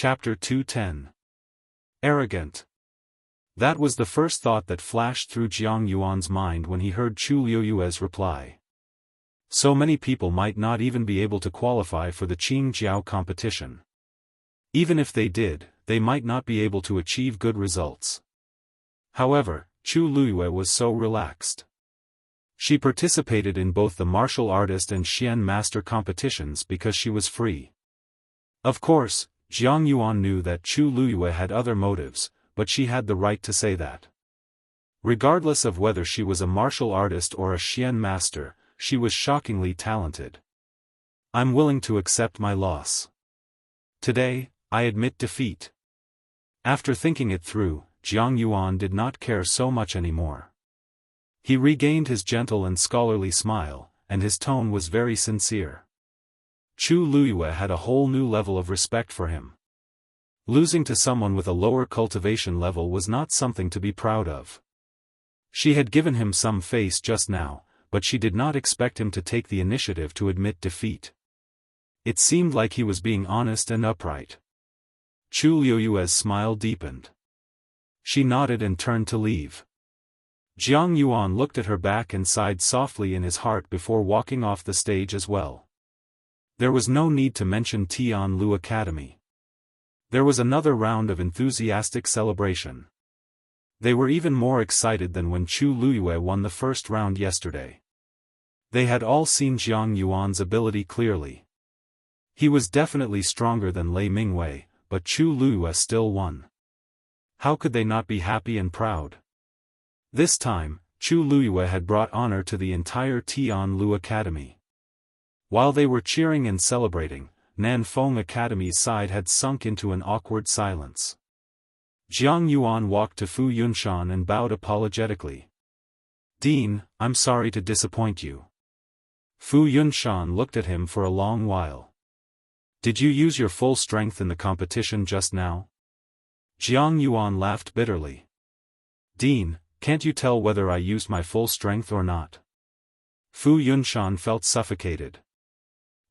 Chapter 210. Arrogant. That was the first thought that flashed through Jiang Yuan's mind when he heard Chu Liuyue's reply. So many people might not even be able to qualify for the Qingjiao competition. Even if they did, they might not be able to achieve good results. However, Chu Liyue was so relaxed. She participated in both the martial artist and Xian master competitions because she was free. Of course, Jiang Yuan knew that Chu Liyue had other motives, but she had the right to say that. Regardless of whether she was a martial artist or a Xian master, she was shockingly talented. I'm willing to accept my loss. Today, I admit defeat. After thinking it through, Jiang Yuan did not care so much anymore. He regained his gentle and scholarly smile, and his tone was very sincere. Chu Liyue had a whole new level of respect for him. Losing to someone with a lower cultivation level was not something to be proud of. She had given him some face just now, but she did not expect him to take the initiative to admit defeat. It seemed like he was being honest and upright. Chu Liyue's smile deepened. She nodded and turned to leave. Jiang Yuan looked at her back and sighed softly in his heart before walking off the stage as well. There was no need to mention Tianlu Academy. There was another round of enthusiastic celebration. They were even more excited than when Chu Liyue won the first round yesterday. They had all seen Jiang Yuan's ability clearly. He was definitely stronger than Lei Mingwei, but Chu Liyue still won. How could they not be happy and proud? This time, Chu Liyue had brought honor to the entire Tianlu Academy. While they were cheering and celebrating, Nanfeng Academy's side had sunk into an awkward silence. Jiang Yuan walked to Fu Yunshan and bowed apologetically. "Dean, I'm sorry to disappoint you." Fu Yunshan looked at him for a long while. "Did you use your full strength in the competition just now?" Jiang Yuan laughed bitterly. "Dean, can't you tell whether I used my full strength or not?" Fu Yunshan felt suffocated.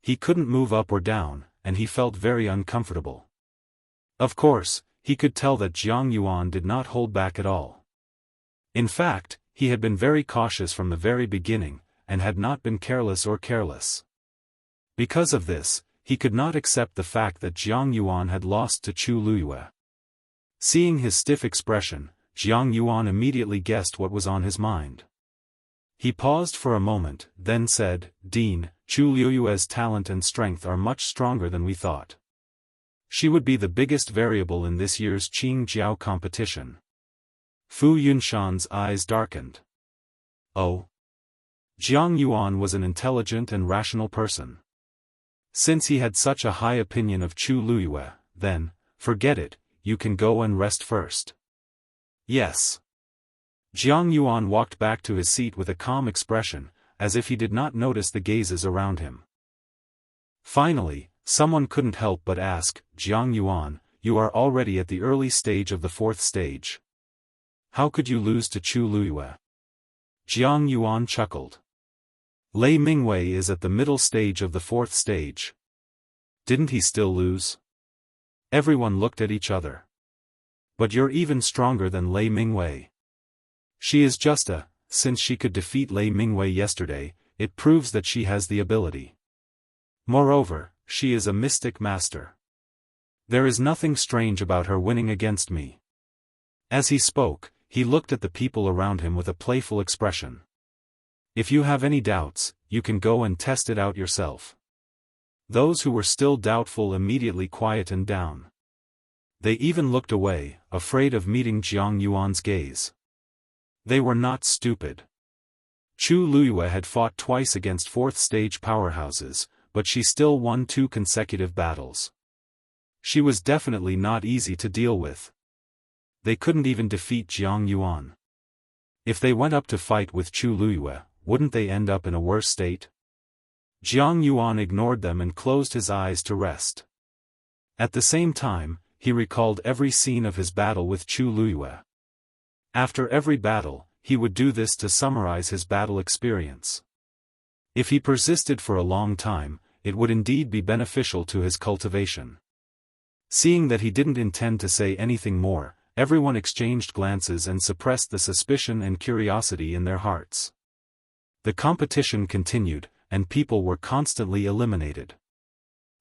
He couldn't move up or down, and he felt very uncomfortable. Of course, he could tell that Jiang Yuan did not hold back at all. In fact, he had been very cautious from the very beginning, and had not been careless. Because of this, he could not accept the fact that Jiang Yuan had lost to Chu Liyue. Seeing his stiff expression, Jiang Yuan immediately guessed what was on his mind. He paused for a moment, then said, "Dean, Chu Liyue's talent and strength are much stronger than we thought. She would be the biggest variable in this year's Qingjiao competition." Fu Yunshan's eyes darkened. Oh. Jiang Yuan was an intelligent and rational person. Since he had such a high opinion of Chu Liyue, then, forget it, you can go and rest first. Yes. Jiang Yuan walked back to his seat with a calm expression, as if he did not notice the gazes around him. Finally, someone couldn't help but ask, "Jiang Yuan, you are already at the early stage of the fourth stage. How could you lose to Chu Liyue?" Jiang Yuan chuckled. "Lei Mingwei is at the middle stage of the fourth stage. Didn't he still lose?" Everyone looked at each other. "But you're even stronger than Lei Mingwei. She is just since she could defeat Lei Mingwei yesterday, it proves that she has the ability. Moreover, she is a mystic master. There is nothing strange about her winning against me." As he spoke, he looked at the people around him with a playful expression. "If you have any doubts, you can go and test it out yourself." Those who were still doubtful immediately quietened down. They even looked away, afraid of meeting Jiang Yuan's gaze. They were not stupid. Chu Liyue had fought twice against fourth-stage powerhouses, but she still won 2 consecutive battles. She was definitely not easy to deal with. They couldn't even defeat Jiang Yuan. If they went up to fight with Chu Liyue, wouldn't they end up in a worse state? Jiang Yuan ignored them and closed his eyes to rest. At the same time, he recalled every scene of his battle with Chu Liyue. After every battle, he would do this to summarize his battle experience. If he persisted for a long time, it would indeed be beneficial to his cultivation. Seeing that he didn't intend to say anything more, everyone exchanged glances and suppressed the suspicion and curiosity in their hearts. The competition continued, and people were constantly eliminated.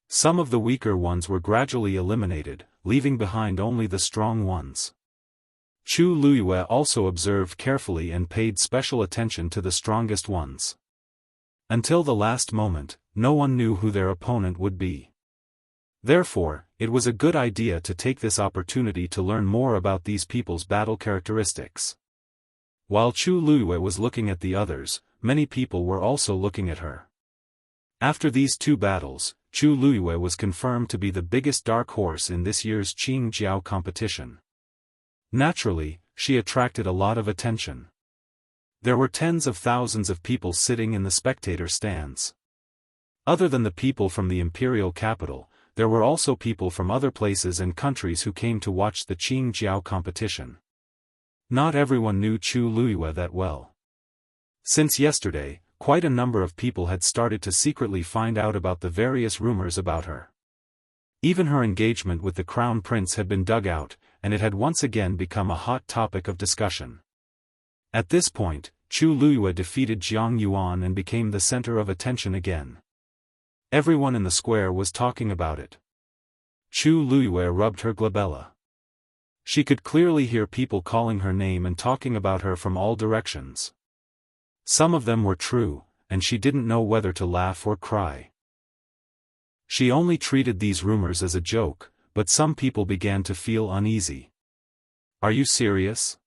Some of the weaker ones were gradually eliminated, leaving behind only the strong ones. Chu Luyue also observed carefully and paid special attention to the strongest ones. Until the last moment, no one knew who their opponent would be. Therefore, it was a good idea to take this opportunity to learn more about these people's battle characteristics. While Chu Luyue was looking at the others, many people were also looking at her. After these two battles, Chu Luyue was confirmed to be the biggest dark horse in this year's Qing Jiao competition. Naturally, she attracted a lot of attention. There were tens of thousands of people sitting in the spectator stands. Other than the people from the imperial capital, there were also people from other places and countries who came to watch the Qing Jiao competition. Not everyone knew Chu Luyue that well. Since yesterday, quite a number of people had started to secretly find out about the various rumors about her. Even her engagement with the crown prince had been dug out, and it had once again become a hot topic of discussion. At this point, Chu Luyue defeated Jiang Yuan and became the center of attention again. Everyone in the square was talking about it. Chu Luyue rubbed her glabella. She could clearly hear people calling her name and talking about her from all directions. Some of them were true, and she didn't know whether to laugh or cry. She only treated these rumors as a joke, but some people began to feel uneasy. Are you serious?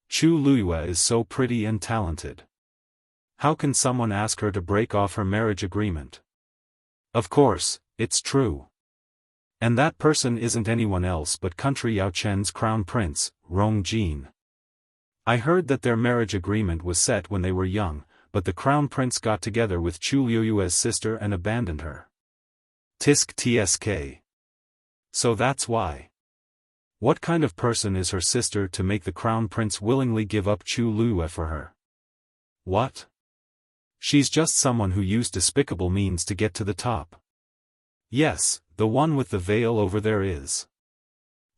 Chu Luyue is so pretty and talented. How can someone ask her to break off her marriage agreement? Of course, it's true. And that person isn't anyone else but country Yaochen's crown prince, Rong Jin. I heard that their marriage agreement was set when they were young, but the crown prince got together with Chu Luyue's sister and abandoned her. Tisk tsk. So that's why. What kind of person is her sister to make the crown prince willingly give up Chu Luyue for her? What? She's just someone who used despicable means to get to the top. Yes, the one with the veil over there is.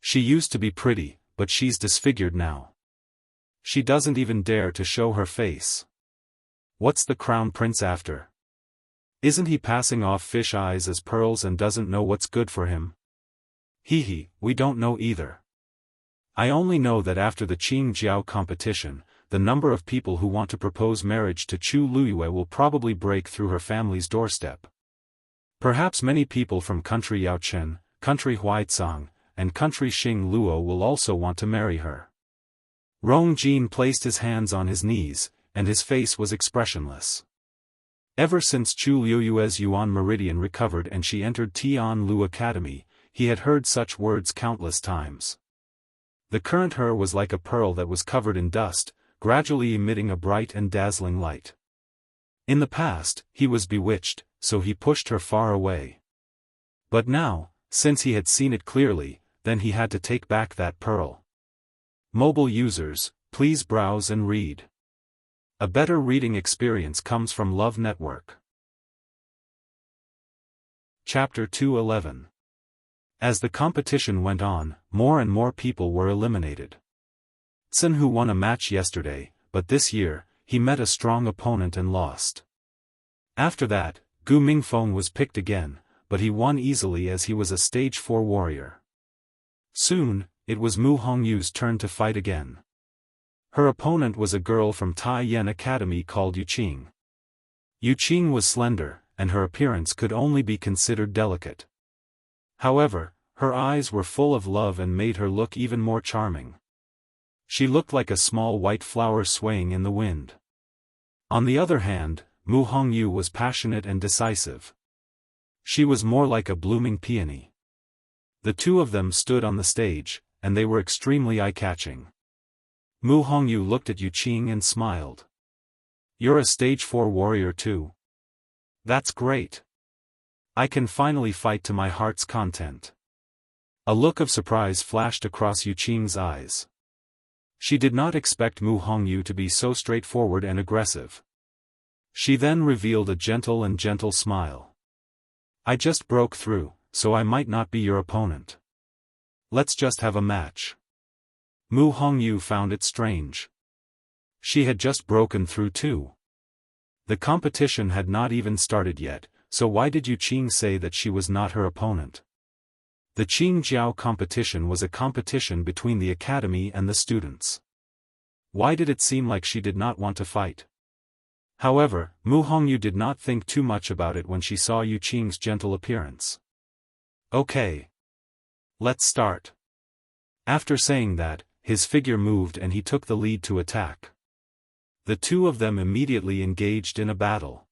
She used to be pretty, but she's disfigured now. She doesn't even dare to show her face. What's the crown prince after? Isn't he passing off fish eyes as pearls and doesn't know what's good for him? Hee, we don't know either. I only know that after the Qing Jiao competition, the number of people who want to propose marriage to Chu Luyue will probably break through her family's doorstep. Perhaps many people from country Yaochen, country Huaicang, and country Xing Luo will also want to marry her. Rong Jin placed his hands on his knees, and his face was expressionless. Ever since Chu Luyue's Yuan Meridian recovered and she entered Tian Lu Academy, he had heard such words countless times. The current her was like a pearl that was covered in dust, gradually emitting a bright and dazzling light. In the past, he was bewitched, so he pushed her far away. But now, since he had seen it clearly, then he had to take back that pearl. Mobile users, please browse and read. A better reading experience comes from Love Network. Chapter 211. As the competition went on, more and more people were eliminated. Sun Hu won a match yesterday, but this year, he met a strong opponent and lost. After that, Gu Mingfeng was picked again, but he won easily as he was a stage 4 warrior. Soon, it was Mu Hongyu's turn to fight again. Her opponent was a girl from Tai Yan Academy called Yuqing. Yuqing was slender, and her appearance could only be considered delicate. However, her eyes were full of love and made her look even more charming. She looked like a small white flower swaying in the wind. On the other hand, Mu Hongyu was passionate and decisive. She was more like a blooming peony. The two of them stood on the stage, and they were extremely eye-catching. Mu Hongyu looked at Yuqing and smiled. "You're a stage 4 warrior too. That's great. I can finally fight to my heart's content." A look of surprise flashed across Yuqing's eyes. She did not expect Mu Hongyu to be so straightforward and aggressive. She then revealed a gentle smile. "I just broke through, so I might not be your opponent." Let's just have a match. Mu Hongyu found it strange. She had just broken through too. The competition had not even started yet, so why did Yu Qing say that she was not her opponent? The Qingjiao competition was a competition between the academy and the students. Why did it seem like she did not want to fight? However, Mu Hongyu did not think too much about it when she saw Yu Qing's gentle appearance. Okay. Let's start. After saying that, his figure moved and he took the lead to attack. The two of them immediately engaged in a battle.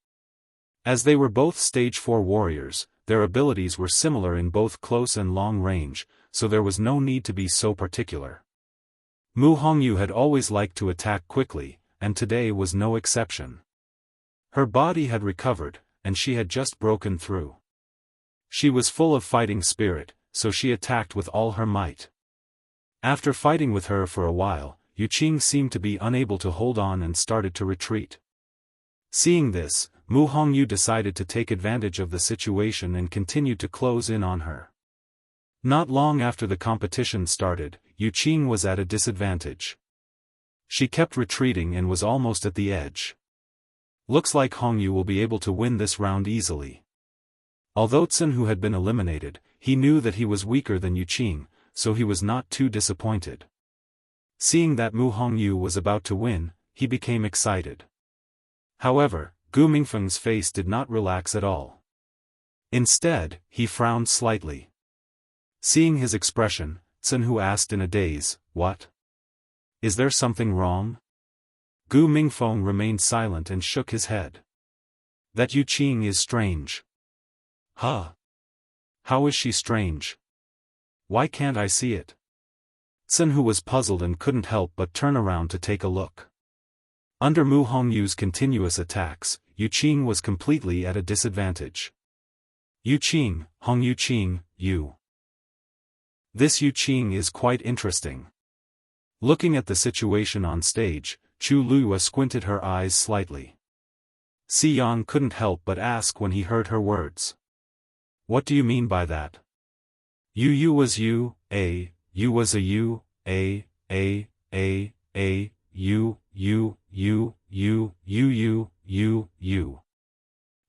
As they were both stage 4 warriors, their abilities were similar in both close and long range, so there was no need to be so particular. Mu Hongyu had always liked to attack quickly, and today was no exception. Her body had recovered, and she had just broken through. She was full of fighting spirit, so she attacked with all her might. After fighting with her for a while, Yu Qing seemed to be unable to hold on and started to retreat. Seeing this, Mu Hongyu decided to take advantage of the situation and continued to close in on her. Not long after the competition started, Yu Qing was at a disadvantage. She kept retreating and was almost at the edge. Looks like Hongyu will be able to win this round easily. Although Tsun Hu had been eliminated, he knew that he was weaker than Yu Qing, so he was not too disappointed. Seeing that Mu Hongyu was about to win, he became excited. However, Gu Mingfeng's face did not relax at all. Instead, he frowned slightly. Seeing his expression, Tsun Hu asked in a daze, "What? Is there something wrong?" Gu Mingfeng remained silent and shook his head. "That Yu Qing is strange." "Huh? How is she strange? Why can't I see it?" Tsun Hu was puzzled and couldn't help but turn around to take a look. Under Mu Hongyu's continuous attacks, Yu Qing was completely at a disadvantage. Yu Qing, Hongyu Qing, Yu. This Yu Qing is quite interesting. Looking at the situation on stage, Chu Luya squinted her eyes slightly. Si Yang couldn't help but ask when he heard her words. "What do you mean by that? Yu was you, you was a you, you.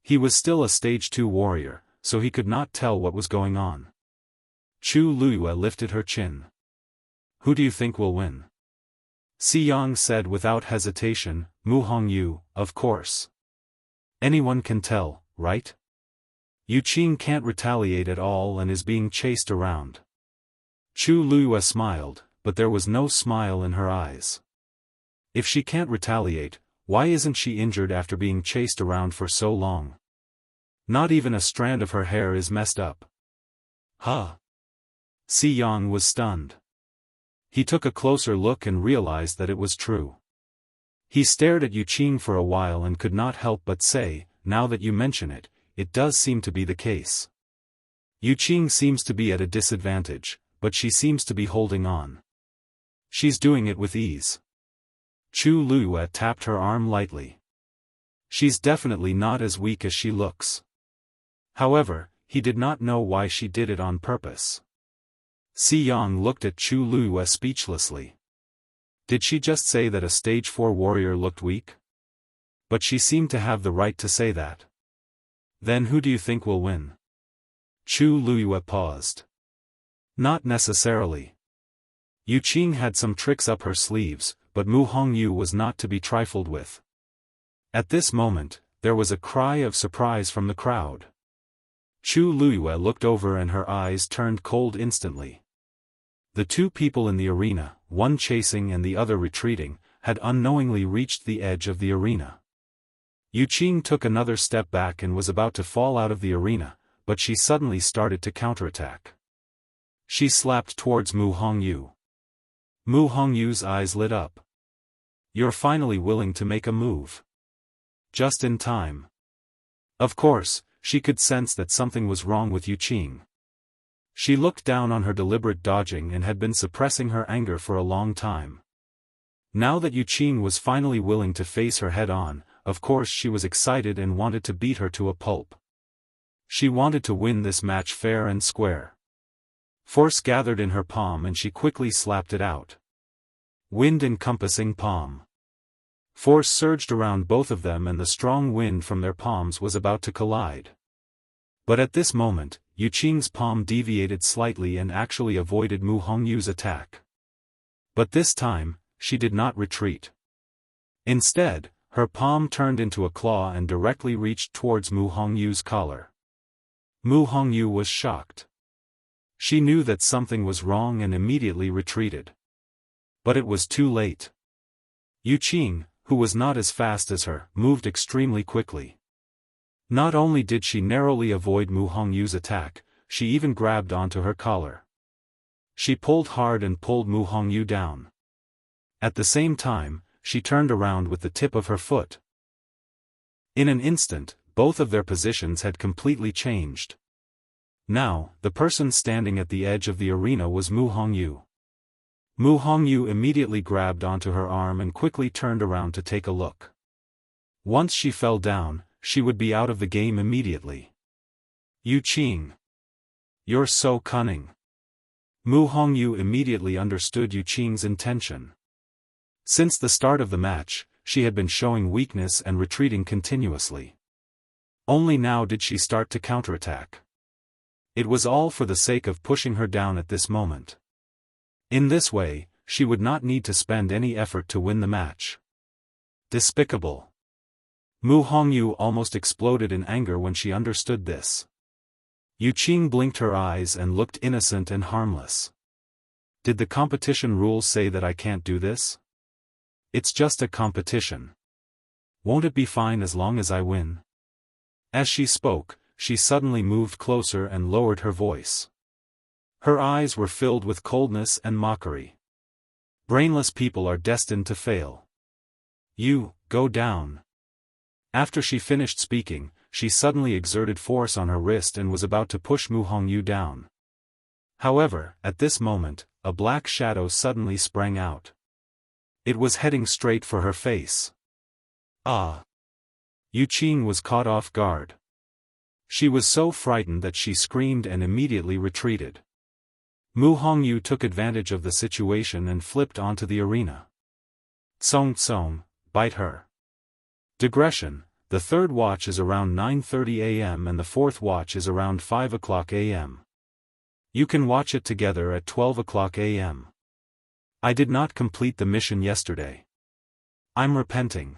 He was still a stage 2 warrior, so he could not tell what was going on. Chu Luya lifted her chin. "Who do you think will win?" Si Yang said without hesitation, "Mu Hongyu, of course. Anyone can tell, right? Yu Qing can't retaliate at all and is being chased around." Chu Luya smiled, but there was no smile in her eyes. If she can't retaliate, why isn't she injured after being chased around for so long? Not even a strand of her hair is messed up. Huh? Si Yang was stunned. He took a closer look and realized that it was true. He stared at Yu Qing for a while and could not help but say, "Now that you mention it, it does seem to be the case. Yu Qing seems to be at a disadvantage, but she seems to be holding on. She's doing it with ease." Chu Luya tapped her arm lightly. "She's definitely not as weak as she looks." However, he did not know why she did it on purpose. Si Yang looked at Chu Luya speechlessly. Did she just say that a stage 4 warrior looked weak? But she seemed to have the right to say that. Then who do you think will win? Chu Luya paused. Not necessarily. Yu Qing had some tricks up her sleeves, but Mu Hongyu was not to be trifled with. At this moment, there was a cry of surprise from the crowd. Chu Luya looked over and her eyes turned cold instantly. The two people in the arena, one chasing and the other retreating, had unknowingly reached the edge of the arena. Yu Qing took another step back and was about to fall out of the arena, but she suddenly started to counterattack. She slapped towards Mu Hongyu. Mu Hongyu's eyes lit up. "You're finally willing to make a move. Just in time." Of course, she could sense that something was wrong with Yu Qing. She looked down on her deliberate dodging and had been suppressing her anger for a long time. Now that Yu Qing was finally willing to face her head-on, of course she was excited and wanted to beat her to a pulp. She wanted to win this match fair and square. Force gathered in her palm and she quickly slapped it out. Wind encompassing palm. Force surged around both of them and the strong wind from their palms was about to collide. But at this moment, Yu Qing's palm deviated slightly and actually avoided Mu Hongyu's attack. But this time, she did not retreat. Instead, her palm turned into a claw and directly reached towards Mu Hongyu's collar. Mu Hongyu was shocked. She knew that something was wrong and immediately retreated. But it was too late. Yu Qing, who was not as fast as her, moved extremely quickly. Not only did she narrowly avoid Mu Hongyu's attack, she even grabbed onto her collar. She pulled hard and pulled Mu Hongyu down. At the same time, she turned around with the tip of her foot. In an instant, both of their positions had completely changed. Now, the person standing at the edge of the arena was Mu Hongyu. Mu Hongyu immediately grabbed onto her arm and quickly turned around to take a look. Once she fell down, she would be out of the game immediately. Yu Qing. You're so cunning. Mu Hongyu immediately understood Yu Qing's intention. Since the start of the match, she had been showing weakness and retreating continuously. Only now did she start to counterattack. It was all for the sake of pushing her down at this moment. In this way, she would not need to spend any effort to win the match. Despicable. Mu Hongyu almost exploded in anger when she understood this. Yu Qing blinked her eyes and looked innocent and harmless. Did the competition rules say that I can't do this? It's just a competition. Won't it be fine as long as I win? As she spoke, she suddenly moved closer and lowered her voice. Her eyes were filled with coldness and mockery. Brainless people are destined to fail. You, go down. After she finished speaking, she suddenly exerted force on her wrist and was about to push Mu Hongyu down. However, at this moment, a black shadow suddenly sprang out. It was heading straight for her face. Ah! Yu Qing was caught off guard. She was so frightened that she screamed and immediately retreated. Mu Hongyu took advantage of the situation and flipped onto the arena. Tsong tsong, bite her. Digression, the third watch is around 9:30 a.m. and the fourth watch is around 5 o'clock a.m. You can watch it together at 12 o'clock a.m. I did not complete the mission yesterday. I'm repenting.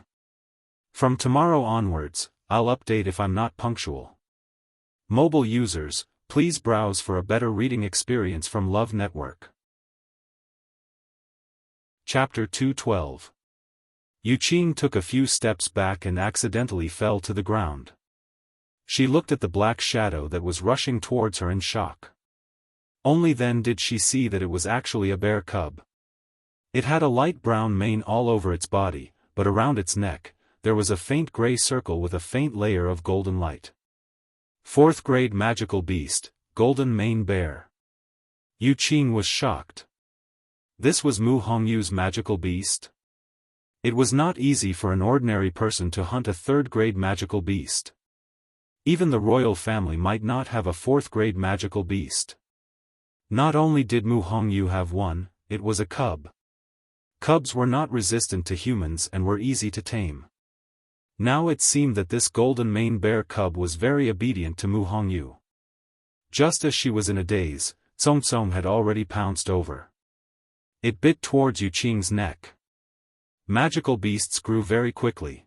From tomorrow onwards, I'll update if I'm not punctual. Mobile users, please browse for a better reading experience from Love Network. Chapter 212. Yu Qing took a few steps back and accidentally fell to the ground. She looked at the black shadow that was rushing towards her in shock. Only then did she see that it was actually a bear cub. It had a light brown mane all over its body, but around its neck, there was a faint gray circle with a faint layer of golden light. 4th grade magical beast, golden mane bear. Yu Qing was shocked. This was Mu Hongyu's magical beast? It was not easy for an ordinary person to hunt a 3rd grade magical beast. Even the royal family might not have a 4th grade magical beast. Not only did Mu Hongyu have one, it was a cub. Cubs were not resistant to humans and were easy to tame. Now it seemed that this golden mane bear cub was very obedient to Mu Hongyu. Just as she was in a daze, Tsong Tsong had already pounced over. It bit towards Yu Qing's neck. Magical beasts grew very quickly.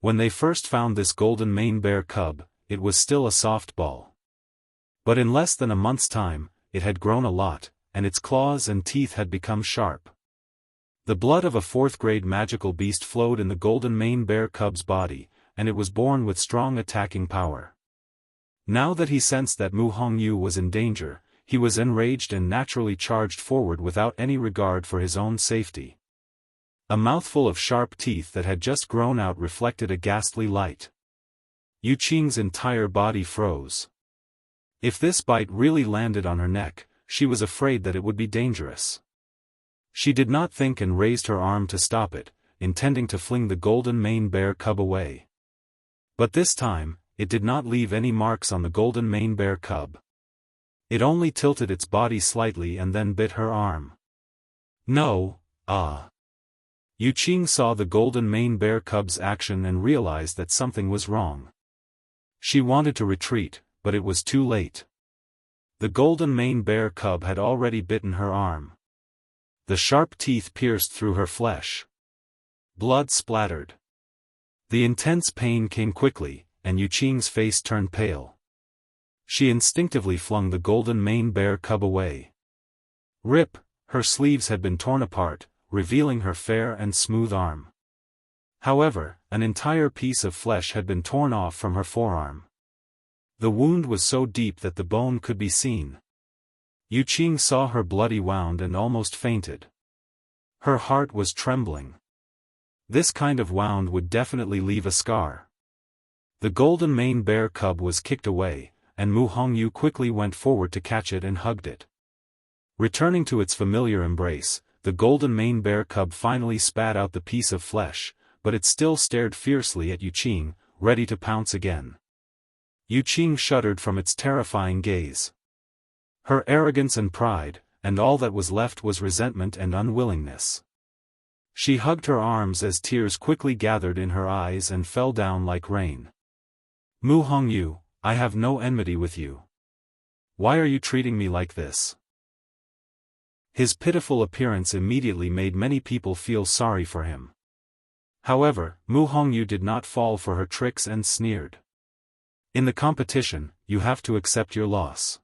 When they first found this golden mane bear cub, it was still a soft ball. But in less than a month's time, it had grown a lot, and its claws and teeth had become sharp. The blood of a 4th grade magical beast flowed in the golden mane bear cub's body, and it was born with strong attacking power. Now that he sensed that Mu Hongyu was in danger, he was enraged and naturally charged forward without any regard for his own safety. A mouthful of sharp teeth that had just grown out reflected a ghastly light. Yu Qing's entire body froze. If this bite really landed on her neck, she was afraid that it would be dangerous. She did not think and raised her arm to stop it, intending to fling the golden mane bear cub away. But this time, it did not leave any marks on the golden mane bear cub. It only tilted its body slightly and then bit her arm. No, Yu Qing saw the golden mane bear cub's action and realized that something was wrong. She wanted to retreat, but it was too late. The golden mane bear cub had already bitten her arm. The sharp teeth pierced through her flesh. Blood splattered. The intense pain came quickly, and Yu Qing's face turned pale. She instinctively flung the golden mane bear cub away. Rip, her sleeves had been torn apart, revealing her fair and smooth arm. However, an entire piece of flesh had been torn off from her forearm. The wound was so deep that the bone could be seen. Yu Qing saw her bloody wound and almost fainted. Her heart was trembling. This kind of wound would definitely leave a scar. The golden mane bear cub was kicked away, and Mu Hongyu quickly went forward to catch it and hugged it. Returning to its familiar embrace, the golden mane bear cub finally spat out the piece of flesh, but it still stared fiercely at Yu Qing, ready to pounce again. Yu Qing shuddered from its terrifying gaze. Her arrogance and pride, and all that was left was resentment and unwillingness. She hugged her arms as tears quickly gathered in her eyes and fell down like rain. Mu Hongyu, I have no enmity with you. Why are you treating me like this? His pitiful appearance immediately made many people feel sorry for him. However, Mu Hongyu did not fall for her tricks and sneered. In the competition, you have to accept your loss.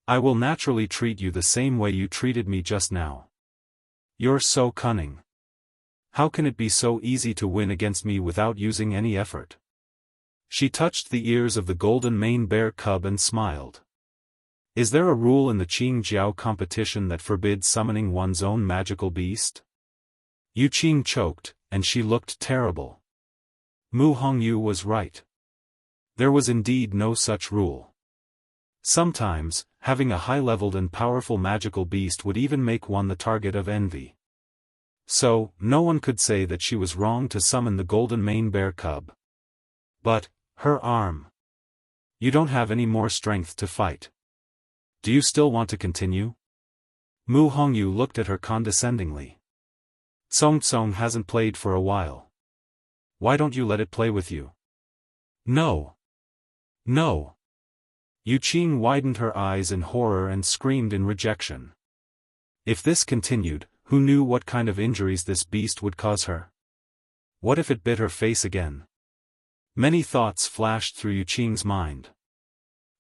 I will naturally treat you the same way you treated me just now. You're so cunning. How can it be so easy to win against me without using any effort? She touched the ears of the golden mane bear cub and smiled. Is there a rule in the Qing Jiao competition that forbids summoning one's own magical beast? Yu Qing choked, and she looked terrible. Mu Hongyu was right. There was indeed no such rule. Sometimes, having a high-leveled and powerful magical beast would even make one the target of envy. So, no one could say that she was wrong to summon the golden mane bear cub. But, her arm. You don't have any more strength to fight. Do you still want to continue? Mu Hongyu looked at her condescendingly. Tsong hasn't played for a while. Why don't you let it play with you? No. No. Yu Qing widened her eyes in horror and screamed in rejection. If this continued, who knew what kind of injuries this beast would cause her? What if it bit her face again? Many thoughts flashed through Yu Qing's mind.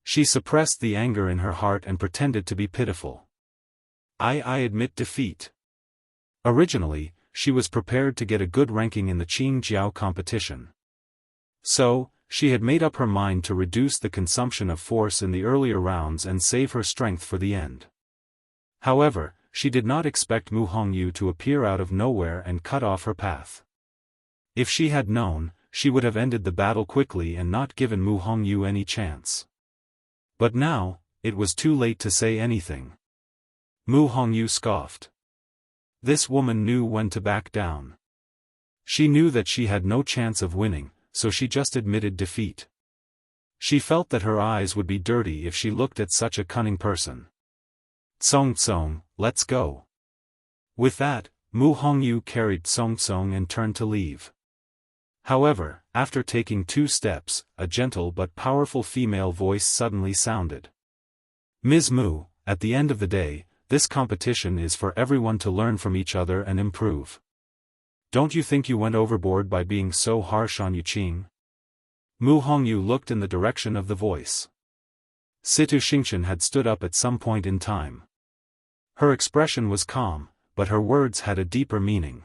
She suppressed the anger in her heart and pretended to be pitiful. I admit defeat. Originally, she was prepared to get a good ranking in the Qing Jiao competition. So, she had made up her mind to reduce the consumption of force in the earlier rounds and save her strength for the end. However, she did not expect Mu Hongyu to appear out of nowhere and cut off her path. If she had known, she would have ended the battle quickly and not given Mu Hongyu any chance. But now, it was too late to say anything. Mu Hongyu scoffed. This woman knew when to back down. She knew that she had no chance of winning, so she just admitted defeat. She felt that her eyes would be dirty if she looked at such a cunning person. Tsong, let's go. With that, Mu Hongyu carried Tsong and turned to leave. However, after taking 2 steps, a gentle but powerful female voice suddenly sounded. Ms. Mu, at the end of the day, this competition is for everyone to learn from each other and improve. Don't you think you went overboard by being so harsh on Yu Qing? Mu Hongyu looked in the direction of the voice. Situ Xingchen had stood up at some point in time. Her expression was calm, but her words had a deeper meaning.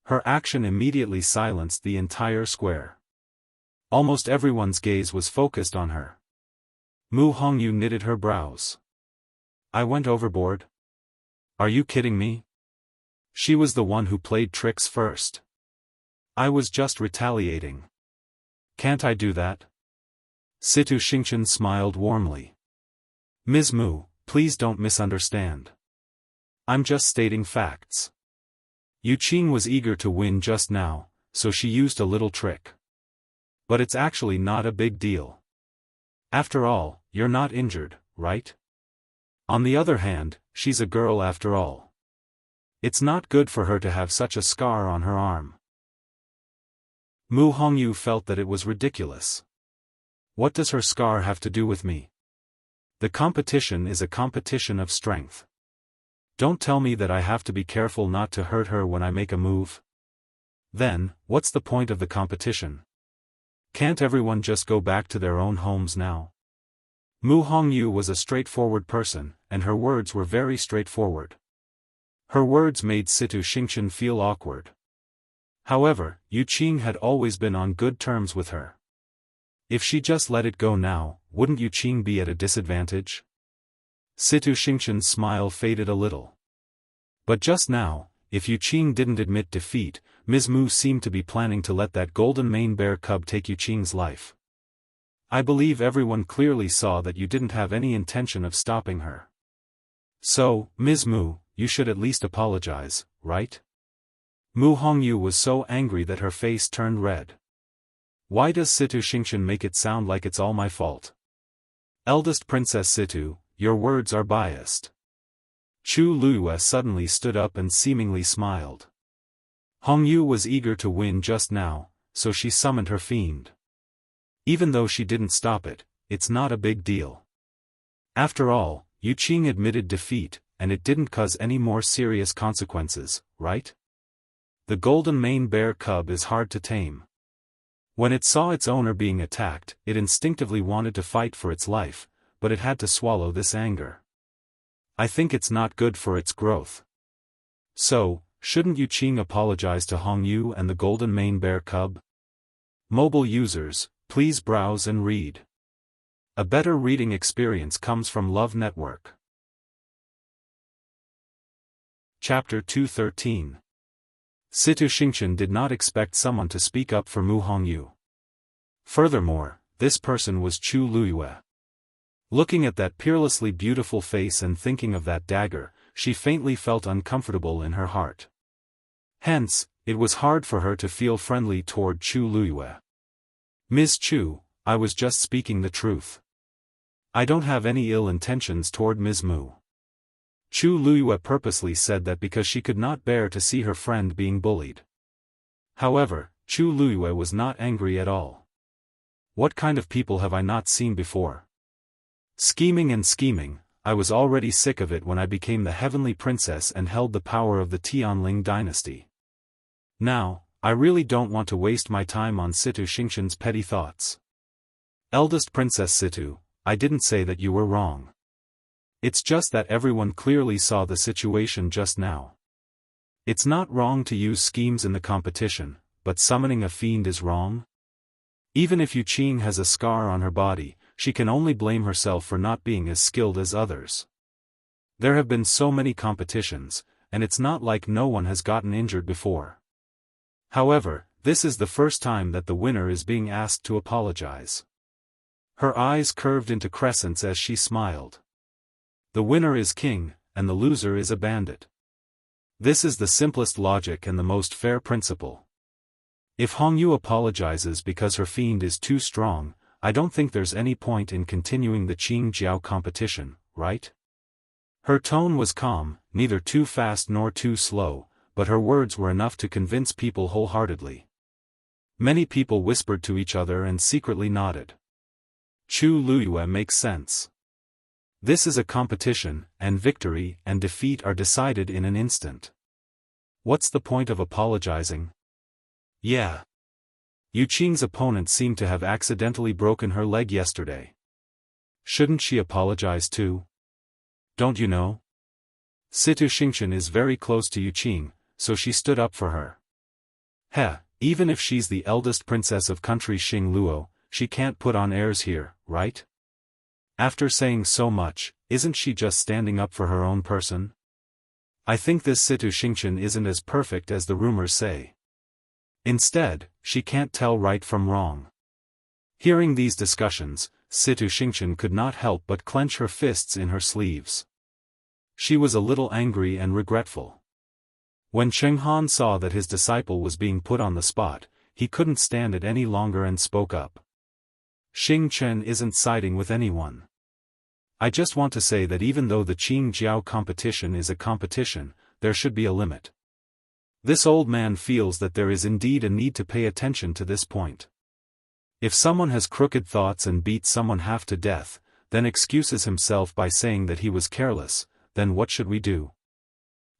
Her action immediately silenced the entire square. Almost everyone's gaze was focused on her. Mu Hongyu knitted her brows. I went overboard? Are you kidding me? She was the one who played tricks first. I was just retaliating. Can't I do that? Situ Xingchen smiled warmly. Ms. Mu, please don't misunderstand. I'm just stating facts. Yu Qing was eager to win just now, so she used a little trick. But it's actually not a big deal. After all, you're not injured, right? On the other hand, she's a girl after all. It's not good for her to have such a scar on her arm. Mu Hongyu felt that it was ridiculous. What does her scar have to do with me? The competition is a competition of strength. Don't tell me that I have to be careful not to hurt her when I make a move. Then, what's the point of the competition? Can't everyone just go back to their own homes now? Mu Hongyu was a straightforward person, and her words were very straightforward. Her words made Situ Xingchen feel awkward. However, Yu Qing had always been on good terms with her. If she just let it go now, wouldn't Yu Qing be at a disadvantage? Situ Xingchen's smile faded a little. But just now, if Yu Qing didn't admit defeat, Ms. Mu seemed to be planning to let that golden mane bear cub take Yu Qing's life. I believe everyone clearly saw that you didn't have any intention of stopping her. So, Ms. Mu, you should at least apologize, right? Mu Hongyu was so angry that her face turned red. Why does Situ Xingchen make it sound like it's all my fault? Eldest Princess Situ, your words are biased. Chu Luyue suddenly stood up and seemingly smiled. Hongyu was eager to win just now, so she summoned her fiend. Even though she didn't stop it, it's not a big deal. After all, Yu Qing admitted defeat, and it didn't cause any more serious consequences, right? The golden mane bear cub is hard to tame. When it saw its owner being attacked, it instinctively wanted to fight for its life, but it had to swallow this anger. I think it's not good for its growth. So, shouldn't Yu Qing apologize to Hongyu and the golden mane bear cub? Mobile users, please browse and read. A better reading experience comes from Love Network. Chapter 213. Situ Xingchen did not expect someone to speak up for Mu Hongyu. Furthermore, this person was Chu Luyue. Looking at that peerlessly beautiful face and thinking of that dagger, she faintly felt uncomfortable in her heart. Hence, it was hard for her to feel friendly toward Chu Luyue. Ms. Chu, I was just speaking the truth. I don't have any ill intentions toward Ms. Mu. Chu Luyue purposely said that because she could not bear to see her friend being bullied. However, Chu Luyue was not angry at all. What kind of people have I not seen before? Scheming and scheming, I was already sick of it when I became the heavenly princess and held the power of the Tianling dynasty. Now, I really don't want to waste my time on Situ Xingchen's petty thoughts. Eldest Princess Situ, I didn't say that you were wrong. It's just that everyone clearly saw the situation just now. It's not wrong to use schemes in the competition, but summoning a fiend is wrong? Even if Yu Qing has a scar on her body, she can only blame herself for not being as skilled as others. There have been so many competitions, and it's not like no one has gotten injured before. However, this is the first time that the winner is being asked to apologize. Her eyes curved into crescents as she smiled. The winner is king, and the loser is a bandit. This is the simplest logic and the most fair principle. If Hongyu apologizes because her fiend is too strong, I don't think there's any point in continuing the Qing Jiao competition, right? Her tone was calm, neither too fast nor too slow, but her words were enough to convince people wholeheartedly. Many people whispered to each other and secretly nodded. Chu Luyue makes sense. This is a competition, and victory and defeat are decided in an instant. What's the point of apologizing? Yeah. Yu Qing's opponent seemed to have accidentally broken her leg yesterday. Shouldn't she apologize too? Don't you know? Situ Xingchen is very close to Yu Qing, so she stood up for her. Even if she's the eldest princess of country Xing Luo, she can't put on airs here, right? After saying so much, isn't she just standing up for her own person? I think this Situ Xingchen isn't as perfect as the rumors say. Instead, she can't tell right from wrong. Hearing these discussions, Situ Xingchen could not help but clench her fists in her sleeves. She was a little angry and regretful. When Cheng Han saw that his disciple was being put on the spot, he couldn't stand it any longer and spoke up. Xing Chen isn't siding with anyone. I just want to say that even though the Qing Jiao competition is a competition, there should be a limit. This old man feels that there is indeed a need to pay attention to this point. If someone has crooked thoughts and beats someone half to death, then excuses himself by saying that he was careless, then what should we do?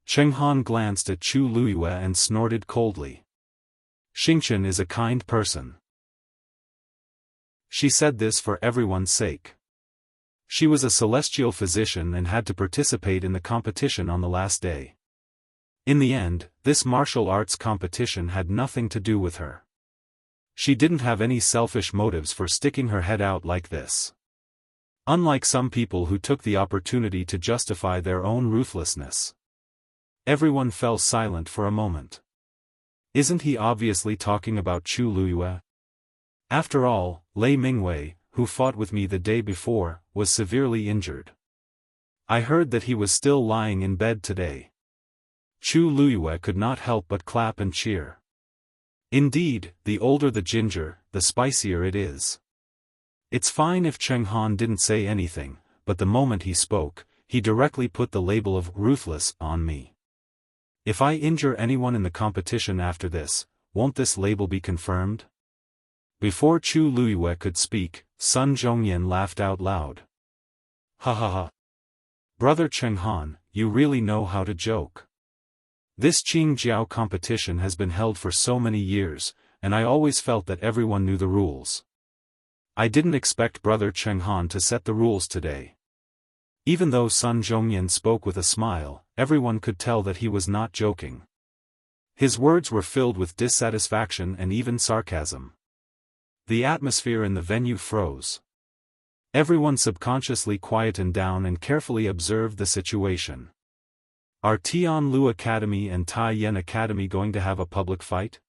Cheng Han glanced at Chu Luiyue and snorted coldly. Xingchen is a kind person. She said this for everyone's sake. She was a celestial physician and had to participate in the competition on the last day. In the end, this martial arts competition had nothing to do with her. She didn't have any selfish motives for sticking her head out like this. Unlike some people who took the opportunity to justify their own ruthlessness. Everyone fell silent for a moment. Isn't he obviously talking about Chu Luiyue? After all, Lei Mingwei, who fought with me the day before, was severely injured. I heard that he was still lying in bed today. Chu Luiyue could not help but clap and cheer. Indeed, the older the ginger, the spicier it is. It's fine if Cheng Han didn't say anything, but the moment he spoke, he directly put the label of ruthless on me. If I injure anyone in the competition after this, won't this label be confirmed? Before Chu Luiyue could speak, Sun Zhongyan laughed out loud. Ha ha ha. Brother Cheng Han, you really know how to joke. This Qing Jiao competition has been held for so many years, and I always felt that everyone knew the rules. I didn't expect Brother Cheng Han to set the rules today. Even though Sun Zhongyan spoke with a smile, everyone could tell that he was not joking. His words were filled with dissatisfaction and even sarcasm. The atmosphere in the venue froze. Everyone subconsciously quietened down and carefully observed the situation. Are Tianlu Academy and Taiyan Academy going to have a public fight?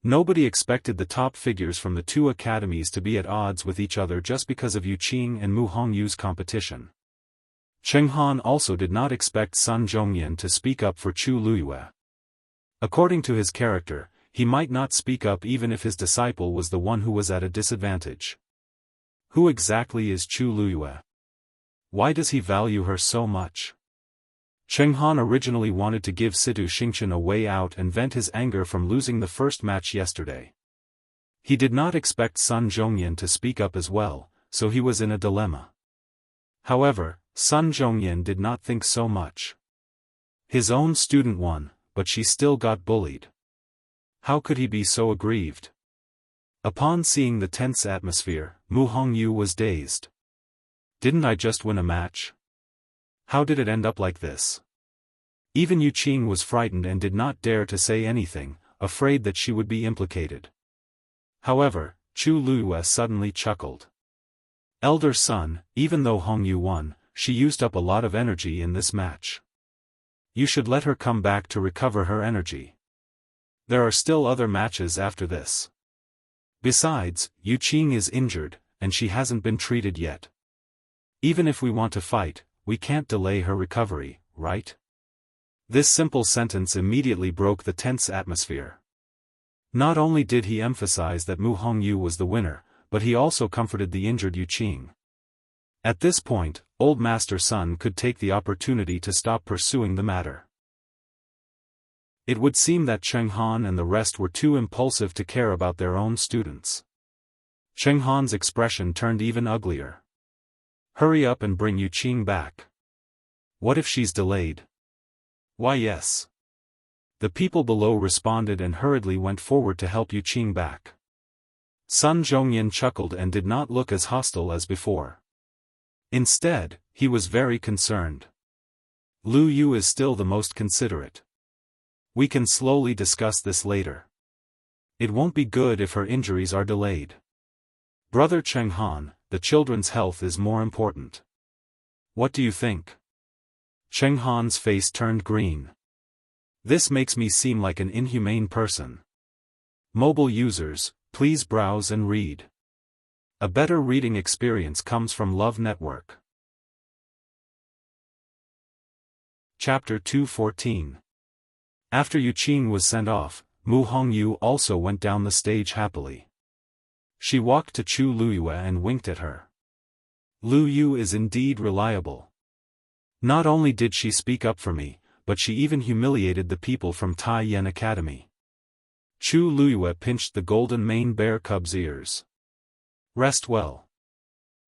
Nobody expected the top figures from the two academies to be at odds with each other just because of Yu Qing and Mu Hongyu's competition. Cheng Han also did not expect Sun Zhongyan to speak up for Chu Luiyue. According to his character, he might not speak up even if his disciple was the one who was at a disadvantage. Who exactly is Chu Luiyue? Why does he value her so much? Cheng Han originally wanted to give Situ Xingchen a way out and vent his anger from losing the first match yesterday. He did not expect Sun Zhongyan to speak up as well, so he was in a dilemma. However, Sun Zhongyan did not think so much. His own student won, but she still got bullied. How could he be so aggrieved? Upon seeing the tense atmosphere, Mu Hongyu was dazed. Didn't I just win a match? How did it end up like this? Even Yu Qing was frightened and did not dare to say anything, afraid that she would be implicated. However, Chu Luiyue suddenly chuckled. Elder son, even though Hongyu won, she used up a lot of energy in this match. You should let her come back to recover her energy. There are still other matches after this. Besides, Yu Qing is injured, and she hasn't been treated yet. Even if we want to fight, we can't delay her recovery, right? This simple sentence immediately broke the tense atmosphere. Not only did he emphasize that Mu Hongyu was the winner, but he also comforted the injured Yu Qing. At this point, Old Master Sun could take the opportunity to stop pursuing the matter. It would seem that Cheng Han and the rest were too impulsive to care about their own students. Cheng Han's expression turned even uglier. Hurry up and bring Yu Qing back. What if she's delayed? Why yes. The people below responded and hurriedly went forward to help Yu Qing back. Sun Zhongyan chuckled and did not look as hostile as before. Instead, he was very concerned. Lu Yu is still the most considerate. We can slowly discuss this later. It won't be good if her injuries are delayed. Brother Cheng Han, the children's health is more important. What do you think? Cheng Han's face turned green. This makes me seem like an inhumane person. Mobile users, please browse and read. A better reading experience comes from Love Network. Chapter 214. After Yu Qing was sent off, Mu Hongyu also went down the stage happily. She walked to Chu Luiyue and winked at her. Lu Yu is indeed reliable. Not only did she speak up for me, but she even humiliated the people from Tai Yen Academy. Chu Luyue pinched the golden mane bear cub's ears. Rest well.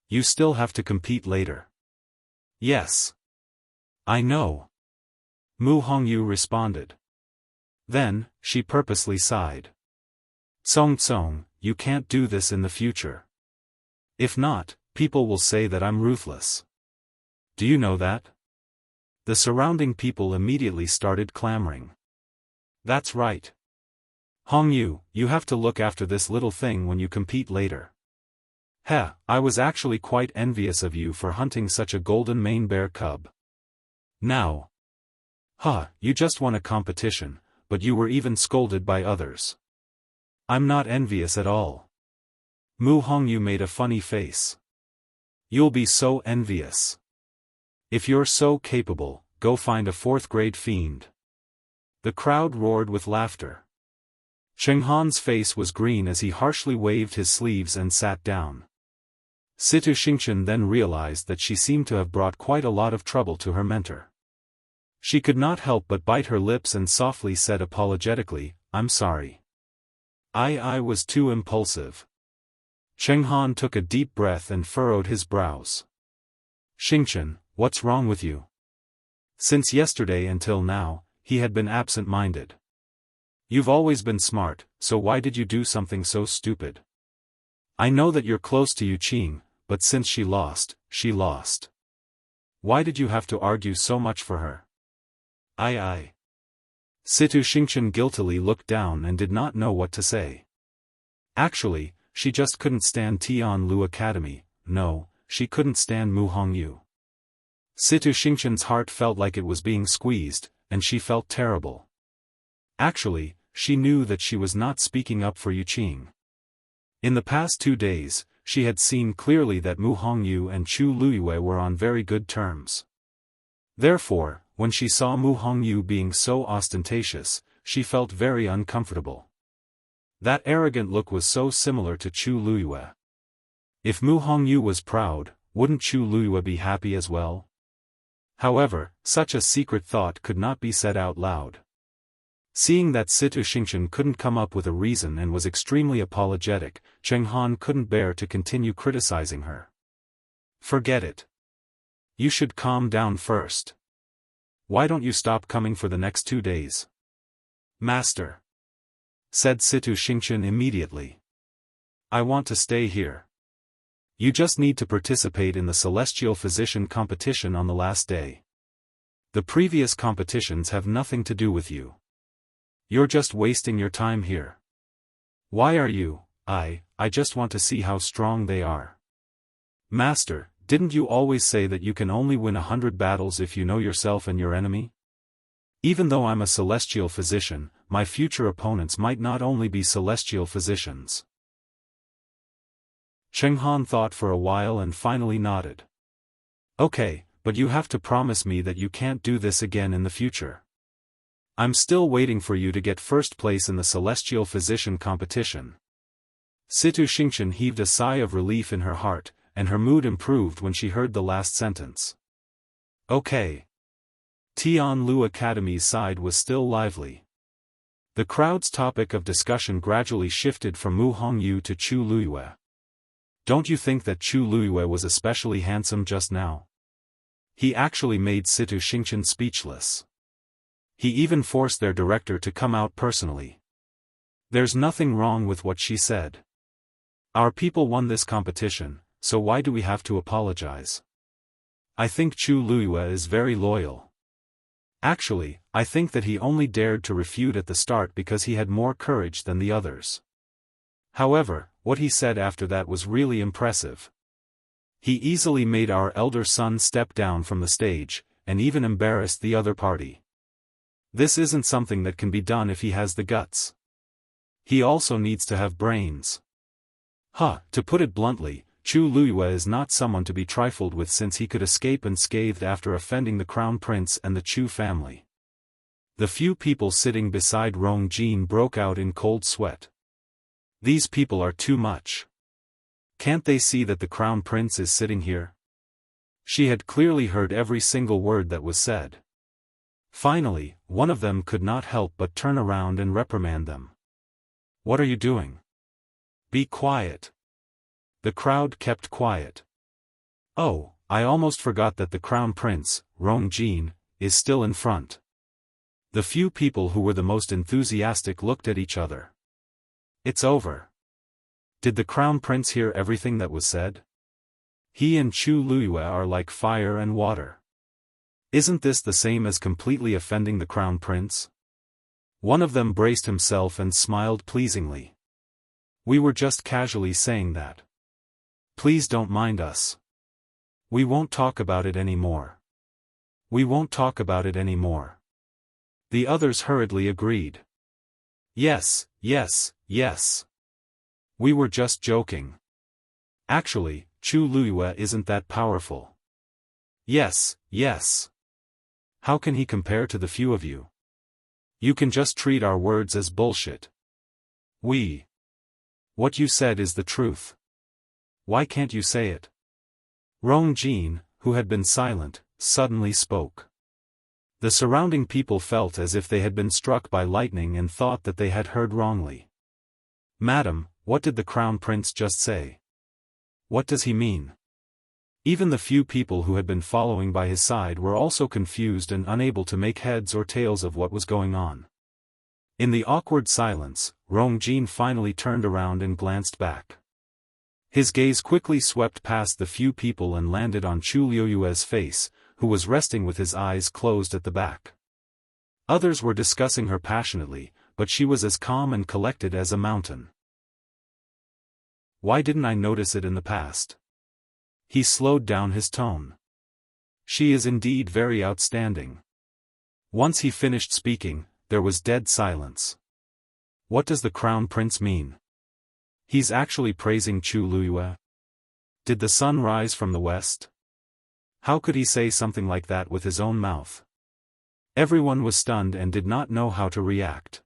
You still have to compete later. Yes. I know. Mu Hongyu responded. Then, she purposely sighed. Song Tsong, you can't do this in the future. If not, people will say that I'm ruthless. Do you know that? The surrounding people immediately started clamoring. That's right. Hongyu, you have to look after this little thing when you compete later. Heh, I was actually quite envious of you for hunting such a golden mane bear cub. Now. You just won a competition, but you were even scolded by others. I'm not envious at all. Mu Hongyu made a funny face. You'll be so envious. If you're so capable, go find a fourth-grade fiend. The crowd roared with laughter. Cheng Han's face was green as he harshly waved his sleeves and sat down. Situ Xingchen then realized that she seemed to have brought quite a lot of trouble to her mentor. She could not help but bite her lips and softly said apologetically, I'm sorry. I was too impulsive. Cheng Han took a deep breath and furrowed his brows. Xingchen, what's wrong with you? Since yesterday until now, he had been absent-minded. You've always been smart, so why did you do something so stupid? I know that you're close to Yu Qing, but since she lost, she lost. Why did you have to argue so much for her? Situ Xingchen guiltily looked down and did not know what to say. Actually, she just couldn't stand Tianlu Academy, no, she couldn't stand Mu Hongyu. Situ Xingchen's heart felt like it was being squeezed, and she felt terrible. Actually, she knew that she was not speaking up for Yu Qing. In the past 2 days, she had seen clearly that Mu Hongyu and Chu Luyue were on very good terms. Therefore, when she saw Mu Hongyu being so ostentatious, she felt very uncomfortable. That arrogant look was so similar to Chu Luyue. If Mu Hongyu was proud, wouldn't Chu Luyue be happy as well? However, such a secret thought could not be said out loud. Seeing that Situ Xingchen couldn't come up with a reason and was extremely apologetic, Cheng Han couldn't bear to continue criticizing her. Forget it. You should calm down first. Why don't you stop coming for the next 2 days? Master, said Situ Xingchen immediately. I want to stay here. You just need to participate in the Celestial Physician competition on the last day. The previous competitions have nothing to do with you. You're just wasting your time here. Why are you? I just want to see how strong they are. Master, didn't you always say that you can only win 100 battles if you know yourself and your enemy? Even though I'm a celestial physician, my future opponents might not only be celestial physicians. Cheng Han thought for a while and finally nodded. Okay, but you have to promise me that you can't do this again in the future. I'm still waiting for you to get first place in the Celestial Physician competition. Situ Xingchen heaved a sigh of relief in her heart, and her mood improved when she heard the last sentence. Okay. Tianlu Academy's side was still lively. The crowd's topic of discussion gradually shifted from Mu Hongyu to Chu Luyue. Don't you think that Chu Luyue was especially handsome just now? He actually made Situ Xingchen speechless. He even forced their director to come out personally. There's nothing wrong with what she said. Our people won this competition, so why do we have to apologize? I think Chu Luyue is very loyal. Actually, I think that he only dared to refute at the start because he had more courage than the others. However, what he said after that was really impressive. He easily made our elder son step down from the stage, and even embarrassed the other party. This isn't something that can be done if he has the guts. He also needs to have brains. To put it bluntly, Chu Luyue is not someone to be trifled with since he could escape unscathed after offending the crown prince and the Chu family. The few people sitting beside Rong Jin broke out in cold sweat. These people are too much. Can't they see that the crown prince is sitting here? She had clearly heard every single word that was said. Finally, one of them could not help but turn around and reprimand them. "What are you doing? Be quiet." The crowd kept quiet. "Oh, I almost forgot that the crown prince, Rongjin, is still in front." The few people who were the most enthusiastic looked at each other. "It's over." Did the crown prince hear everything that was said? He and Chu Luiyue are like fire and water. Isn't this the same as completely offending the crown prince? One of them braced himself and smiled pleasingly. "We were just casually saying that. Please don't mind us. We won't talk about it anymore. We won't talk about it anymore." The others hurriedly agreed. "Yes, yes, yes. We were just joking. Actually, Chu Luiyue isn't that powerful. Yes, yes. How can he compare to the few of you? You can just treat our words as bullshit. What you said is the truth. Why can't you say it?" Rongjin, who had been silent, suddenly spoke. The surrounding people felt as if they had been struck by lightning and thought that they had heard wrongly. "Madam, what did the crown prince just say? What does he mean?" Even the few people who had been following by his side were also confused and unable to make heads or tails of what was going on. In the awkward silence, Rongjin finally turned around and glanced back. His gaze quickly swept past the few people and landed on Chu Luiyue's face, who was resting with his eyes closed at the back. Others were discussing her passionately, but she was as calm and collected as a mountain. "Why didn't I notice it in the past?" He slowed down his tone. "She is indeed very outstanding." Once he finished speaking, there was dead silence. What does the crown prince mean? He's actually praising Chu Luiyue? Did the sun rise from the west? How could he say something like that with his own mouth? Everyone was stunned and did not know how to react.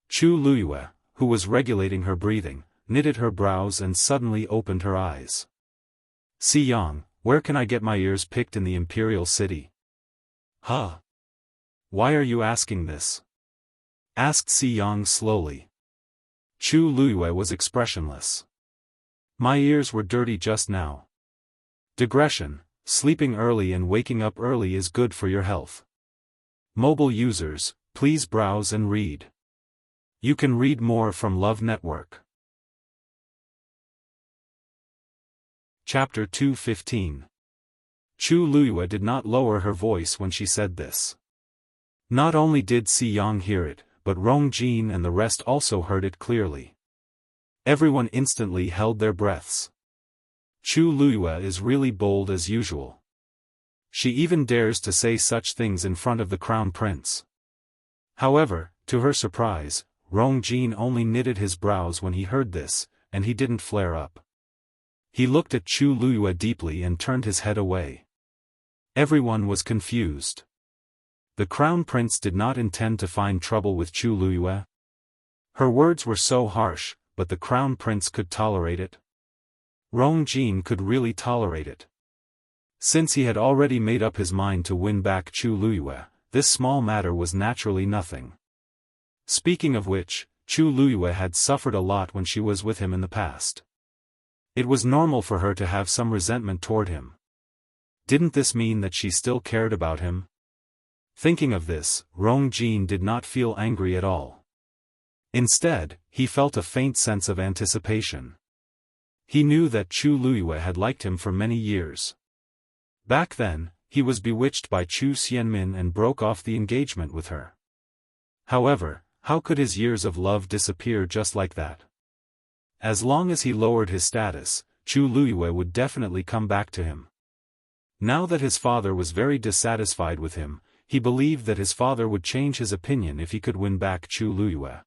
Chu Luiyue, who was regulating her breathing, knitted her brows and suddenly opened her eyes. "Si Yang, where can I get my ears picked in the imperial city?" "Huh? Why are you asking this?" asked Si Yang slowly. Chu Luiyue was expressionless. "My ears were dirty just now." Digression: sleeping early and waking up early is good for your health. Mobile users, please browse and read. You can read more from Love Network. Chapter 215. Chu Luiyue did not lower her voice when she said this. Not only did Si Yang hear it, but Rongjin and the rest also heard it clearly. Everyone instantly held their breaths. Chu Luiyue is really bold as usual. She even dares to say such things in front of the crown prince. However, to her surprise, Rongjin only knitted his brows when he heard this, and he didn't flare up. He looked at Chu Luiyue deeply and turned his head away. Everyone was confused. The crown prince did not intend to find trouble with Chu Luiyue. Her words were so harsh, but the crown prince could tolerate it. Rongjin could really tolerate it. Since he had already made up his mind to win back Chu Luiyue, this small matter was naturally nothing. Speaking of which, Chu Luiyue had suffered a lot when she was with him in the past. It was normal for her to have some resentment toward him. Didn't this mean that she still cared about him? Thinking of this, Rongjin did not feel angry at all. Instead, he felt a faint sense of anticipation. He knew that Chu Luiyue had liked him for many years. Back then, he was bewitched by Chu Xianmin and broke off the engagement with her. However, how could his years of love disappear just like that? As long as he lowered his status, Chu Luiyue would definitely come back to him. Now that his father was very dissatisfied with him, he believed that his father would change his opinion if he could win back Chu Luiyue.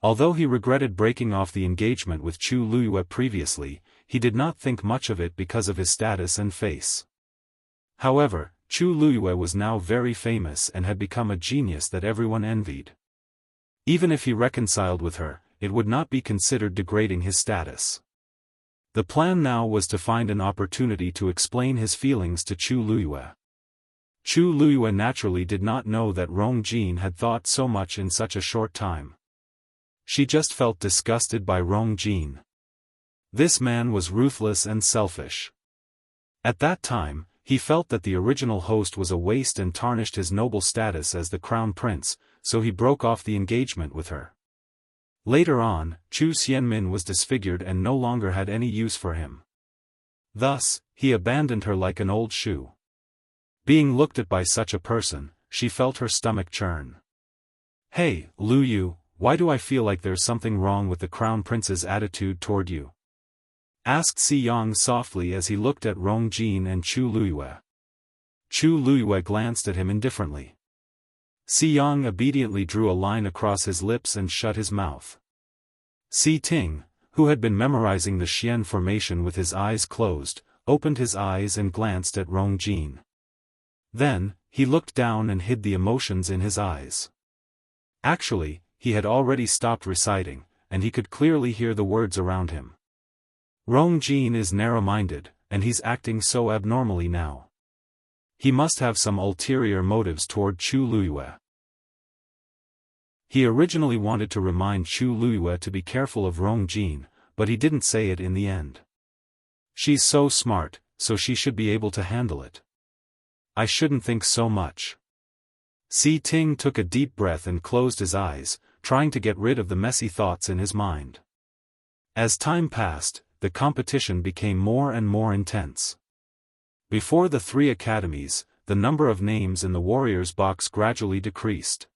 Although he regretted breaking off the engagement with Chu Luiyue previously, he did not think much of it because of his status and face. However, Chu Luiyue was now very famous and had become a genius that everyone envied. Even if he reconciled with her, it would not be considered degrading his status. The plan now was to find an opportunity to explain his feelings to Chu Luyue. Chu Luyue naturally did not know that Rong Jin had thought so much in such a short time. She just felt disgusted by Rong Jin. This man was ruthless and selfish. At that time, he felt that the original host was a waste and tarnished his noble status as the crown prince, so he broke off the engagement with her. Later on, Chu Xianmin was disfigured and no longer had any use for him. Thus, he abandoned her like an old shoe. Being looked at by such a person, she felt her stomach churn. "Hey, Lu Yu, why do I feel like there's something wrong with the crown prince's attitude toward you?" asked Si Yang softly as he looked at Rong Jin and Chu Luyue. Chu Luyue glanced at him indifferently. Si Yang obediently drew a line across his lips and shut his mouth. Si Ting, who had been memorizing the Xian formation with his eyes closed, opened his eyes and glanced at Rong Jin. Then, he looked down and hid the emotions in his eyes. Actually, he had already stopped reciting, and he could clearly hear the words around him. Rong Jin is narrow-minded, and he's acting so abnormally now. He must have some ulterior motives toward Chu Luyue. He originally wanted to remind Chu Luyue to be careful of Rong Jin, but he didn't say it in the end. She's so smart, so she should be able to handle it. I shouldn't think so much. Si Ting took a deep breath and closed his eyes, trying to get rid of the messy thoughts in his mind. As time passed, the competition became more and more intense. Before the three academies, the number of names in the warriors' box gradually decreased.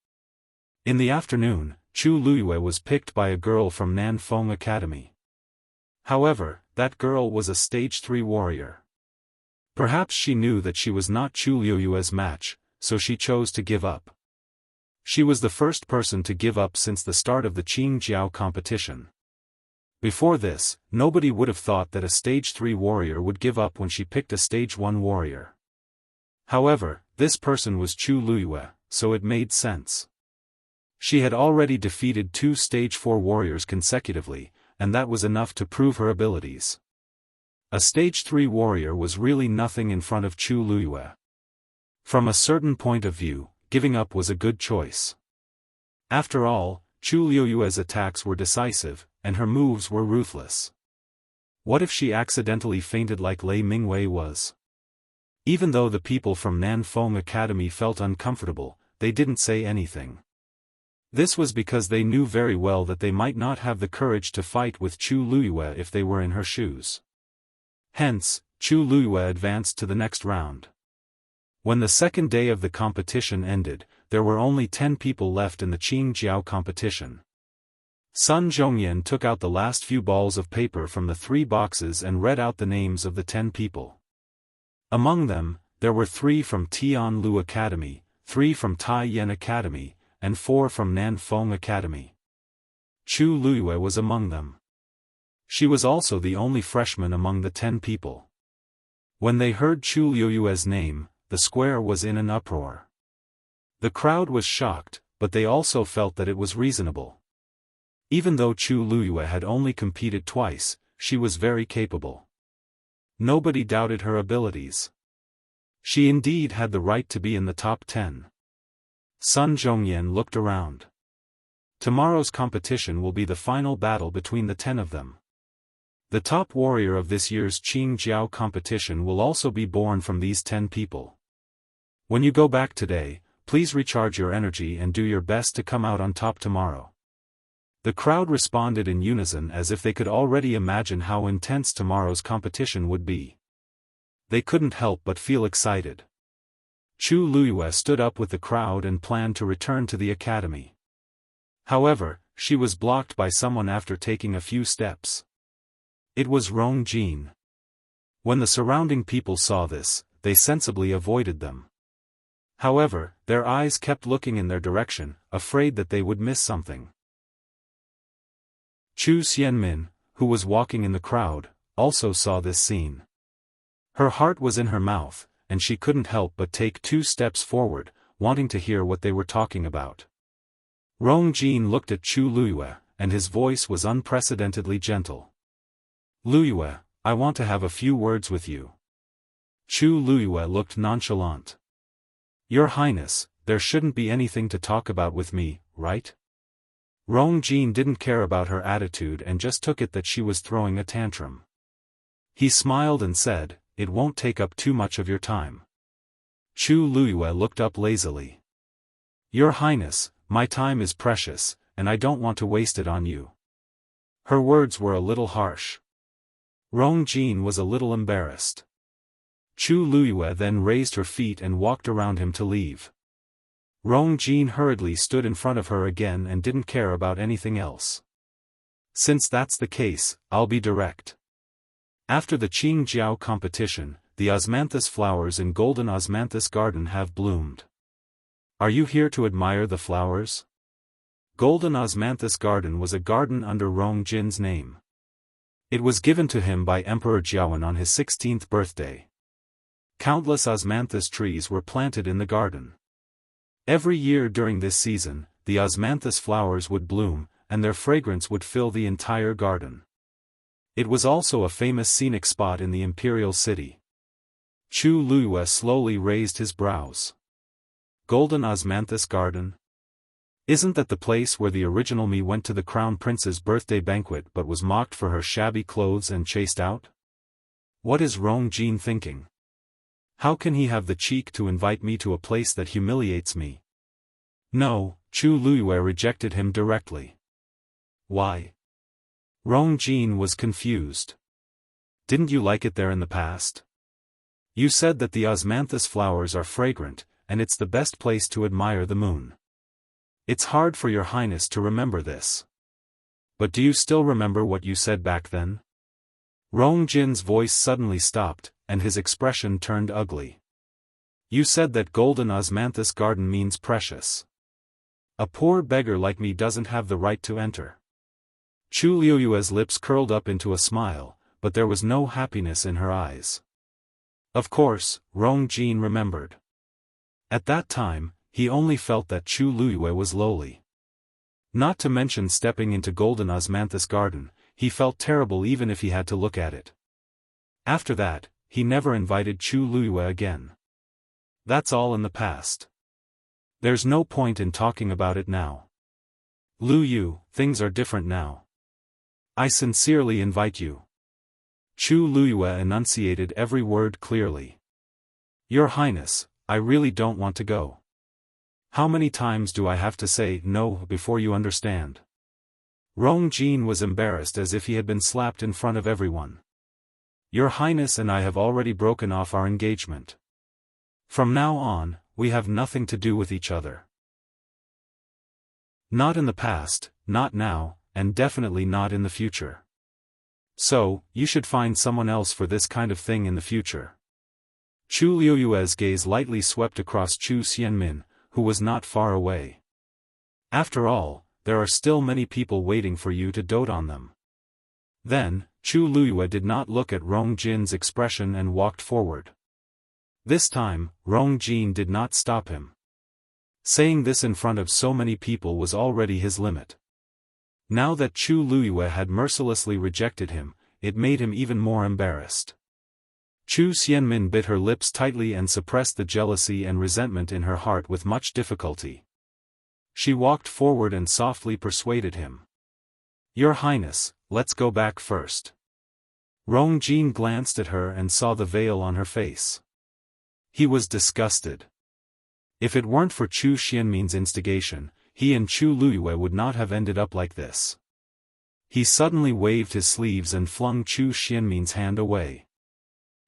In the afternoon, Chu Luyue was picked by a girl from Nanfeng Academy. However, that girl was a stage 3 warrior. Perhaps she knew that she was not Chu Luyue's match, so she chose to give up. She was the first person to give up since the start of the Qingjiao competition. Before this, nobody would have thought that a stage 3 warrior would give up when she picked a stage 1 warrior. However, this person was Chu Luyue, so it made sense. She had already defeated 2 stage 4 warriors consecutively, and that was enough to prove her abilities. A stage 3 warrior was really nothing in front of Chu Luyue. From a certain point of view, giving up was a good choice. After all, Chu Luyue's attacks were decisive, and her moves were ruthless. What if she accidentally fainted like Lei Mingwei was? Even though the people from Nanfeng Academy felt uncomfortable, they didn't say anything. This was because they knew very well that they might not have the courage to fight with Chu Luyue if they were in her shoes. Hence, Chu Luyue advanced to the next round. When the second day of the competition ended, there were only 10 people left in the Qingjiao competition. Sun Zhongyan took out the last few balls of paper from the 3 boxes and read out the names of the 10 people. Among them, there were 3 from Tianlu Academy, 3 from Taiyan Academy, and 4 from Nanfeng Academy. Chu Luyue was among them. She was also the only freshman among the 10 people. When they heard Chu Luyue's name, the square was in an uproar. The crowd was shocked, but they also felt that it was reasonable. Even though Chu Luyue had only competed twice, she was very capable. Nobody doubted her abilities. She indeed had the right to be in the top 10. Sun Zhongyan looked around. Tomorrow's competition will be the final battle between the 10 of them. The top warrior of this year's Qingjiao competition will also be born from these 10 people. When you go back today, please recharge your energy and do your best to come out on top tomorrow. The crowd responded in unison as if they could already imagine how intense tomorrow's competition would be. They couldn't help but feel excited. Chu Luyue stood up with the crowd and planned to return to the academy. However, she was blocked by someone after taking a few steps. It was Rong Jin. When the surrounding people saw this, they sensibly avoided them. However, their eyes kept looking in their direction, afraid that they would miss something. Chu Xianmin, who was walking in the crowd, also saw this scene. Her heart was in her mouth, and she couldn't help but take 2 steps forward, wanting to hear what they were talking about. Rong Jin looked at Chu Luyue, and his voice was unprecedentedly gentle. "Luyue, I want to have a few words with you. Chu Luyue looked nonchalant. Your Highness, there shouldn't be anything to talk about with me, right? Rong Jin didn't care about her attitude and just took it that she was throwing a tantrum. He smiled and said, it won't take up too much of your time. Chu Luyue looked up lazily. Your Highness, my time is precious, and I don't want to waste it on you. Her words were a little harsh. Rong Jin was a little embarrassed. Chu Luyue then raised her feet and walked around him to leave. Rong Jin hurriedly stood in front of her again and didn't care about anything else. Since that's the case, I'll be direct. After the Qingjiao competition, the osmanthus flowers in Golden Osmanthus Garden have bloomed. Are you here to admire the flowers? Golden Osmanthus Garden was a garden under Rong Jin's name. It was given to him by Emperor Xiaofan on his 16th birthday. Countless osmanthus trees were planted in the garden. Every year during this season, the osmanthus flowers would bloom, and their fragrance would fill the entire garden. It was also a famous scenic spot in the imperial city. Chu Luyue slowly raised his brows. Golden Osmanthus Garden? Isn't that the place where the original me went to the crown prince's birthday banquet but was mocked for her shabby clothes and chased out? What is Rong Jin thinking? How can he have the cheek to invite me to a place that humiliates me? No, Chu Luyue rejected him directly. Why? Rong Jin was confused. Didn't you like it there in the past? You said that the osmanthus flowers are fragrant, and it's the best place to admire the moon. It's hard for your Highness to remember this. But do you still remember what you said back then? Rong Jin's voice suddenly stopped, and his expression turned ugly. You said that Golden Osmanthus Garden means precious. A poor beggar like me doesn't have the right to enter. Chu Luyue's lips curled up into a smile, but there was no happiness in her eyes. Of course, Rong Jin remembered. At that time, he only felt that Chu Luyue was lowly. Not to mention stepping into Golden Osmanthus Garden, he felt terrible even if he had to look at it. After that, he never invited Chu Luyue again. That's all in the past. There's no point in talking about it now. Lu Yu, things are different now. I sincerely invite you. Chu Luyue enunciated every word clearly. Your Highness, I really don't want to go. How many times do I have to say no before you understand? Rong Jin was embarrassed as if he had been slapped in front of everyone. Your Highness and I have already broken off our engagement. From now on, we have nothing to do with each other. Not in the past, not now, and definitely not in the future. So, you should find someone else for this kind of thing in the future. Chu Luyue's gaze lightly swept across Chu Xianmin, who was not far away. After all, there are still many people waiting for you to dote on them. Then, Chu Luyue did not look at Rong Jin's expression and walked forward. This time, Rong Jin did not stop him. Saying this in front of so many people was already his limit. Now that Chu Luyue had mercilessly rejected him, it made him even more embarrassed. Chu Xianmin bit her lips tightly and suppressed the jealousy and resentment in her heart with much difficulty. She walked forward and softly persuaded him. Your Highness, let's go back first. Rong Jin glanced at her and saw the veil on her face. He was disgusted. If it weren't for Chu Xianmin's instigation, he and Chu Luyue would not have ended up like this. He suddenly waved his sleeves and flung Chu Xianmin's hand away.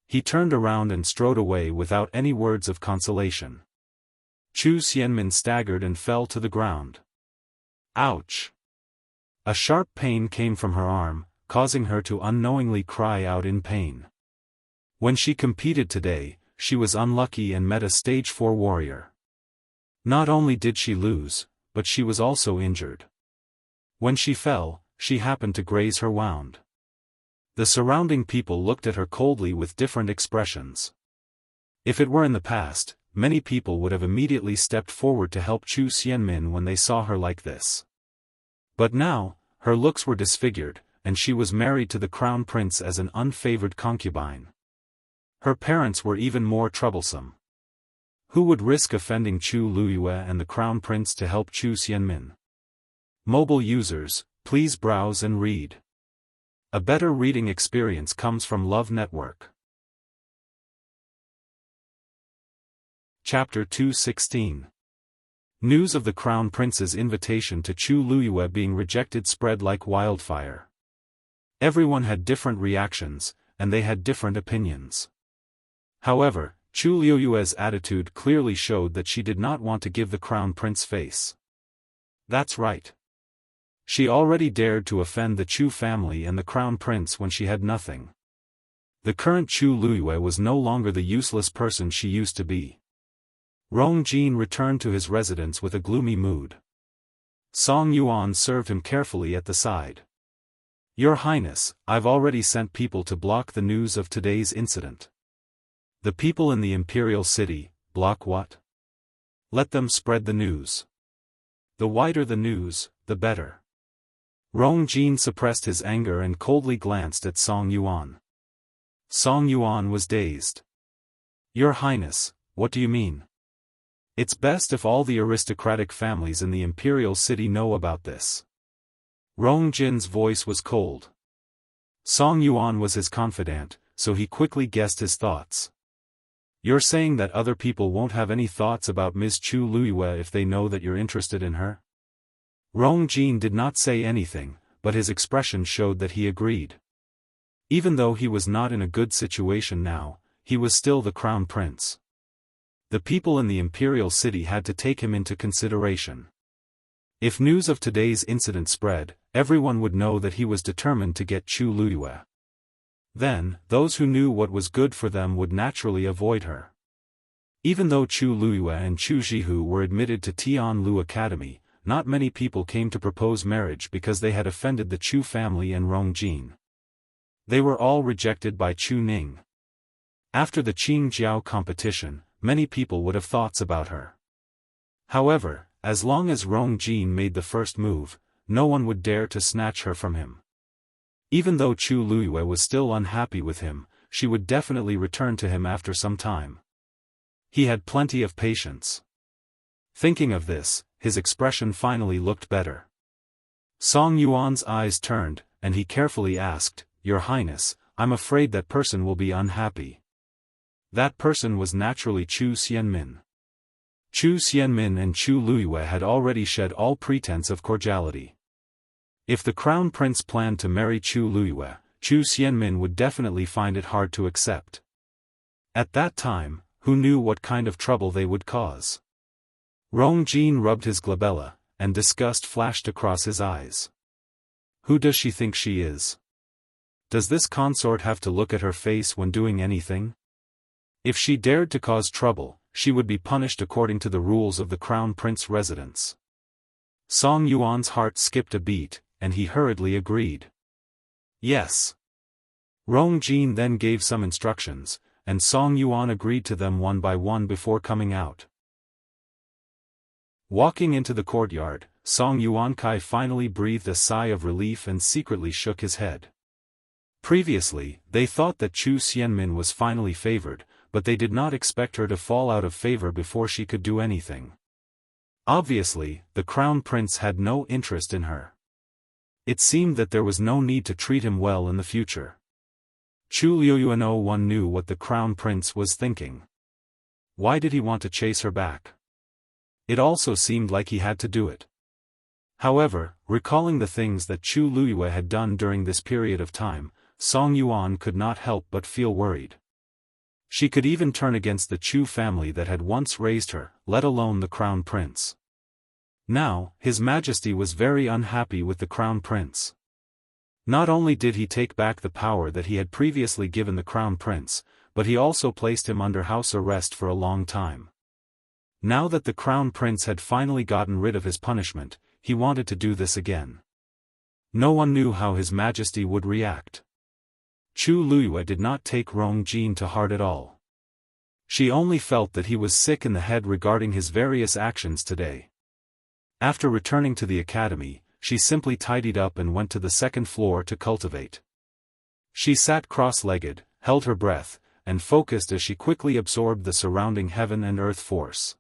He turned around and strode away without any words of consolation. Chu Xianmin staggered and fell to the ground. Ouch! A sharp pain came from her arm, causing her to unknowingly cry out in pain. When she competed today, she was unlucky and met a stage 4 warrior. Not only did she lose, but she was also injured. When she fell, she happened to graze her wound. The surrounding people looked at her coldly with different expressions. If it were in the past, many people would have immediately stepped forward to help Chu Xianmin when they saw her like this. But now, her looks were disfigured, and she was married to the crown prince as an unfavored concubine. Her parents were even more troublesome. Who would risk offending Chu Luyue and the crown prince to help Chu Xianmin? Mobile users, please browse and read. A better reading experience comes from Love Network. Chapter 216. News of the crown prince's invitation to Chu Luyue being rejected spread like wildfire. Everyone had different reactions, and they had different opinions. However, Chu Luyue's attitude clearly showed that she did not want to give the crown prince face. That's right. She already dared to offend the Chu family and the crown prince when she had nothing. The current Chu Luyue was no longer the useless person she used to be. Rong Jin returned to his residence with a gloomy mood. Song Yuan served him carefully at the side. Your Highness, I've already sent people to block the news of today's incident. The people in the imperial city, block what? Let them spread the news. The wider the news, the better. Rong Jin suppressed his anger and coldly glanced at Song Yuan. Song Yuan was dazed. Your Highness, what do you mean? It's best if all the aristocratic families in the imperial city know about this. Rong Jin's voice was cold. Song Yuan was his confidant, so he quickly guessed his thoughts. You're saying that other people won't have any thoughts about Ms. Chu Luyue if they know that you're interested in her? Rong Jin did not say anything, but his expression showed that he agreed. Even though he was not in a good situation now, he was still the crown prince. The people in the imperial city had to take him into consideration. If news of today's incident spread, everyone would know that he was determined to get Chu Luyue. Then, those who knew what was good for them would naturally avoid her. Even though Chu Luyue and Chu Zhihu were admitted to Tianlu Academy, not many people came to propose marriage because they had offended the Chu family and Rong Jin. They were all rejected by Chu Ning. After the Qingjiao competition, many people would have thoughts about her. However, as long as Rong Jin made the first move, no one would dare to snatch her from him. Even though Chu Luyue was still unhappy with him, she would definitely return to him after some time. He had plenty of patience. Thinking of this, his expression finally looked better. Song Yuan's eyes turned, and he carefully asked, Your Highness, I'm afraid that person will be unhappy. That person was naturally Chu Xianmin. Chu Xianmin and Chu Luyue had already shed all pretense of cordiality. If the crown prince planned to marry Chu Luyue, Chu Xianmin would definitely find it hard to accept. At that time, who knew what kind of trouble they would cause? Rong Jin rubbed his glabella, and disgust flashed across his eyes. Who does she think she is? Does this consort have to look at her face when doing anything? If she dared to cause trouble, she would be punished according to the rules of the crown prince residence. Song Yuan's heart skipped a beat, and he hurriedly agreed. Yes. Rong Jin then gave some instructions, and Song Yuan agreed to them one by one before coming out. Walking into the courtyard, Song Yuankai finally breathed a sigh of relief and secretly shook his head. Previously, they thought that Chu Xianmin was finally favored, but they did not expect her to fall out of favor before she could do anything. Obviously, the crown prince had no interest in her. It seemed that there was no need to treat him well in the future. Chu Luyue no one knew what the crown prince was thinking. Why did he want to chase her back? It also seemed like he had to do it. However, recalling the things that Chu Luyue had done during this period of time, Song Yuan could not help but feel worried. She could even turn against the Chu family that had once raised her, let alone the crown prince. Now, His Majesty was very unhappy with the crown prince. Not only did he take back the power that he had previously given the crown prince, but he also placed him under house arrest for a long time. Now that the crown prince had finally gotten rid of his punishment, he wanted to do this again. No one knew how His Majesty would react. Chu Luyue did not take Rong Jin to heart at all. She only felt that he was sick in the head regarding his various actions today. After returning to the academy, she simply tidied up and went to the second floor to cultivate. She sat cross-legged, held her breath, and focused as she quickly absorbed the surrounding heaven and earth force.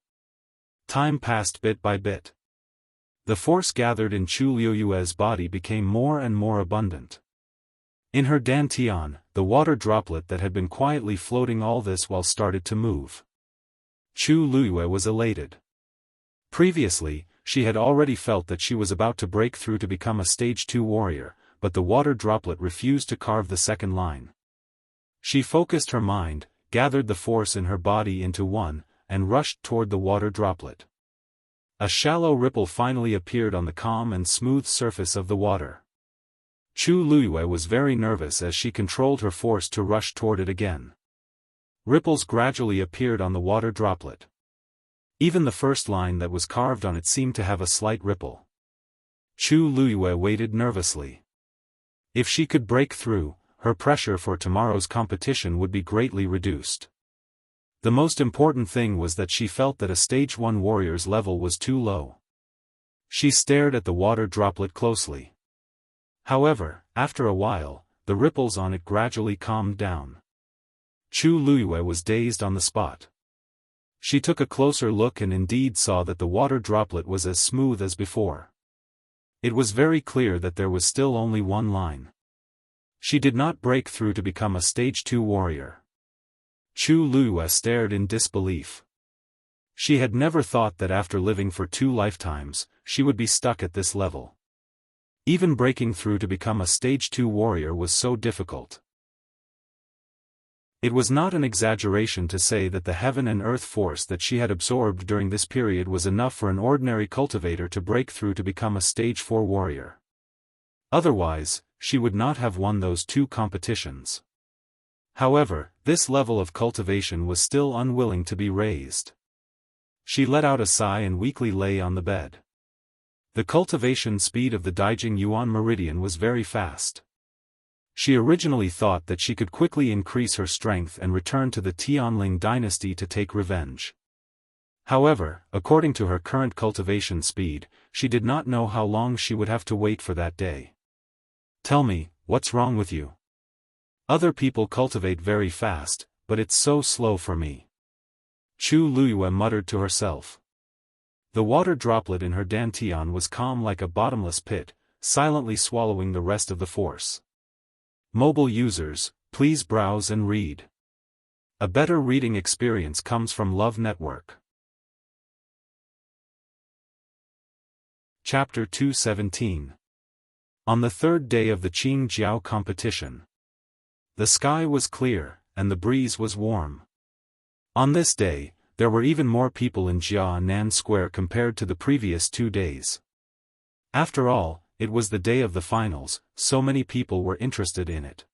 Time passed bit by bit. The force gathered in Chu Liuyue's body became more and more abundant. In her dantian, the water droplet that had been quietly floating all this while started to move. Chu Liyue was elated. Previously, she had already felt that she was about to break through to become a stage 2 warrior, but the water droplet refused to carve the second line. She focused her mind, gathered the force in her body into one, and rushed toward the water droplet. A shallow ripple finally appeared on the calm and smooth surface of the water. Chu Liyue was very nervous as she controlled her force to rush toward it again. Ripples gradually appeared on the water droplet. Even the first line that was carved on it seemed to have a slight ripple. Chu Liyue waited nervously. If she could break through, her pressure for tomorrow's competition would be greatly reduced. The most important thing was that she felt that a stage 1 warrior's level was too low. She stared at the water droplet closely. However, after a while, the ripples on it gradually calmed down. Chu Liyue was dazed on the spot. She took a closer look and indeed saw that the water droplet was as smooth as before. It was very clear that there was still only one line. She did not break through to become a stage 2 warrior. Chu Liyue stared in disbelief. She had never thought that after living for 2 lifetimes, she would be stuck at this level. Even breaking through to become a stage 2 warrior was so difficult. It was not an exaggeration to say that the heaven and earth force that she had absorbed during this period was enough for an ordinary cultivator to break through to become a stage 4 warrior. Otherwise, she would not have won those 2 competitions. However, this level of cultivation was still unwilling to be raised. She let out a sigh and weakly lay on the bed. The cultivation speed of the Daijing Yuan meridian was very fast. She originally thought that she could quickly increase her strength and return to the Tianling dynasty to take revenge. However, according to her current cultivation speed, she did not know how long she would have to wait for that day. "Tell me, what's wrong with you? Other people cultivate very fast, but it's so slow for me." Chu Liyue muttered to herself. The water droplet in her dantian was calm like a bottomless pit, silently swallowing the rest of the force. Mobile users, please browse and read. A better reading experience comes from Love Network. Chapter 217. On the third day of the Qingjiao competition. The sky was clear, and the breeze was warm. On this day, there were even more people in Jianan Square compared to the previous 2 days. After all, it was the day of the finals, so many people were interested in it.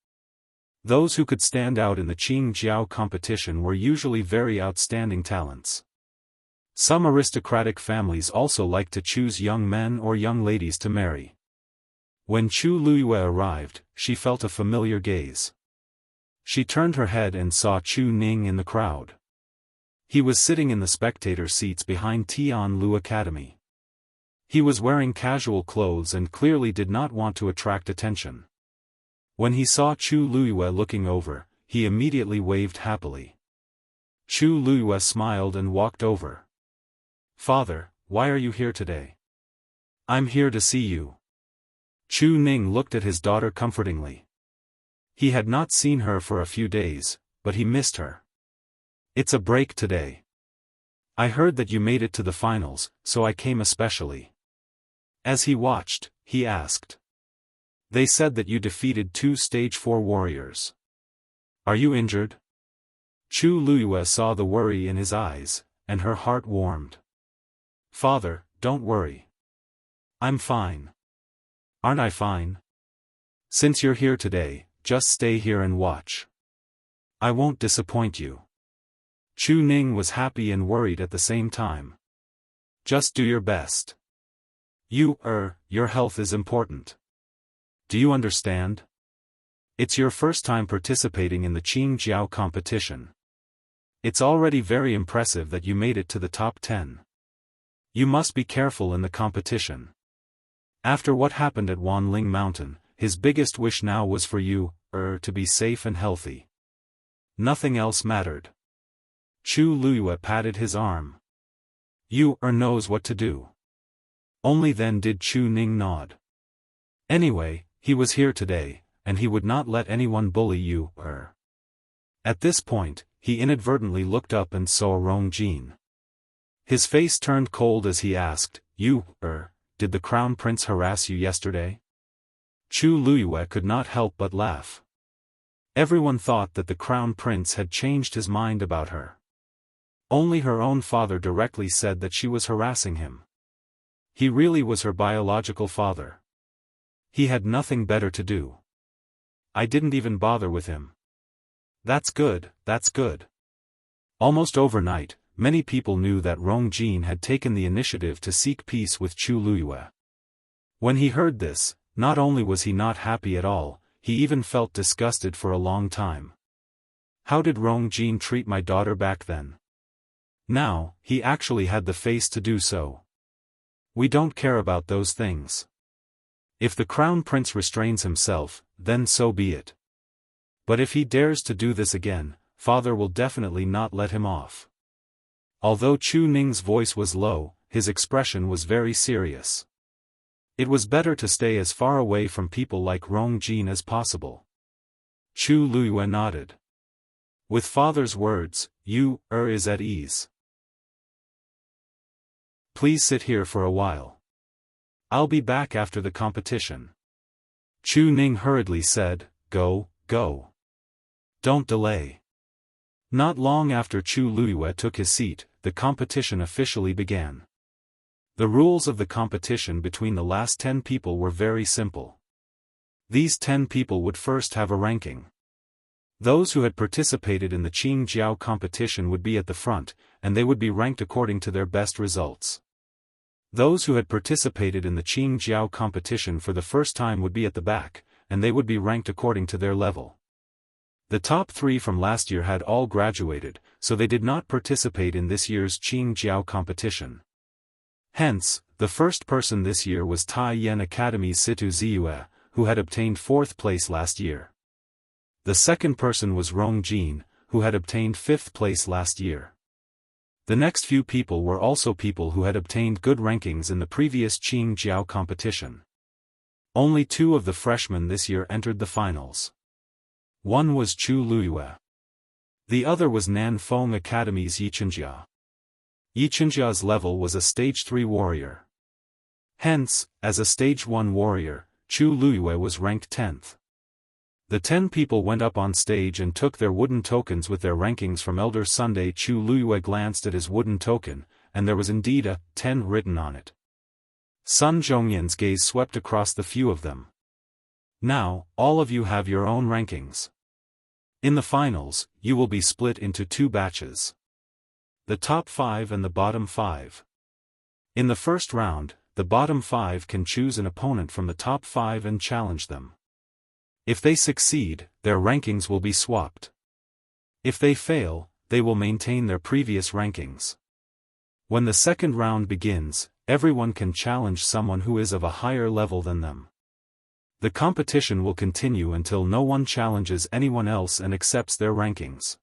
Those who could stand out in the Qingjiao competition were usually very outstanding talents. Some aristocratic families also liked to choose young men or young ladies to marry. When Chu Liyue arrived, she felt a familiar gaze. She turned her head and saw Chu Ning in the crowd. He was sitting in the spectator seats behind Tianlu Academy. He was wearing casual clothes and clearly did not want to attract attention. When he saw Chu Liyue looking over, he immediately waved happily. Chu Liyue smiled and walked over. "Father, why are you here today?" "I'm here to see you." Chu Ning looked at his daughter comfortingly. He had not seen her for a few days, but he missed her. "It's a break today. I heard that you made it to the finals, so I came especially." As he watched, he asked. "They said that you defeated 2 stage 4 warriors. Are you injured?" Chu Liyue saw the worry in his eyes, and her heart warmed. "Father, don't worry. I'm fine." "Aren't I fine? Since you're here today, just stay here and watch. I won't disappoint you." Chu Ning was happy and worried at the same time. "Just do your best. Your health is important. Do you understand? It's your first time participating in the Qingjiao competition. It's already very impressive that you made it to the top 10. You must be careful in the competition. After what happened at Wanling Mountain, his biggest wish now was for you, to be safe and healthy. Nothing else mattered. Chu Luyue patted his arm. You, knows what to do. Only then did Chu Ning nod. Anyway, he was here today, and he would not let anyone bully you, At this point, he inadvertently looked up and saw Rong Jin. His face turned cold as he asked, You, did the Crown Prince harass you yesterday? Chu Luyue could not help but laugh. Everyone thought that the Crown Prince had changed his mind about her. Only her own father directly said that she was harassing him. He really was her biological father. He had nothing better to do. I didn't even bother with him. That's good, that's good. Almost overnight, many people knew that Rong Jin had taken the initiative to seek peace with Chu Luyue. When he heard this, not only was he not happy at all, he even felt disgusted for a long time. How did Rong Jin treat my daughter back then? Now, he actually had the face to do so. We don't care about those things. If the Crown Prince restrains himself, then so be it. But if he dares to do this again, father will definitely not let him off. Although Chu Ning's voice was low, his expression was very serious. It was better to stay as far away from people like Rong Jin as possible. Chu Luyue nodded. With father's words, you, is at ease. Please sit here for a while. I'll be back after the competition. Chu Ning hurriedly said, Go. Don't delay. Not long after Chu Luyue took his seat, the competition officially began. The rules of the competition between the last 10 people were very simple. These 10 people would first have a ranking. Those who had participated in the Qingjiao competition would be at the front, and they would be ranked according to their best results. Those who had participated in the Qingjiao competition for the first time would be at the back, and they would be ranked according to their level. The top 3 from last year had all graduated, so they did not participate in this year's Qingjiao competition. Hence, the first person this year was Tai Yen Academy's Situ Ziyue, who had obtained 4th place last year. The second person was Rong Jin, who had obtained 5th place last year. The next few people were also people who had obtained good rankings in the previous Qingjiao competition. Only 2 of the freshmen this year entered the finals. One was Chu Luyue. The other was Nanfeng Academy's Yichunjia. Yichunjia's level was a Stage 3 warrior. Hence, as a Stage 1 warrior, Chu Luyue was ranked 10th. The 10 people went up on stage and took their wooden tokens with their rankings from Elder Sunday. Chu Luyue glanced at his wooden token, and there was indeed a 10 written on it. Sun Zhongyan's gaze swept across the few of them. Now, all of you have your own rankings. In the finals, you will be split into 2 batches. The top 5 and the bottom 5. In the first round, the bottom 5 can choose an opponent from the top 5 and challenge them. If they succeed, their rankings will be swapped. If they fail, they will maintain their previous rankings. When the second round begins, everyone can challenge someone who is of a higher level than them. The competition will continue until no one challenges anyone else and accepts their rankings.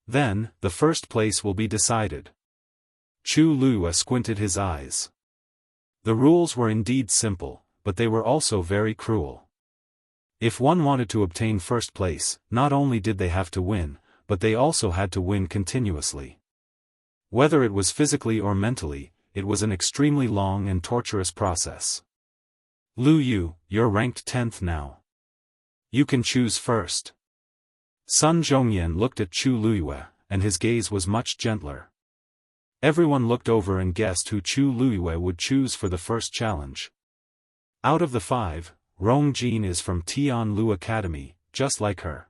Then, the first place will be decided. Chu Luyue squinted his eyes. The rules were indeed simple, but they were also very cruel. If one wanted to obtain first place, not only did they have to win, but they also had to win continuously. Whether it was physically or mentally, it was an extremely long and torturous process. Lu Yu, you're ranked 10th now. You can choose first. Sun Zhongyan looked at Chu Luyue, and his gaze was much gentler. Everyone looked over and guessed who Chu Luyue would choose for the first challenge. Out of the 5, Rong Jin is from Tianlu Academy, just like her.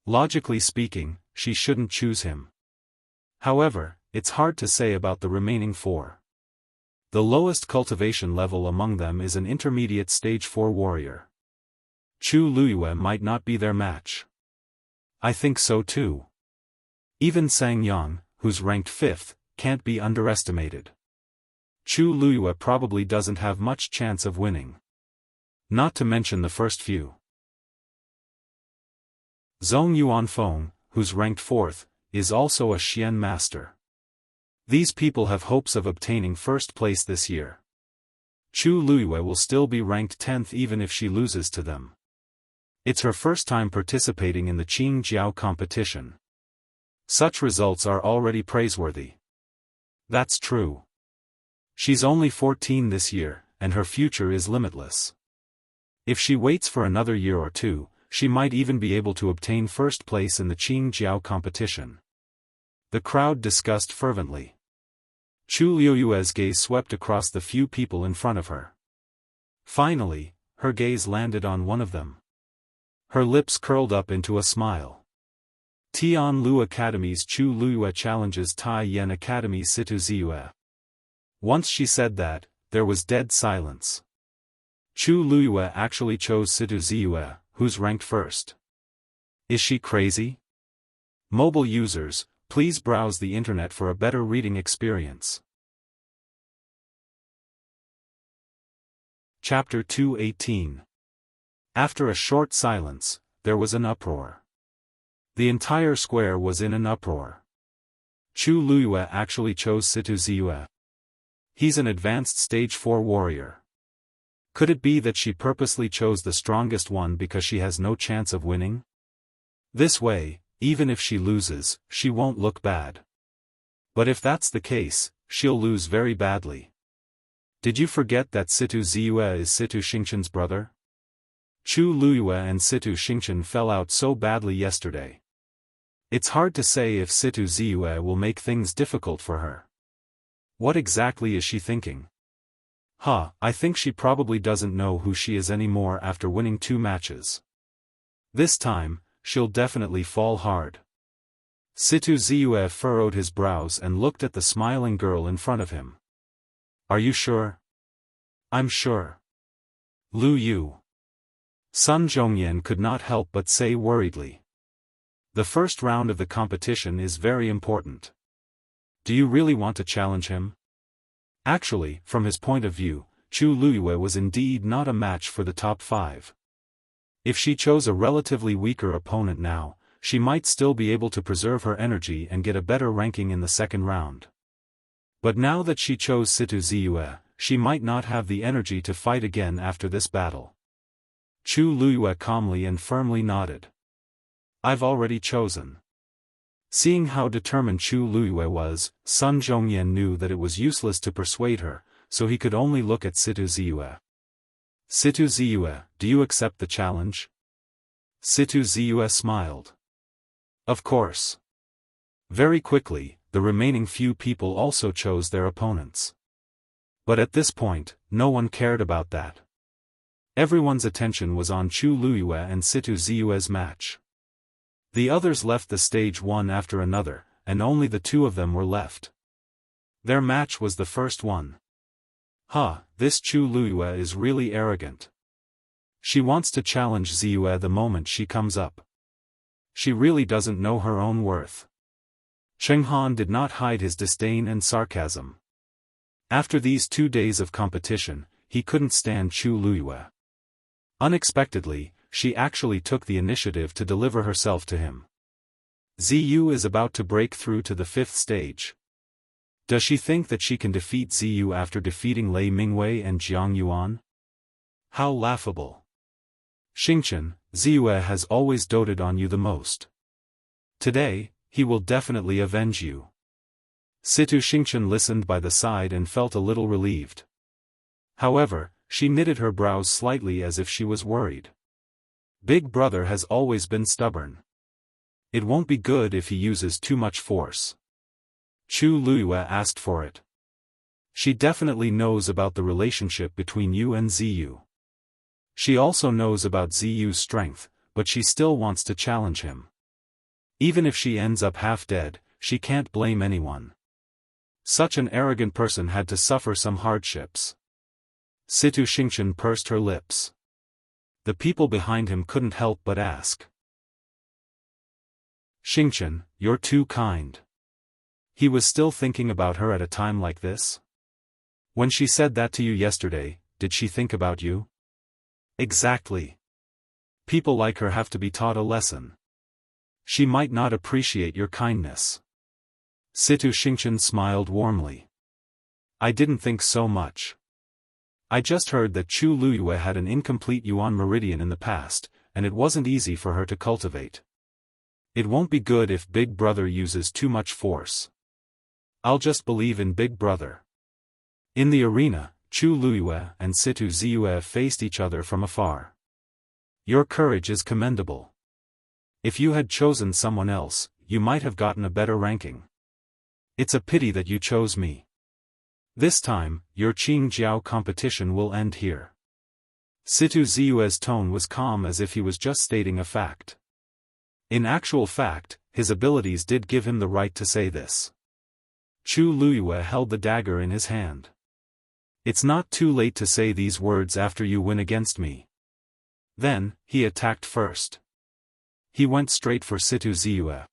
Logically speaking, she shouldn't choose him. However, it's hard to say about the remaining 4. The lowest cultivation level among them is an intermediate stage 4 warrior. Chu Luyue might not be their match. I think so too. Even Sang Yang, who's ranked 5th, can't be underestimated. Chu Luyue probably doesn't have much chance of winning. Not to mention the first few. Zhong Yuanfeng, who's ranked 4th, is also a Xian master. These people have hopes of obtaining first place this year. Chu Luyue will still be ranked 10th even if she loses to them. It's her first time participating in the Qing Jiao competition. Such results are already praiseworthy. That's true. She's only 14 this year, and her future is limitless. If she waits for another year or two, she might even be able to obtain first place in the Qing Jiao competition. The crowd discussed fervently. Chu Liyue's gaze swept across the few people in front of her. Finally, her gaze landed on one of them. Her lips curled up into a smile. Tian Lu Academy's Chu Liyue challenges Tai Yan Academy's Situ Ziyue. Once she said that, there was dead silence. Chu Liyue actually chose Situ Ziyue, who's ranked 1st. Is she crazy? Mobile users, please browse the internet for a better reading experience. Chapter 218. After a short silence, there was an uproar. The entire square was in an uproar. Chu Luyue actually chose Situ Ziyue. He's an advanced stage 4 warrior. Could it be that she purposely chose the strongest one because she has no chance of winning? This way, even if she loses, she won't look bad. But if that's the case, she'll lose very badly. Did you forget that Situ Ziyue is Situ Xingchen's brother? Chu Luyue and Situ Xingchen fell out so badly yesterday. It's hard to say if Situ Ziyue will make things difficult for her. What exactly is she thinking? I think she probably doesn't know who she is anymore after winning 2 matches. This time, she'll definitely fall hard. Situ Ziyue furrowed his brows and looked at the smiling girl in front of him. Are you sure? I'm sure. Lu Yu. Sun Zhongyan could not help but say worriedly. The first round of the competition is very important. Do you really want to challenge him? Actually, from his point of view, Chu Luyue was indeed not a match for the top 5. If she chose a relatively weaker opponent now, she might still be able to preserve her energy and get a better ranking in the second round. But now that she chose Situ Ziyue, she might not have the energy to fight again after this battle. Chu Luyue calmly and firmly nodded. I've already chosen. Seeing how determined Chu Luyue was, Sun Zhongyan knew that it was useless to persuade her, so he could only look at Situ Ziyue. Situ Ziyue, do you accept the challenge? Situ Ziyue smiled. Of course. Very quickly, the remaining few people also chose their opponents. But at this point, no one cared about that. Everyone's attention was on Chu Luyue and Situ Ziyue's match. The others left the stage one after another, and only the 2 of them were left. Their match was the first one. This Chu Luyue is really arrogant. She wants to challenge Ziyue the moment she comes up. She really doesn't know her own worth. Cheng Han did not hide his disdain and sarcasm. After these 2 days of competition, he couldn't stand Chu Luyue. Unexpectedly, she actually took the initiative to deliver herself to him. Ziyu is about to break through to the 5th stage. Does she think that she can defeat Ziyu after defeating Lei Mingwei and Jiang Yuan? How laughable. Xingchen, Ziyue has always doted on you the most. Today, he will definitely avenge you. Situ Xingchen listened by the side and felt a little relieved. However, she knitted her brows slightly as if she was worried. Big brother has always been stubborn. It won't be good if he uses too much force. Chu Luyue asked for it. She definitely knows about the relationship between you and Ziyu. She also knows about Ziyu's strength, but she still wants to challenge him. Even if she ends up half dead, she can't blame anyone. Such an arrogant person had to suffer some hardships. Situ Xingchen pursed her lips. The people behind him couldn't help but ask. Xingchen, you're too kind. He was still thinking about her at a time like this? When she said that to you yesterday, did she think about you? Exactly. People like her have to be taught a lesson. She might not appreciate your kindness. Situ Xingchen smiled warmly. I didn't think so much. I just heard that Chu Luyue had an incomplete Yuan meridian in the past, and it wasn't easy for her to cultivate. It won't be good if Big Brother uses too much force. I'll just believe in Big Brother. In the arena, Chu Luyue and Situ Ziyue faced each other from afar. Your courage is commendable. If you had chosen someone else, you might have gotten a better ranking. It's a pity that you chose me. This time, your Qing Jiao competition will end here. Situ Ziyue's tone was calm as if he was just stating a fact. In actual fact, his abilities did give him the right to say this. Chu Luyue held the dagger in his hand. It's not too late to say these words after you win against me. Then, he attacked first. He went straight for Situ Ziyue.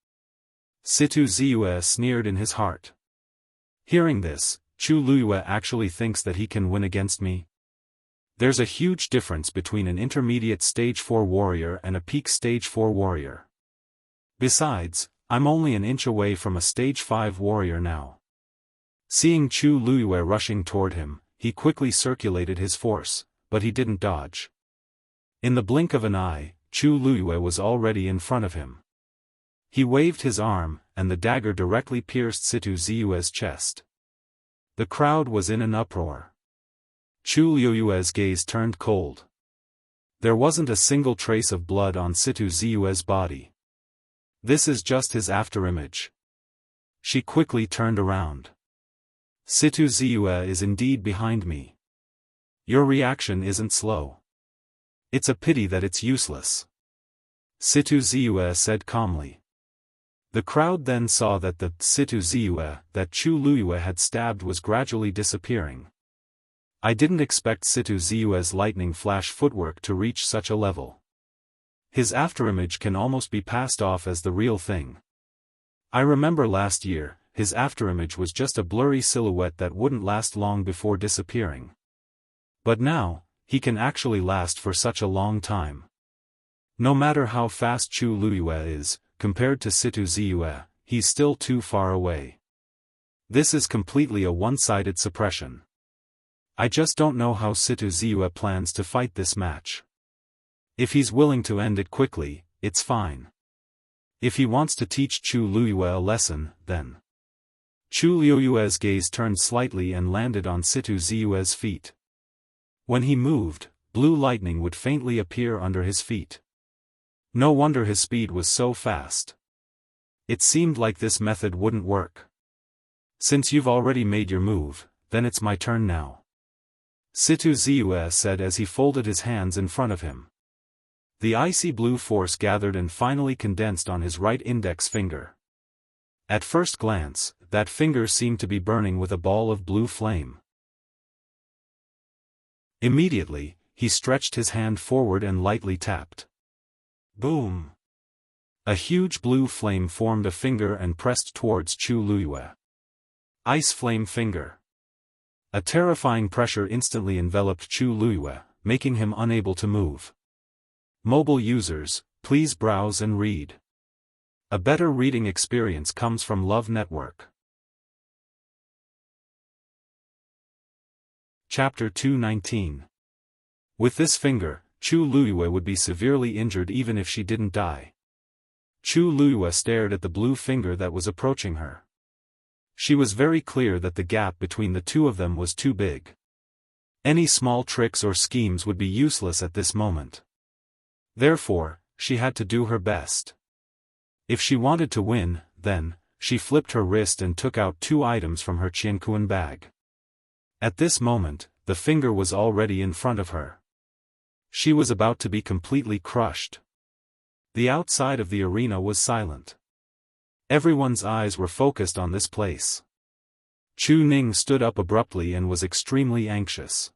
Situ Ziyue sneered in his heart. Hearing this, Chu Luyue actually thinks that he can win against me? There's a huge difference between an intermediate stage 4 warrior and a peak stage 4 warrior. Besides, I'm only an inch away from a stage 5 warrior now. Seeing Chu Luyue rushing toward him, he quickly circulated his force, but he didn't dodge. In the blink of an eye, Chu Luyue was already in front of him. He waved his arm, and the dagger directly pierced Situ Ziyue's chest. The crowd was in an uproar. Chu Luyue's gaze turned cold. There wasn't a single trace of blood on Situ Ziyue's body. This is just his afterimage. She quickly turned around. Situ Ziyue is indeed behind me. Your reaction isn't slow. It's a pity that it's useless. Situ Ziyue said calmly. The crowd then saw that the Situ Ziyue that Chu Luyue had stabbed was gradually disappearing. I didn't expect Situ Ziyue's lightning flash footwork to reach such a level. His afterimage can almost be passed off as the real thing. I remember last year, his afterimage was just a blurry silhouette that wouldn't last long before disappearing. But now, he can actually last for such a long time. No matter how fast Chu Luyue is, compared to Situ Ziyue, he's still too far away. This is completely a one-sided suppression. I just don't know how Situ Ziyue plans to fight this match. If he's willing to end it quickly, it's fine. If he wants to teach Chu Luyue a lesson, then. Chu Luyue's gaze turned slightly and landed on Situ Ziyue's feet. When he moved, blue lightning would faintly appear under his feet. No wonder his speed was so fast. It seemed like this method wouldn't work. Since you've already made your move, then it's my turn now. Situ Ziyue said as he folded his hands in front of him. The icy blue force gathered and finally condensed on his right index finger. At first glance, that finger seemed to be burning with a ball of blue flame. Immediately, he stretched his hand forward and lightly tapped. Boom! A huge blue flame formed a finger and pressed towards Chu Luyue. Ice flame finger. A terrifying pressure instantly enveloped Chu Luyue, making him unable to move. Mobile users, please browse and read. A better reading experience comes from Love Network. Chapter 219. With this finger, Chu Luyue would be severely injured even if she didn't die. Chu Luyue stared at the blue finger that was approaching her. She was very clear that the gap between the two of them was too big. Any small tricks or schemes would be useless at this moment. Therefore, she had to do her best. If she wanted to win, then, she flipped her wrist and took out 2 items from her Qianquan bag. At this moment, the finger was already in front of her. She was about to be completely crushed. The outside of the arena was silent. Everyone's eyes were focused on this place. Chu Ning stood up abruptly and was extremely anxious.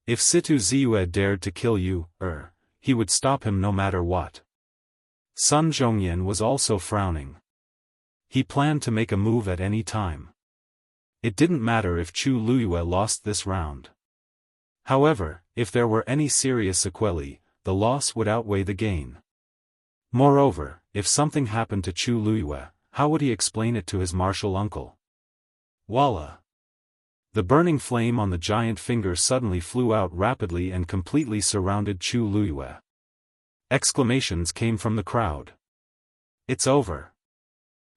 If Situ Ziyue dared to kill you, he would stop him no matter what. Sun Zhongyan was also frowning. He planned to make a move at any time. It didn't matter if Chu Luyue lost this round. However, if there were any serious sequelae, the loss would outweigh the gain. Moreover, if something happened to Chu Luyue, how would he explain it to his martial uncle? Voila! The burning flame on the giant finger suddenly flew out rapidly and completely surrounded Chu Luyue. Exclamations came from the crowd. It's over.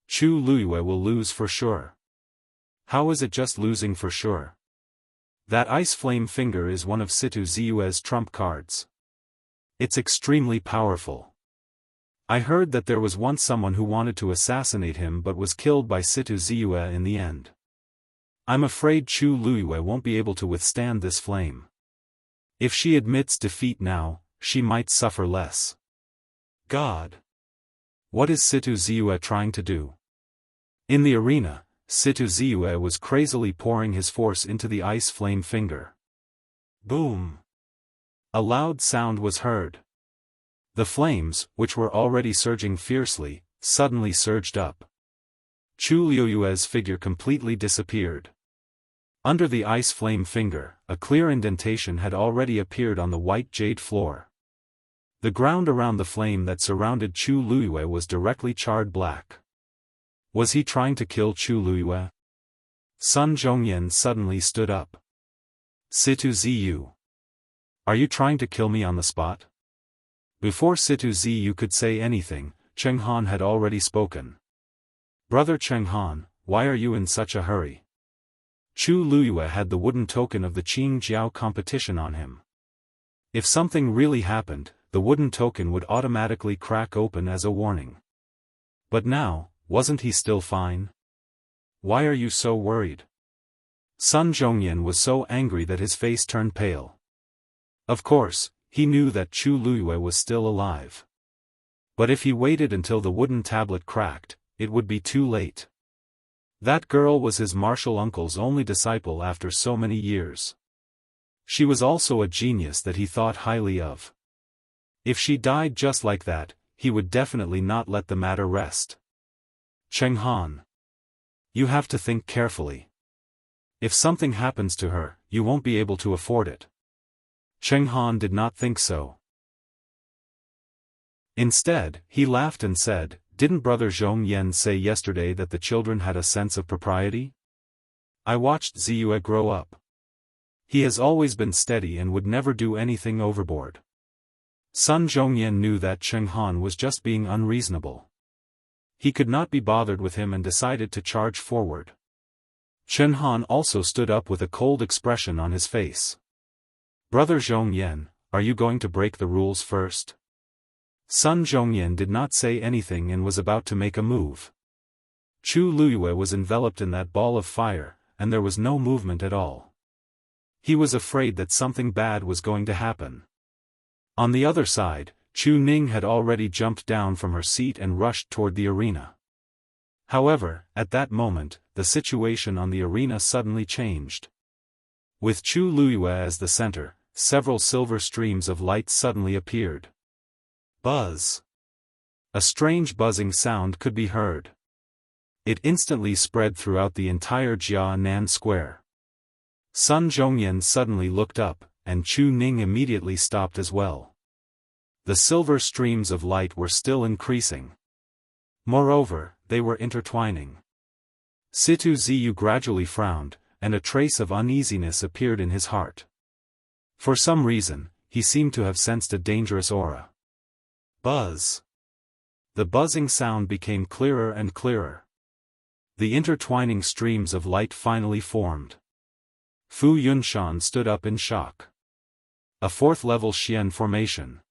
Chu Luyue will lose for sure. How is it just losing for sure? That ice flame finger is one of Situ Ziyue's trump cards. It's extremely powerful. I heard that there was once someone who wanted to assassinate him but was killed by Situ Ziyue in the end. I'm afraid Chu Luyue won't be able to withstand this flame. If she admits defeat now, she might suffer less. God! What is Situ Ziyue trying to do? In the arena, Situ Ziyue was crazily pouring his force into the ice flame finger. Boom! A loud sound was heard. The flames, which were already surging fiercely, suddenly surged up. Chu Luyue's figure completely disappeared. Under the ice flame finger, a clear indentation had already appeared on the white jade floor. The ground around the flame that surrounded Chu Luyue was directly charred black. Was he trying to kill Chu Luyue? Sun Zhongyan suddenly stood up. Situ Ziyu. Are you trying to kill me on the spot? Before Situ Ziyu could say anything, Cheng Han had already spoken. Brother Cheng Han, why are you in such a hurry? Chu Luyue had the wooden token of the Qing Jiao competition on him. If something really happened, the wooden token would automatically crack open as a warning. But now, wasn't he still fine? Why are you so worried? Sun Zhongyan was so angry that his face turned pale. Of course, he knew that Chu Luyue was still alive. But if he waited until the wooden tablet cracked, it would be too late. That girl was his martial uncle's only disciple after so many years. She was also a genius that he thought highly of. If she died just like that, he would definitely not let the matter rest. Cheng Han. You have to think carefully. If something happens to her, you won't be able to afford it. Cheng Han did not think so. Instead, he laughed and said, didn't Brother Zhong Yan say yesterday that the children had a sense of propriety? I watched Ziyue grow up. He has always been steady and would never do anything overboard. Sun Zhongyan knew that Cheng Han was just being unreasonable. He could not be bothered with him and decided to charge forward. Cheng Han also stood up with a cold expression on his face. Brother Zhongyan, are you going to break the rules first? Sun Zhongyan did not say anything and was about to make a move. Chu Luyue was enveloped in that ball of fire, and there was no movement at all. He was afraid that something bad was going to happen. On the other side, Chu Ning had already jumped down from her seat and rushed toward the arena. However, at that moment, the situation on the arena suddenly changed. With Chu Luyue as the center, several silver streams of light suddenly appeared. Buzz! A strange buzzing sound could be heard. It instantly spread throughout the entire Jianan Square. Sun Zhongyan suddenly looked up, and Chu Ning immediately stopped as well. The silver streams of light were still increasing. Moreover, they were intertwining. Situ Ziyu gradually frowned, and a trace of uneasiness appeared in his heart. For some reason, he seemed to have sensed a dangerous aura. Buzz! The buzzing sound became clearer and clearer. The intertwining streams of light finally formed. Fu Yunshan stood up in shock. A fourth-level Xian formation.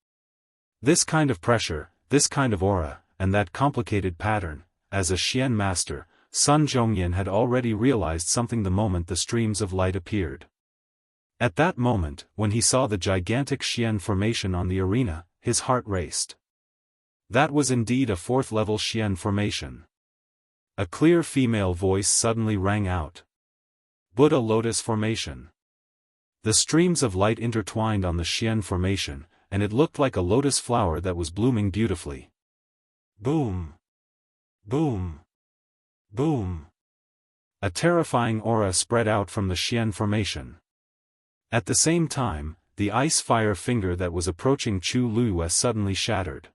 This kind of pressure, this kind of aura, and that complicated pattern, as a Xian master, Sun Zhongyan had already realized something the moment the streams of light appeared. At that moment, when he saw the gigantic Xian formation on the arena, his heart raced. That was indeed a fourth-level Xian formation. A clear female voice suddenly rang out. Buddha Lotus Formation. The streams of light intertwined on the Xian formation, and it looked like a lotus flower that was blooming beautifully. Boom! Boom! Boom! A terrifying aura spread out from the Xian formation. At the same time, the ice-fire finger that was approaching Chu Luyue suddenly shattered.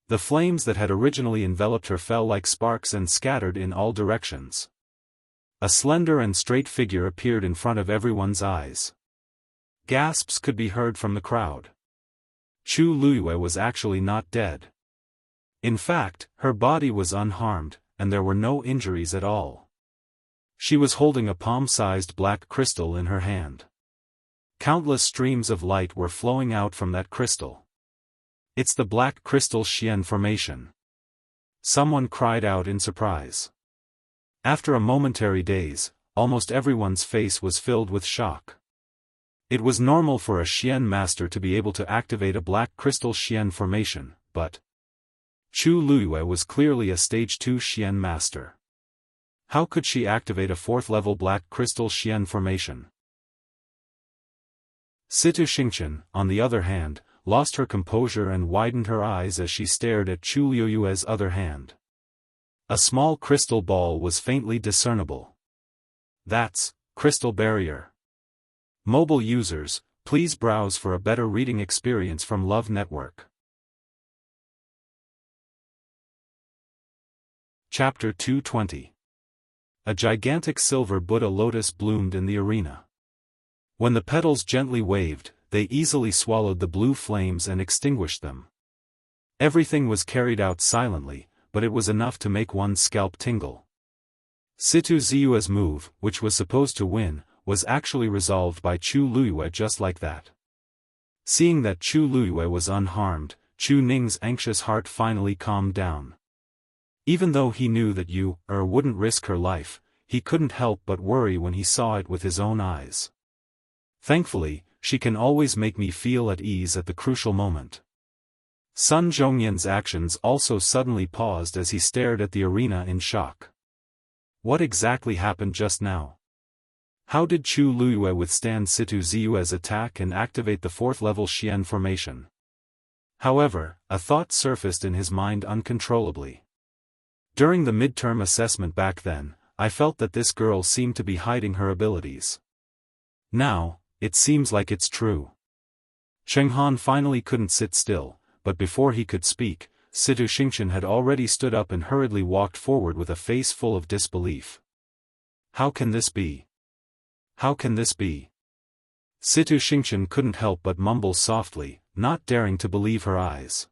The flames that had originally enveloped her fell like sparks and scattered in all directions. A slender and straight figure appeared in front of everyone's eyes. Gasps could be heard from the crowd. Chu Luyue was actually not dead. In fact, her body was unharmed, and there were no injuries at all. She was holding a palm-sized black crystal in her hand. Countless streams of light were flowing out from that crystal. It's the black crystal Xian formation. Someone cried out in surprise. After a momentary daze, almost everyone's face was filled with shock. It was normal for a Xian master to be able to activate a black crystal Xian formation, but Chu Luyue was clearly a stage 2 Xian master. How could she activate a 4th-level black crystal Xian formation? Situ Xingqian, on the other hand, lost her composure and widened her eyes as she stared at Chu Luyue's other hand. A small crystal ball was faintly discernible. That's crystal barrier. Mobile users, please browse for a better reading experience from Love Network. Chapter 220. A gigantic silver Buddha lotus bloomed in the arena. When the petals gently waved, they easily swallowed the blue flames and extinguished them. Everything was carried out silently, but it was enough to make one's scalp tingle. Situ Ziyue's move, which was supposed to win, was actually resolved by Chu Luyue just like that. Seeing that Chu Luyue was unharmed, Chu Ning's anxious heart finally calmed down. Even though he knew that Yu wouldn't risk her life, he couldn't help but worry when he saw it with his own eyes. Thankfully, she can always make me feel at ease at the crucial moment. Sun Zhongyan's actions also suddenly paused as he stared at the arena in shock. What exactly happened just now? How did Chu Luyue withstand Situ Ziyue's attack and activate the 4th-level Xian formation? However, a thought surfaced in his mind uncontrollably. During the midterm assessment back then, I felt that this girl seemed to be hiding her abilities. Now, it seems like it's true. Chenghan finally couldn't sit still, but before he could speak, Situ Xingqian had already stood up and hurriedly walked forward with a face full of disbelief. How can this be? How can this be? Situ Xingqian couldn't help but mumble softly, not daring to believe her eyes.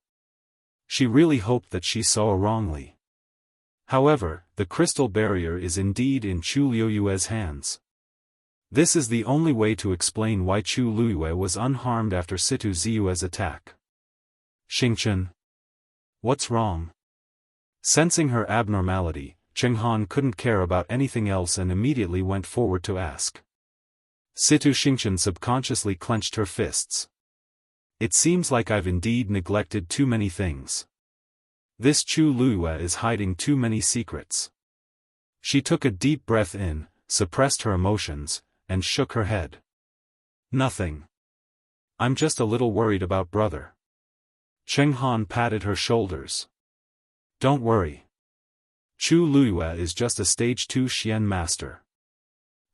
She really hoped that she saw wrongly. However, the crystal barrier is indeed in Chu Luyue's hands. This is the only way to explain why Chu Luyue was unharmed after Situ Ziyue's attack. Xingqian. What's wrong? Sensing her abnormality, Chenghan couldn't care about anything else and immediately went forward to ask. Situ Xingqian subconsciously clenched her fists. It seems like I've indeed neglected too many things. This Chu Luyue is hiding too many secrets. She took a deep breath in, suppressed her emotions, and shook her head. Nothing. I'm just a little worried about brother. Chenghan patted her shoulders. Don't worry. Chu Luyue is just a stage 2 Xian master.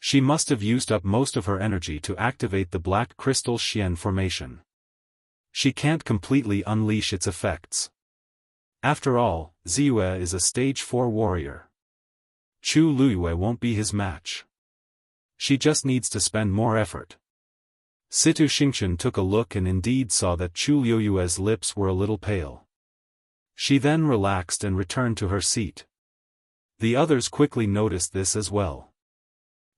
She must have used up most of her energy to activate the black crystal Xian formation. She can't completely unleash its effects. After all, Ziyue is a stage 4 warrior. Chu Luyue won't be his match. She just needs to spend more effort. Situ Xingqian took a look and indeed saw that Chu Luyue's lips were a little pale. She then relaxed and returned to her seat. The others quickly noticed this as well.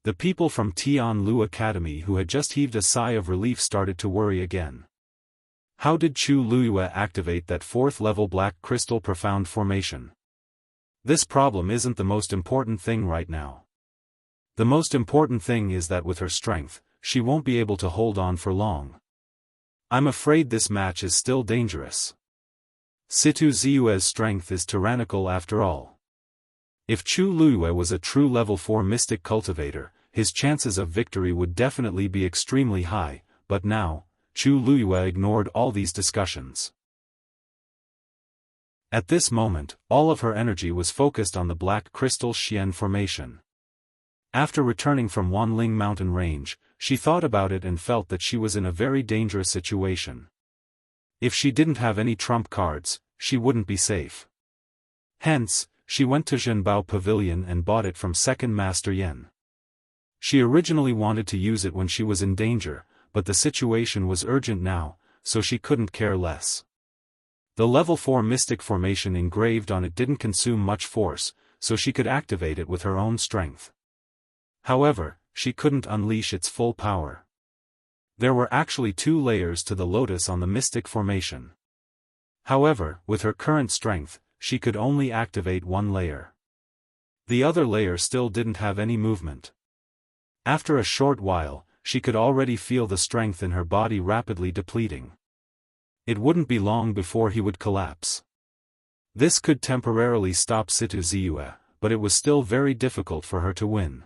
The people from Tianlu Academy who had just heaved a sigh of relief started to worry again. How did Chu Luyue activate that 4th-level black crystal profound formation? This problem isn't the most important thing right now. The most important thing is that with her strength, she won't be able to hold on for long. I'm afraid this match is still dangerous. Situ Ziyue's strength is tyrannical after all. If Chu Luyue was a true level 4 mystic cultivator, his chances of victory would definitely be extremely high, but now, Chu Luyue ignored all these discussions. At this moment, all of her energy was focused on the black crystal Xian formation. After returning from Wanling mountain range, she thought about it and felt that she was in a very dangerous situation. If she didn't have any trump cards, she wouldn't be safe. Hence, she went to Zhenbao Pavilion and bought it from Second Master Yen. She originally wanted to use it when she was in danger, but the situation was urgent now, so she couldn't care less. The level 4 mystic formation engraved on it didn't consume much force, so she could activate it with her own strength. However, she couldn't unleash its full power. There were actually 2 layers to the lotus on the mystic formation. However, with her current strength, she could only activate 1 layer. The other layer still didn't have any movement. After a short while, she could already feel the strength in her body rapidly depleting. It wouldn't be long before he would collapse. This could temporarily stop Situ Ziyue, but it was still very difficult for her to win.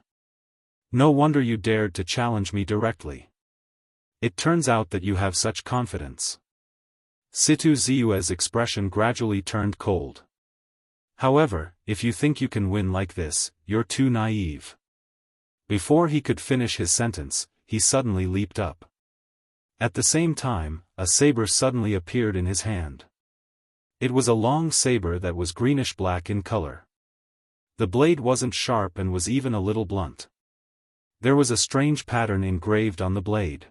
No wonder you dared to challenge me directly. It turns out that you have such confidence. Situ Ziyue's expression gradually turned cold. However, if you think you can win like this, you're too naive. Before he could finish his sentence, he suddenly leaped up. At the same time, a saber suddenly appeared in his hand. It was a long saber that was greenish-black in color. The blade wasn't sharp and was even a little blunt. There was a strange pattern engraved on the blade.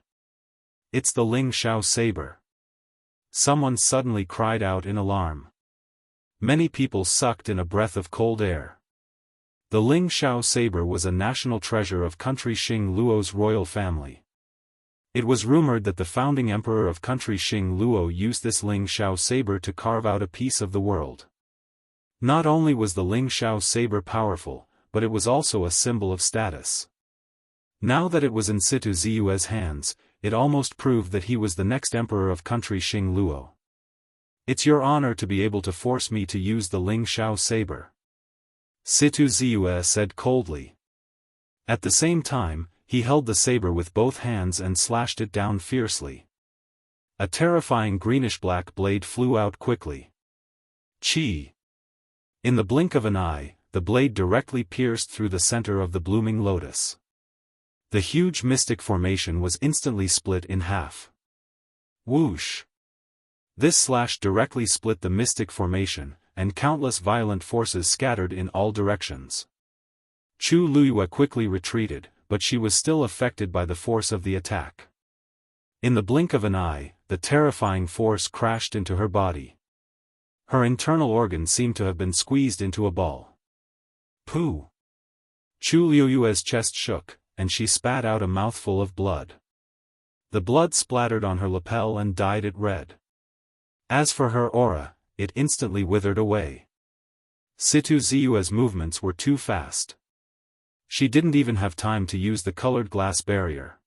It's the Ling Xiao saber. Someone suddenly cried out in alarm. Many people sucked in a breath of cold air. The Ling Xiao saber was a national treasure of country Xing Luo's royal family. It was rumored that the founding emperor of country Xing Luo used this Ling Xiao saber to carve out a piece of the world. Not only was the Ling Xiao saber powerful, but it was also a symbol of status. Now that it was in Situ Ziyue's hands, it almost proved that he was the next emperor of country Xing Luo. It's your honor to be able to force me to use the Ling Xiao saber, Situ Ziyue said coldly. At the same time, he held the saber with both hands and slashed it down fiercely. A terrifying greenish-black blade flew out quickly. Chi! In the blink of an eye, the blade directly pierced through the center of the blooming lotus. The huge mystic formation was instantly split in half. Whoosh! This slash directly split the mystic formation, and countless violent forces scattered in all directions. Chu Luyue quickly retreated, but she was still affected by the force of the attack. In the blink of an eye, the terrifying force crashed into her body. Her internal organs seemed to have been squeezed into a ball. Pooh! Chu Luyue's chest shook, and she spat out a mouthful of blood. The blood splattered on her lapel and dyed it red. As for her aura, it instantly withered away. Situ Ziyue's movements were too fast. She didn't even have time to use the colored glass barrier.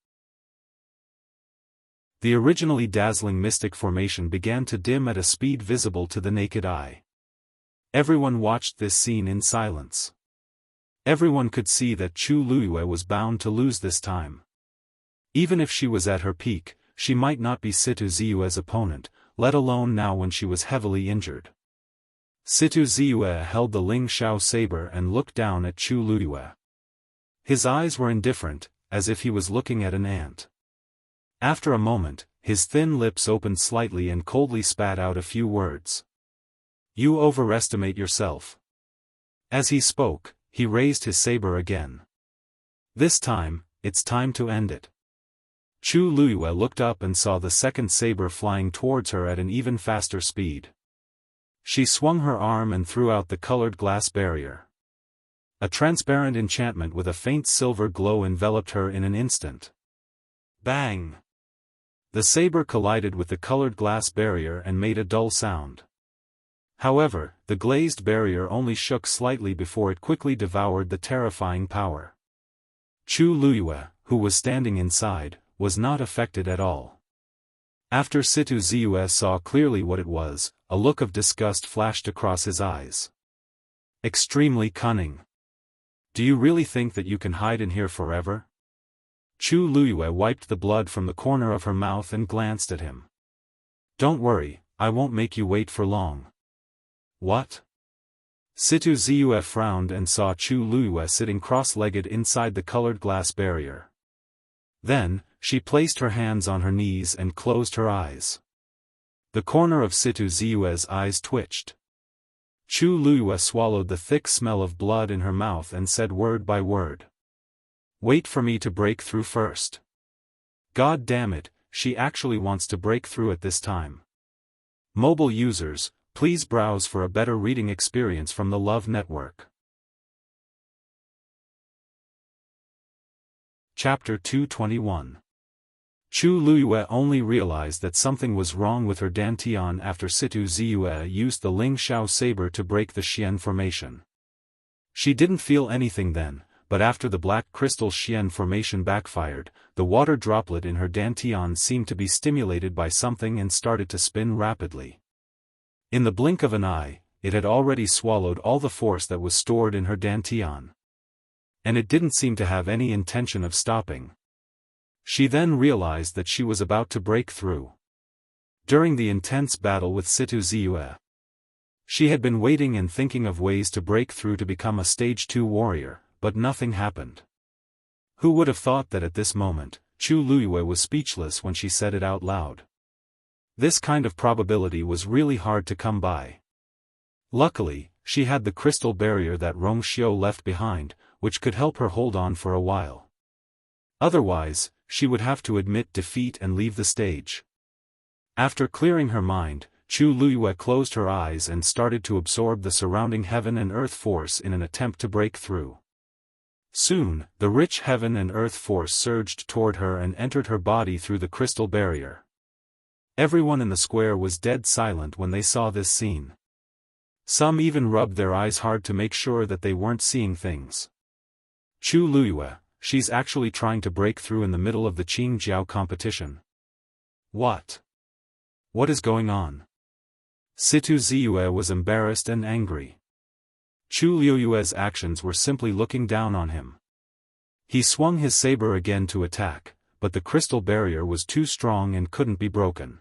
The originally dazzling mystic formation began to dim at a speed visible to the naked eye. Everyone watched this scene in silence. Everyone could see that Chu Luyue was bound to lose this time. Even if she was at her peak, she might not be Situ Ziyue's opponent, let alone now when she was heavily injured. Situ Ziyue held the Ling Xiao saber and looked down at Chu Luyue. His eyes were indifferent, as if he was looking at an ant. After a moment, his thin lips opened slightly and coldly spat out a few words. You overestimate yourself. As he spoke, he raised his saber again. This time, it's time to end it. Chu Luyue looked up and saw the second saber flying towards her at an even faster speed. She swung her arm and threw out the colored glass barrier. A transparent enchantment with a faint silver glow enveloped her in an instant. Bang! The saber collided with the colored glass barrier and made a dull sound. However, the glazed barrier only shook slightly before it quickly devoured the terrifying power. Chu Luyue, who was standing inside, was not affected at all. After Situ Ziyue saw clearly what it was, a look of disgust flashed across his eyes. Extremely cunning. Do you really think that you can hide in here forever? Chu Luyue wiped the blood from the corner of her mouth and glanced at him. Don't worry, I won't make you wait for long. What? Situ Ziyue frowned and saw Chu Luyue sitting cross-legged inside the colored glass barrier. Then, she placed her hands on her knees and closed her eyes. The corner of Situ Ziyue's eyes twitched. Chu Luyue swallowed the thick smell of blood in her mouth and said word by word. "Wait for me to break through first." God damn it, she actually wants to break through at this time. Mobile users, please browse for a better reading experience from the Love Network. Chapter 221. Chu Luyue only realized that something was wrong with her dantian after Situ Ziyue used the Ling Xiao saber to break the Xian formation. She didn't feel anything then, but after the black crystal Xian formation backfired, the water droplet in her dantian seemed to be stimulated by something and started to spin rapidly. In the blink of an eye, it had already swallowed all the force that was stored in her dantian. And it didn't seem to have any intention of stopping. She then realized that she was about to break through. During the intense battle with Situ Ziyue, she had been waiting and thinking of ways to break through to become a stage 2 warrior, but nothing happened. Who would have thought that at this moment, Chu Luyue was speechless when she said it out loud. This kind of probability was really hard to come by. Luckily, she had the crystal barrier that Rong Xiu left behind, which could help her hold on for a while. Otherwise, she would have to admit defeat and leave the stage. After clearing her mind, Chu Luyue closed her eyes and started to absorb the surrounding heaven and earth force in an attempt to break through. Soon, the rich heaven and earth force surged toward her and entered her body through the crystal barrier. Everyone in the square was dead silent when they saw this scene. Some even rubbed their eyes hard to make sure that they weren't seeing things. Chu Luyue, she's actually trying to break through in the middle of the Qing Jiao competition. What? What is going on? Situ Ziyue was embarrassed and angry. Chu Luyue's actions were simply looking down on him. He swung his saber again to attack, but the crystal barrier was too strong and couldn't be broken.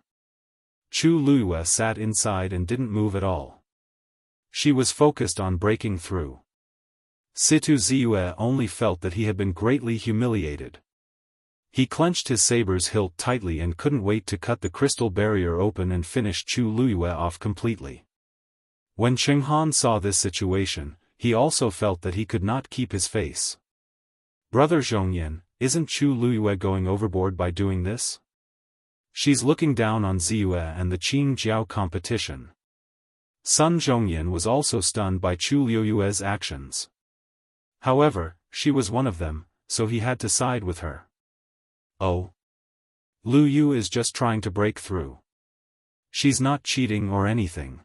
Chu Luyue sat inside and didn't move at all. She was focused on breaking through. Situ Ziyue only felt that he had been greatly humiliated. He clenched his saber's hilt tightly and couldn't wait to cut the crystal barrier open and finish Chu Luyue off completely. When Chenghan saw this situation, he also felt that he could not keep his face. "Brother Zhongyan, isn't Chu Luyue going overboard by doing this? She's looking down on Ziyue and the Qing Jiao competition." Sun Zhongyan was also stunned by Chu Luyue's actions. However, she was one of them, so he had to side with her. Oh. Lu Yu is just trying to break through. She's not cheating or anything.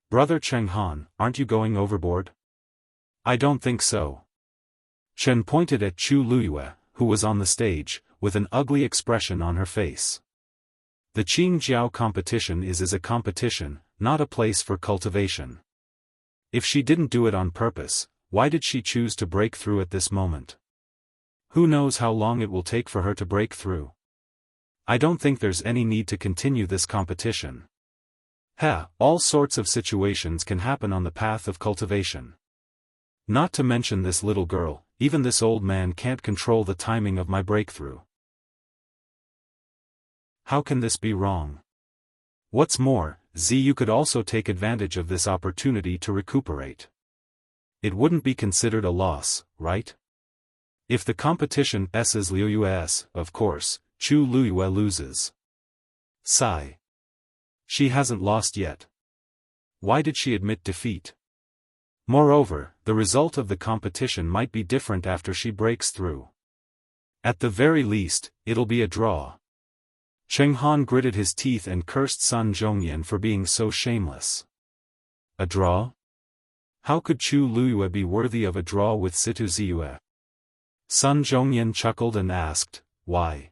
"Brother Chenghan, aren't you going overboard?" "I don't think so." Chen pointed at Chu Luyue, who was on the stage, with an ugly expression on her face. The Qing Jiao competition is a competition, not a place for cultivation. If she didn't do it on purpose, why did she choose to break through at this moment? Who knows how long it will take for her to break through? I don't think there's any need to continue this competition. All sorts of situations can happen on the path of cultivation. Not to mention this little girl, even this old man can't control the timing of my breakthrough. How can this be wrong? What's more, Ziyu could also take advantage of this opportunity to recuperate. It wouldn't be considered a loss, right? If the competition S's Liuyue's, of course, Chu Luyue loses. Sigh. She hasn't lost yet. Why did she admit defeat? Moreover, the result of the competition might be different after she breaks through. At the very least, it'll be a draw. Chenghan gritted his teeth and cursed Sun Zhongyan for being so shameless. A draw? How could Chu Luyue be worthy of a draw with Situ Ziyue? Sun Zhongyan chuckled and asked, "Why?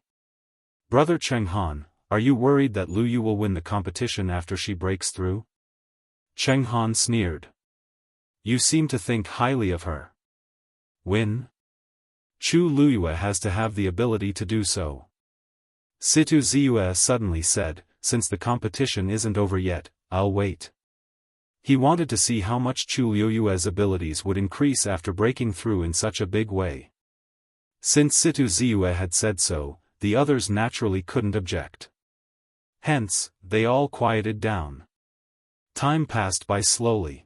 Brother Chenghan, are you worried that Lu Yu will win the competition after she breaks through?" Chenghan sneered. "You seem to think highly of her." "Win? Chu Luyue has to have the ability to do so." Situ Ziyue suddenly said, "Since the competition isn't over yet, I'll wait." He wanted to see how much Chu Liuyue's abilities would increase after breaking through in such a big way. Since Situ Ziyue had said so, the others naturally couldn't object. Hence, they all quieted down. Time passed by slowly.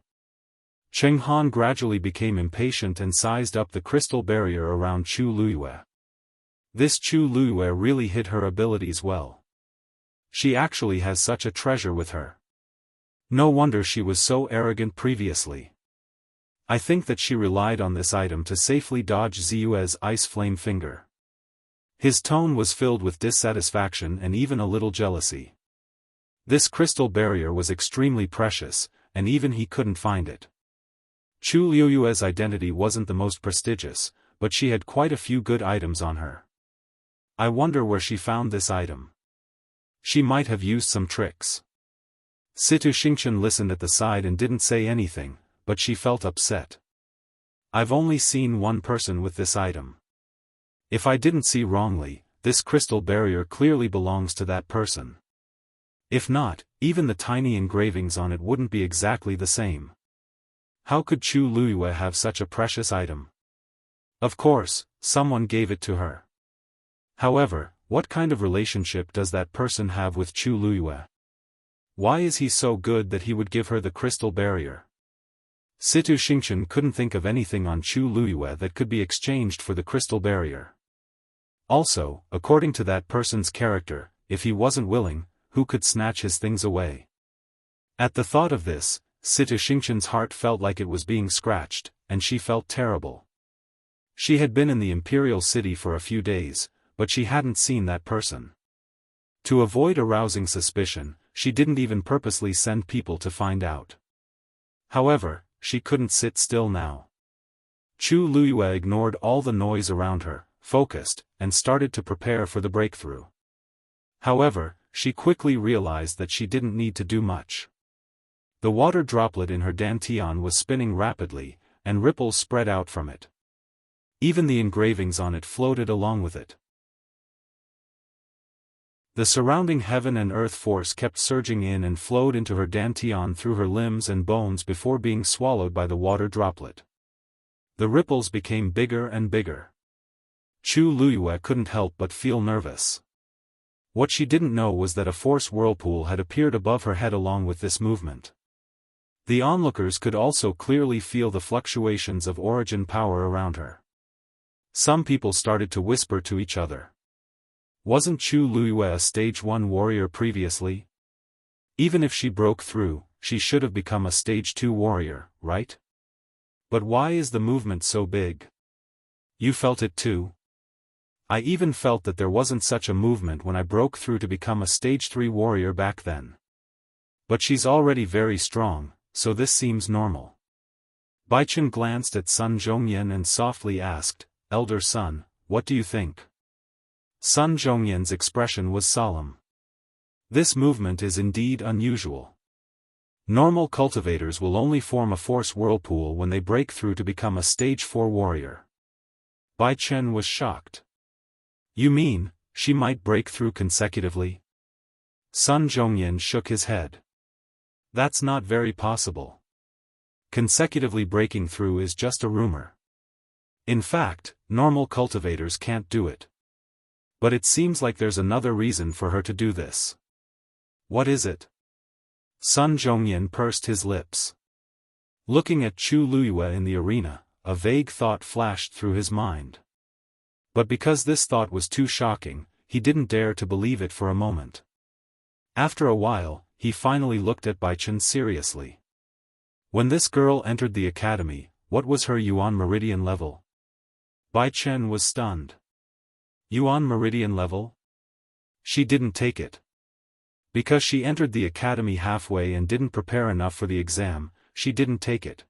Cheng Han gradually became impatient and sized up the crystal barrier around Chu Liyue. This Chu Liyue really hid her abilities well. She actually has such a treasure with her. No wonder she was so arrogant previously. I think that she relied on this item to safely dodge Ziyue's ice flame finger. His tone was filled with dissatisfaction and even a little jealousy. This crystal barrier was extremely precious, and even he couldn't find it. Chu Liuyue's identity wasn't the most prestigious, but she had quite a few good items on her. I wonder where she found this item. She might have used some tricks. Situ Xingchen listened at the side and didn't say anything, but she felt upset. I've only seen one person with this item. If I didn't see wrongly, this crystal barrier clearly belongs to that person. If not, even the tiny engravings on it wouldn't be exactly the same. How could Chu Liyue have such a precious item? Of course, someone gave it to her. However, what kind of relationship does that person have with Chu Liyue? Why is he so good that he would give her the crystal barrier? Situ Xingchen couldn't think of anything on Chu Liyue that could be exchanged for the crystal barrier. Also, according to that person's character, if he wasn't willing, who could snatch his things away? At the thought of this, Situ Xingchen's heart felt like it was being scratched, and she felt terrible. She had been in the imperial city for a few days, but she hadn't seen that person. To avoid arousing suspicion, she didn't even purposely send people to find out. However, she couldn't sit still now. Chu Liyue ignored all the noise around her, focused, and started to prepare for the breakthrough. However, she quickly realized that she didn't need to do much. The water droplet in her dantian was spinning rapidly, and ripples spread out from it. Even the engravings on it floated along with it. The surrounding heaven and earth force kept surging in and flowed into her dantian through her limbs and bones before being swallowed by the water droplet. The ripples became bigger and bigger. Chu Liyue couldn't help but feel nervous. What she didn't know was that a force whirlpool had appeared above her head along with this movement. The onlookers could also clearly feel the fluctuations of origin power around her. Some people started to whisper to each other. Wasn't Chu Liyue a stage 1 warrior previously? Even if she broke through, she should have become a stage 2 warrior, right? But why is the movement so big? You felt it too? I even felt that there wasn't such a movement when I broke through to become a stage 3 warrior back then. But she's already very strong, so this seems normal. Baichen glanced at Sun Zhongyan and softly asked, Elder Sun, what do you think? Sun Zhongyan's expression was solemn. This movement is indeed unusual. Normal cultivators will only form a force whirlpool when they break through to become a stage 4 warrior. Baichen was shocked. You mean, she might break through consecutively? Sun Zhongyan shook his head. That's not very possible. Consecutively breaking through is just a rumor. In fact, normal cultivators can't do it. But it seems like there's another reason for her to do this. What is it? Sun Zhongyan pursed his lips. Looking at Chu Liyue in the arena, a vague thought flashed through his mind. But because this thought was too shocking, he didn't dare to believe it for a moment. After a while, he finally looked at Baichen seriously. When this girl entered the academy, what was her Yuan Meridian level? Baichen was stunned. Yuan Meridian level? She didn't take it. Because she entered the academy halfway and didn't prepare enough for the exam, she didn't take it.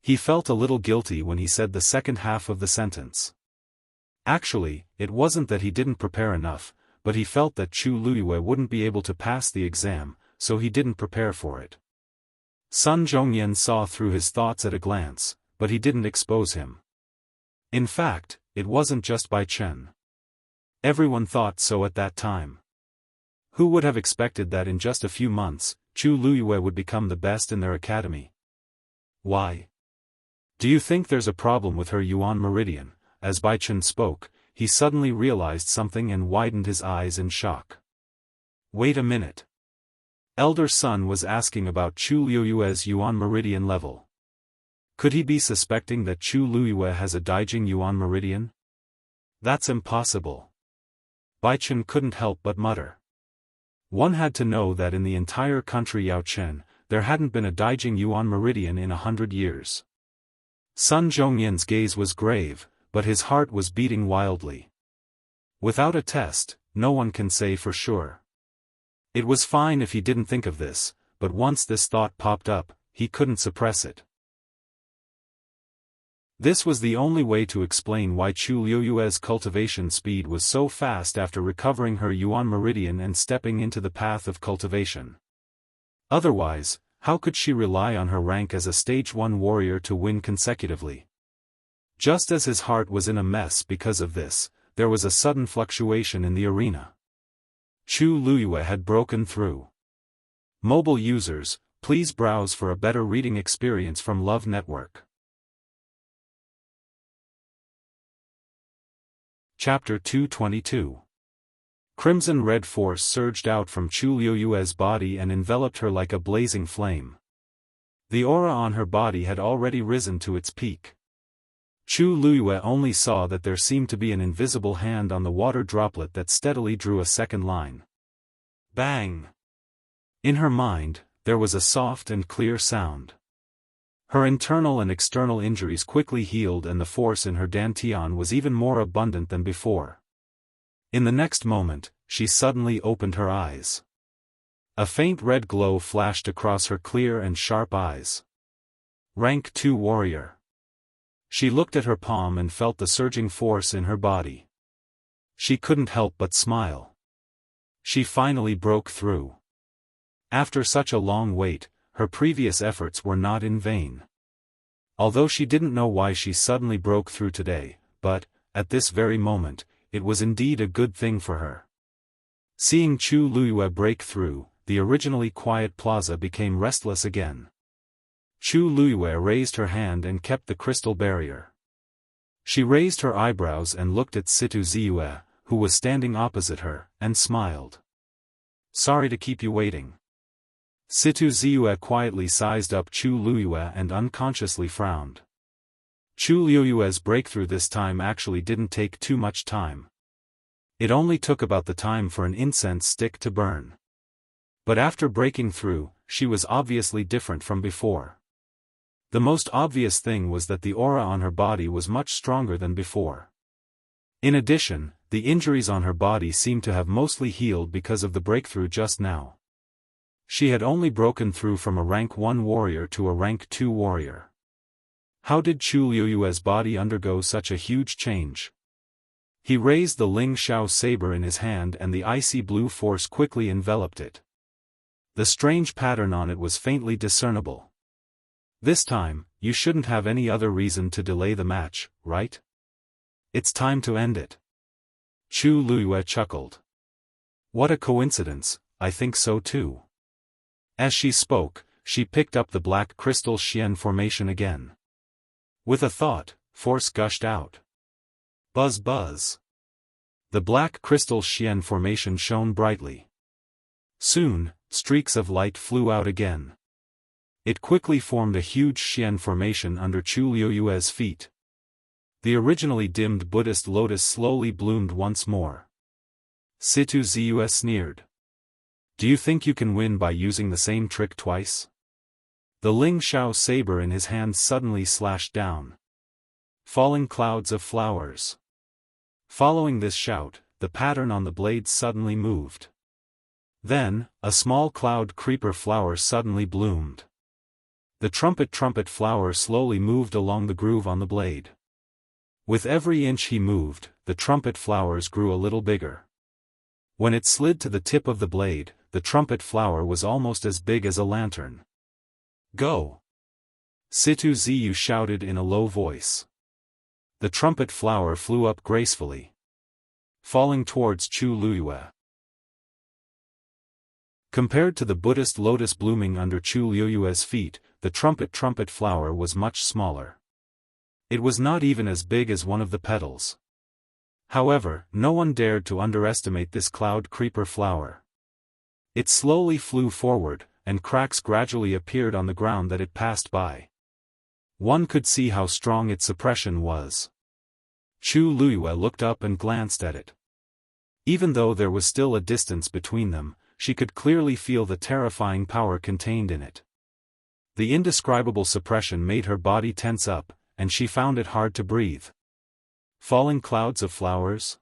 He felt a little guilty when he said the second half of the sentence. Actually, it wasn't that he didn't prepare enough, but he felt that Chu Liyue wouldn't be able to pass the exam, so he didn't prepare for it. Sun Zhongyan saw through his thoughts at a glance, but he didn't expose him. In fact, it wasn't just Baichen. Everyone thought so at that time. Who would have expected that in just a few months, Chu Luyue would become the best in their academy. Why? Do you think there's a problem with her Yuan Meridian? As Baichen spoke, he suddenly realized something and widened his eyes in shock. Wait a minute. Elder Sun was asking about Chu Luyue's Yuan Meridian level. Could he be suspecting that Chu Luyue has a Daijing Yuan Meridian? That's impossible. Baichen couldn't help but mutter. One had to know that in the entire country Yaochen, there hadn't been a Daijing Yuan Meridian in 100 years. Sun Zhongyan's gaze was grave, but his heart was beating wildly. Without a test, no one can say for sure. It was fine if he didn't think of this, but once this thought popped up, he couldn't suppress it. This was the only way to explain why Chu Luyue's cultivation speed was so fast after recovering her Yuan Meridian and stepping into the path of cultivation. Otherwise, how could she rely on her rank as a Stage 1 warrior to win consecutively? Just as his heart was in a mess because of this, there was a sudden fluctuation in the arena. Chu Luyue had broken through. Mobile users, please browse for a better reading experience from Love Network. Chapter 222. Crimson red force surged out from Chu Luyue's body and enveloped her like a blazing flame. The aura on her body had already risen to its peak. Chu Luyue only saw that there seemed to be an invisible hand on the water droplet that steadily drew a second line. Bang! In her mind, there was a soft and clear sound. Her internal and external injuries quickly healed and the force in her dantian was even more abundant than before. In the next moment, she suddenly opened her eyes. A faint red glow flashed across her clear and sharp eyes. Rank 2 warrior. She looked at her palm and felt the surging force in her body. She couldn't help but smile. She finally broke through. After such a long wait, her previous efforts were not in vain. Although she didn't know why she suddenly broke through today, but, at this very moment, it was indeed a good thing for her. Seeing Chu Luyue break through, the originally quiet plaza became restless again. Chu Luyue raised her hand and kept the crystal barrier. She raised her eyebrows and looked at Situ Ziyue, who was standing opposite her, and smiled. Sorry to keep you waiting. Situ Ziyue quietly sized up Chu Luyue and unconsciously frowned. Chu Luyue's breakthrough this time actually didn't take too much time. It only took about the time for an incense stick to burn. But after breaking through, she was obviously different from before. The most obvious thing was that the aura on her body was much stronger than before. In addition, the injuries on her body seemed to have mostly healed because of the breakthrough just now. She had only broken through from a rank 1 warrior to a rank 2 warrior. How did Chu Luyue's body undergo such a huge change? He raised the Ling Xiao saber in his hand and the icy blue force quickly enveloped it. The strange pattern on it was faintly discernible. This time, you shouldn't have any other reason to delay the match, right? It's time to end it. Chu Luyue chuckled. What a coincidence, I think so too. As she spoke, she picked up the black crystal Xian formation again. With a thought, force gushed out. Buzz buzz. The black crystal Xian formation shone brightly. Soon, streaks of light flew out again. It quickly formed a huge Xian formation under Chu Luyue's feet. The originally dimmed Buddhist lotus slowly bloomed once more. Situ Ziyue sneered. Do you think you can win by using the same trick twice? The Ling Xiao saber in his hand suddenly slashed down. Falling clouds of flowers. Following this shout, the pattern on the blade suddenly moved. Then, a small cloud creeper flower suddenly bloomed. The trumpet flower slowly moved along the groove on the blade. With every inch he moved, the trumpet flowers grew a little bigger. When it slid to the tip of the blade, the trumpet flower was almost as big as a lantern. Go! Situ Ziyu shouted in a low voice. The trumpet flower flew up gracefully, falling towards Chu Luyue. Compared to the Buddhist lotus blooming under Chu Liuyue's feet, the trumpet flower was much smaller. It was not even as big as one of the petals. However, no one dared to underestimate this cloud creeper flower. It slowly flew forward, and cracks gradually appeared on the ground that it passed by. One could see how strong its suppression was. Chu Liyue looked up and glanced at it. Even though there was still a distance between them, she could clearly feel the terrifying power contained in it. The indescribable suppression made her body tense up, and she found it hard to breathe. Falling clouds of flowers?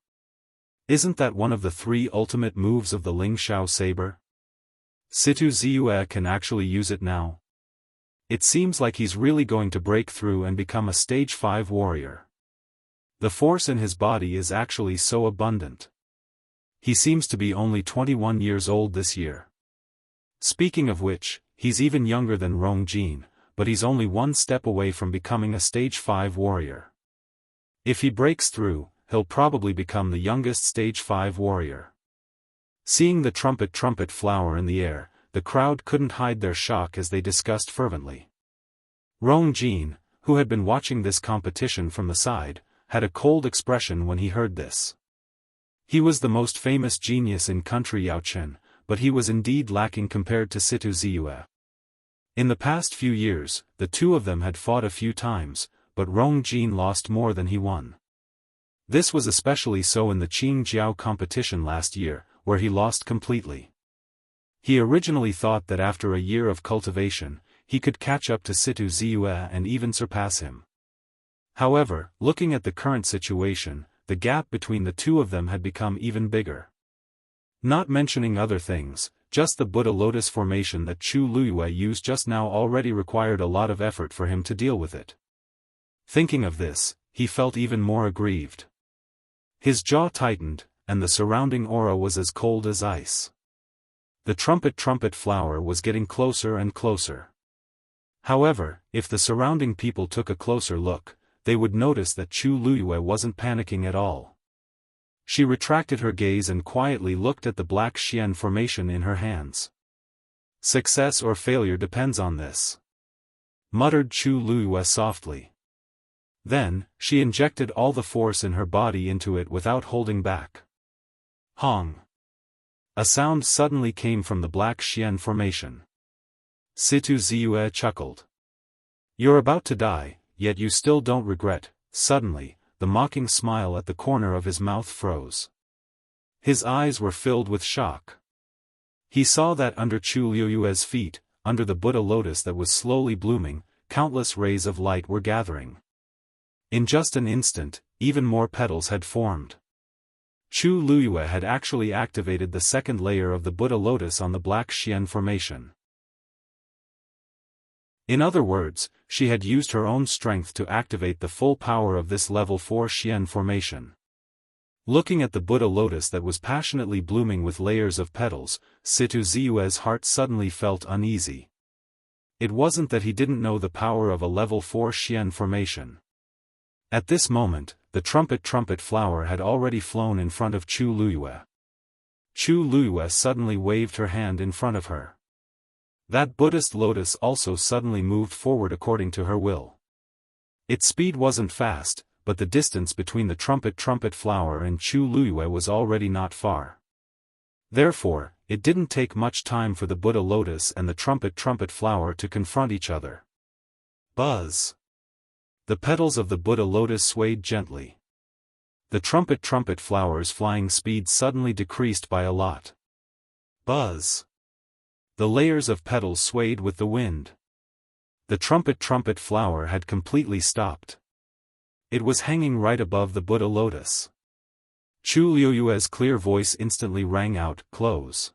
Isn't that one of the 3 ultimate moves of the Ling Xiao saber? Situ Ziyue can actually use it now. It seems like he's really going to break through and become a stage 5 warrior. The force in his body is actually so abundant. He seems to be only 21 years old this year. Speaking of which, he's even younger than Rong Jin, but he's only 1 step away from becoming a stage 5 warrior. If he breaks through, he'll probably become the youngest stage 5 warrior. Seeing the trumpet flower in the air, the crowd couldn't hide their shock as they discussed fervently. Rong Jin, who had been watching this competition from the side, had a cold expression when he heard this. He was the most famous genius in country Yaochen, but he was indeed lacking compared to Situ Ziyue. In the past few years, the two of them had fought a few times, but Rong Jin lost more than he won. This was especially so in the Qingjiao competition last year, where he lost completely. He originally thought that after a year of cultivation, he could catch up to Situ Ziyue and even surpass him. However, looking at the current situation, the gap between the two of them had become even bigger. Not mentioning other things, just the Buddha lotus formation that Chu Liyue used just now already required a lot of effort for him to deal with it. Thinking of this, he felt even more aggrieved. His jaw tightened, and the surrounding aura was as cold as ice. The trumpet flower was getting closer and closer. However, if the surrounding people took a closer look, they would notice that Chu Liyue wasn't panicking at all. She retracted her gaze and quietly looked at the black Xian formation in her hands. Success or failure depends on this, muttered Chu Liyue softly. Then, she injected all the force in her body into it without holding back. Hong! A sound suddenly came from the black Xian formation. Situ Ziyue chuckled. You're about to die, yet you still don't regret. Suddenly, the mocking smile at the corner of his mouth froze. His eyes were filled with shock. He saw that under Chu Liyue's feet, under the Buddha lotus that was slowly blooming, countless rays of light were gathering. In just an instant, even more petals had formed. Chu Liyue had actually activated the second layer of the Buddha lotus on the black Xian formation. In other words, she had used her own strength to activate the full power of this level 4 Xian formation. Looking at the Buddha lotus that was passionately blooming with layers of petals, Situ Ziyue's heart suddenly felt uneasy. It wasn't that he didn't know the power of a level 4 Xian formation. At this moment, the trumpet flower had already flown in front of Chu Liyue. Chu Liyue suddenly waved her hand in front of her. That Buddhist lotus also suddenly moved forward according to her will. Its speed wasn't fast, but the distance between the trumpet flower and Chu Liyue was already not far. Therefore, it didn't take much time for the Buddha lotus and the trumpet flower to confront each other. Buzz! The petals of the Buddha lotus swayed gently. The trumpet flower's flying speed suddenly decreased by a lot. Buzz! The layers of petals swayed with the wind. The trumpet flower had completely stopped. It was hanging right above the Buddha lotus. Chu Liyue's clear voice instantly rang out, "Close."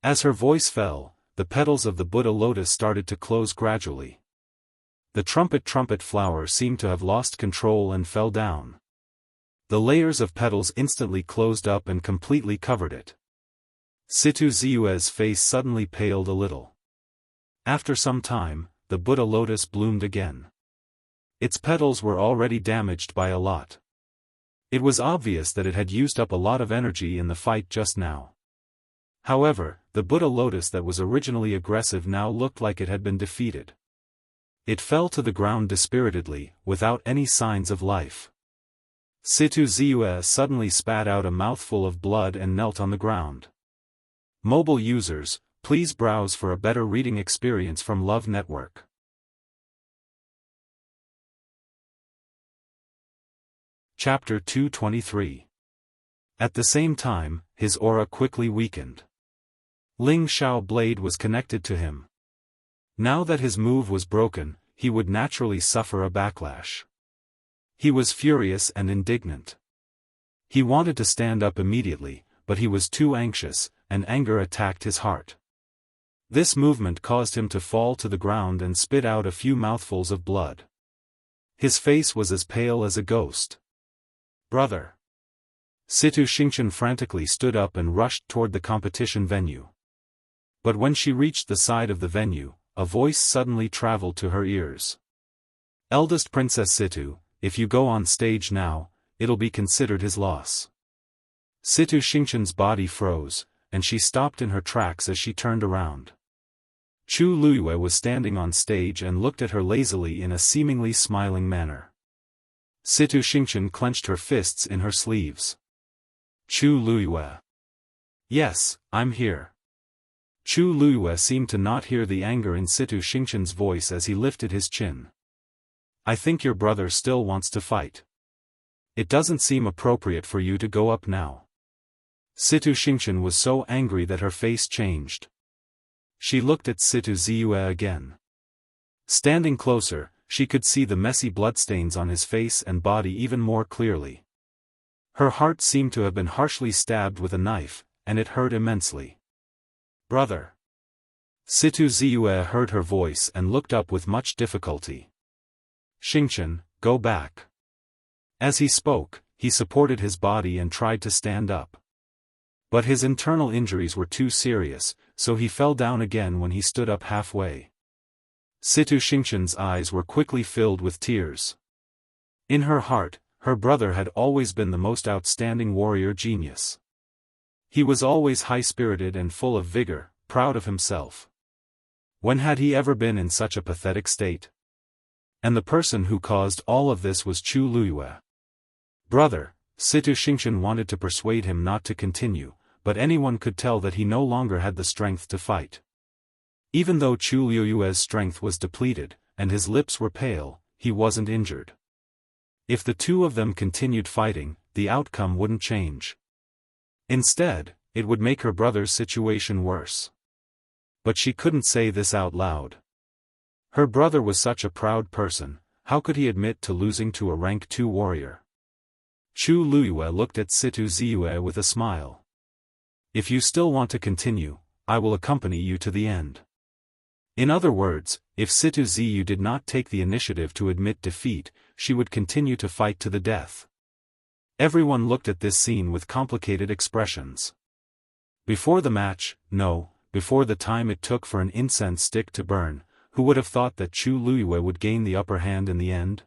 As her voice fell, the petals of the Buddha lotus started to close gradually. The trumpet flower seemed to have lost control and fell down. The layers of petals instantly closed up and completely covered it. Situ Ziyue's face suddenly paled a little. After some time, the Buddha lotus bloomed again. Its petals were already damaged by a lot. It was obvious that it had used up a lot of energy in the fight just now. However, the Buddha lotus that was originally aggressive now looked like it had been defeated. It fell to the ground dispiritedly, without any signs of life. Situ Ziyue suddenly spat out a mouthful of blood and knelt on the ground. Mobile users, please browse for a better reading experience from Love Network. Chapter 223. At the same time, his aura quickly weakened. Ling Xiao blade was connected to him. Now that his move was broken, he would naturally suffer a backlash. He was furious and indignant. He wanted to stand up immediately, but he was too anxious, and anger attacked his heart. This movement caused him to fall to the ground and spit out a few mouthfuls of blood. His face was as pale as a ghost. "Brother!" Situ Xingchen frantically stood up and rushed toward the competition venue. But when she reached the side of the venue, a voice suddenly traveled to her ears. "Eldest Princess Situ, if you go on stage now, it'll be considered his loss." Situ Xingchen's body froze, and she stopped in her tracks as she turned around. Chu Luyue was standing on stage and looked at her lazily in a seemingly smiling manner. Situ Xingchen clenched her fists in her sleeves. "Chu Luyue." "Yes, I'm here." Chu Luyue seemed to not hear the anger in Situ Xingchen's voice as he lifted his chin. "I think your brother still wants to fight. It doesn't seem appropriate for you to go up now." Situ Xingchen was so angry that her face changed. She looked at Situ Ziyue again. Standing closer, she could see the messy bloodstains on his face and body even more clearly. Her heart seemed to have been harshly stabbed with a knife, and it hurt immensely. "Brother!" Situ Ziyue heard her voice and looked up with much difficulty. "Xingchen, go back." As he spoke, he supported his body and tried to stand up. But his internal injuries were too serious, so he fell down again when he stood up halfway. Situ Xingchen's eyes were quickly filled with tears. In her heart, her brother had always been the most outstanding warrior genius. He was always high-spirited and full of vigor, proud of himself. When had he ever been in such a pathetic state? And the person who caused all of this was Chu Luyue. "Brother," Situ Xingchen wanted to persuade him not to continue, but anyone could tell that he no longer had the strength to fight. Even though Chu Luyue's strength was depleted, and his lips were pale, he wasn't injured. If the two of them continued fighting, the outcome wouldn't change. Instead, it would make her brother's situation worse. But she couldn't say this out loud. Her brother was such a proud person, how could he admit to losing to a rank 2 warrior? Chu Luyue looked at Situ Ziyue with a smile. "If you still want to continue, I will accompany you to the end." In other words, if Situ Ziyu did not take the initiative to admit defeat, she would continue to fight to the death. Everyone looked at this scene with complicated expressions. Before the match, no, before the time it took for an incense stick to burn, who would have thought that Chu Luyue would gain the upper hand in the end?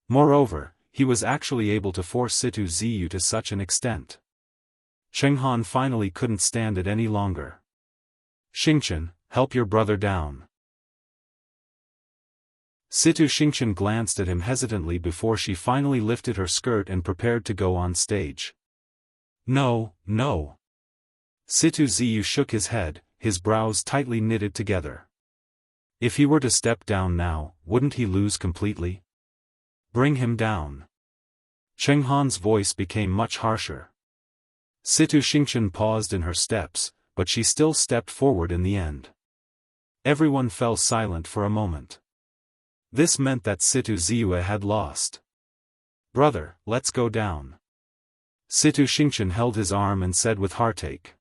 Moreover, he was actually able to force Situ Ziyu to such an extent. Chenghan finally couldn't stand it any longer. "Xingchen, help your brother down." Situ Xingchen glanced at him hesitantly before she finally lifted her skirt and prepared to go on stage. "No, no." Situ Ziyu shook his head, his brows tightly knitted together. If he were to step down now, wouldn't he lose completely? "Bring him down." Chenghan's voice became much harsher. Situ Xingchen paused in her steps, but she still stepped forward in the end. Everyone fell silent for a moment. This meant that Situ Ziyue had lost. "Brother, let's go down." Situ Xingchen held his arm and said with heartache.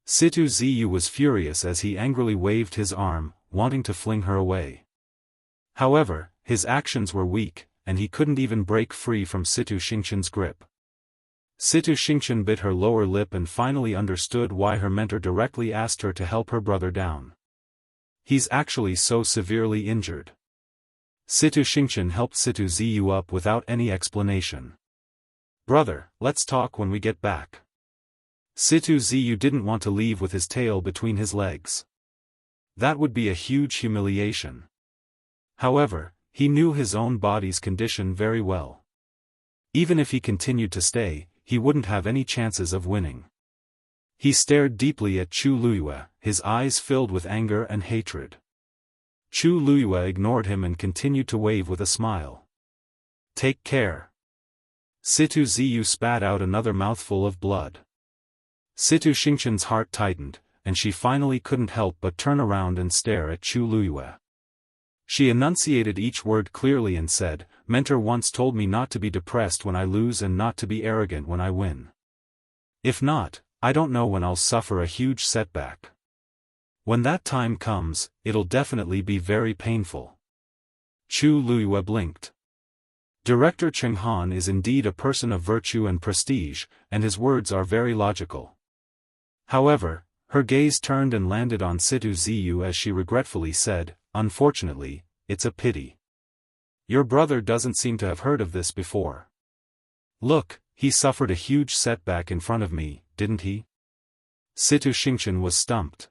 Situ Ziyu was furious as he angrily waved his arm, wanting to fling her away. However, his actions were weak, and he couldn't even break free from Situ Xingchen's grip. Situ Xingchen bit her lower lip and finally understood why her mentor directly asked her to help her brother down. He's actually so severely injured. Situ Xingchen helped Situ Ziyu up without any explanation. "Brother, let's talk when we get back." Situ Ziyu didn't want to leave with his tail between his legs. That would be a huge humiliation. However, he knew his own body's condition very well. Even if he continued to stay, he wouldn't have any chances of winning. He stared deeply at Chu Luyue, his eyes filled with anger and hatred. Chu Luyue ignored him and continued to wave with a smile. Take care. Situ Ziyu spat out another mouthful of blood. Situ Xingqian's heart tightened, and she finally couldn't help but turn around and stare at Chu Luyue. She enunciated each word clearly and said, "Mentor once told me not to be depressed when I lose and not to be arrogant when I win. If not, I don't know when I'll suffer a huge setback. When that time comes, it'll definitely be very painful." Chu Luyue blinked. Director Cheng Han is indeed a person of virtue and prestige, and his words are very logical. However, her gaze turned and landed on Situ Ziyu as she regretfully said, "Unfortunately, it's a pity. Your brother doesn't seem to have heard of this before. Look, he suffered a huge setback in front of me, didn't he?" Situ Xingqian was stumped.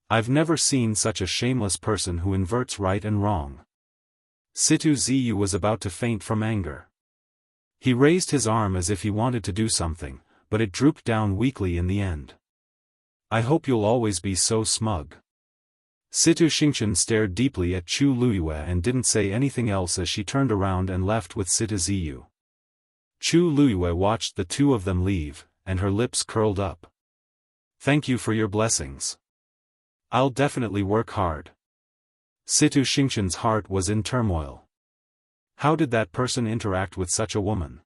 I've never seen such a shameless person who inverts right and wrong. Situ Ziyu was about to faint from anger. He raised his arm as if he wanted to do something, but it drooped down weakly in the end. I hope you'll always be so smug. Situ Xingqian stared deeply at Chu Luyue and didn't say anything else as she turned around and left with Situ Ziyu. Chu Luyue watched the two of them leave, and her lips curled up. Thank you for your blessings. I'll definitely work hard. Situ Xingqian's heart was in turmoil. How did that person interact with such a woman?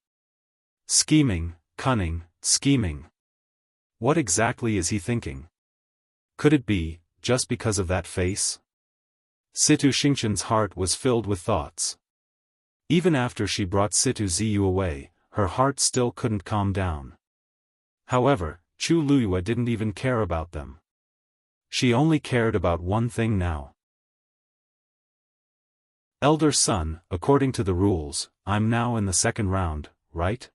Scheming, cunning, scheming. What exactly is he thinking? Could it be, just because of that face? Situ Xingqian's heart was filled with thoughts. Even after she brought Situ Ziyu away, her heart still couldn't calm down. However, Chu Luyue didn't even care about them. She only cared about one thing now. Elder son, according to the rules, I'm now in the second round, right?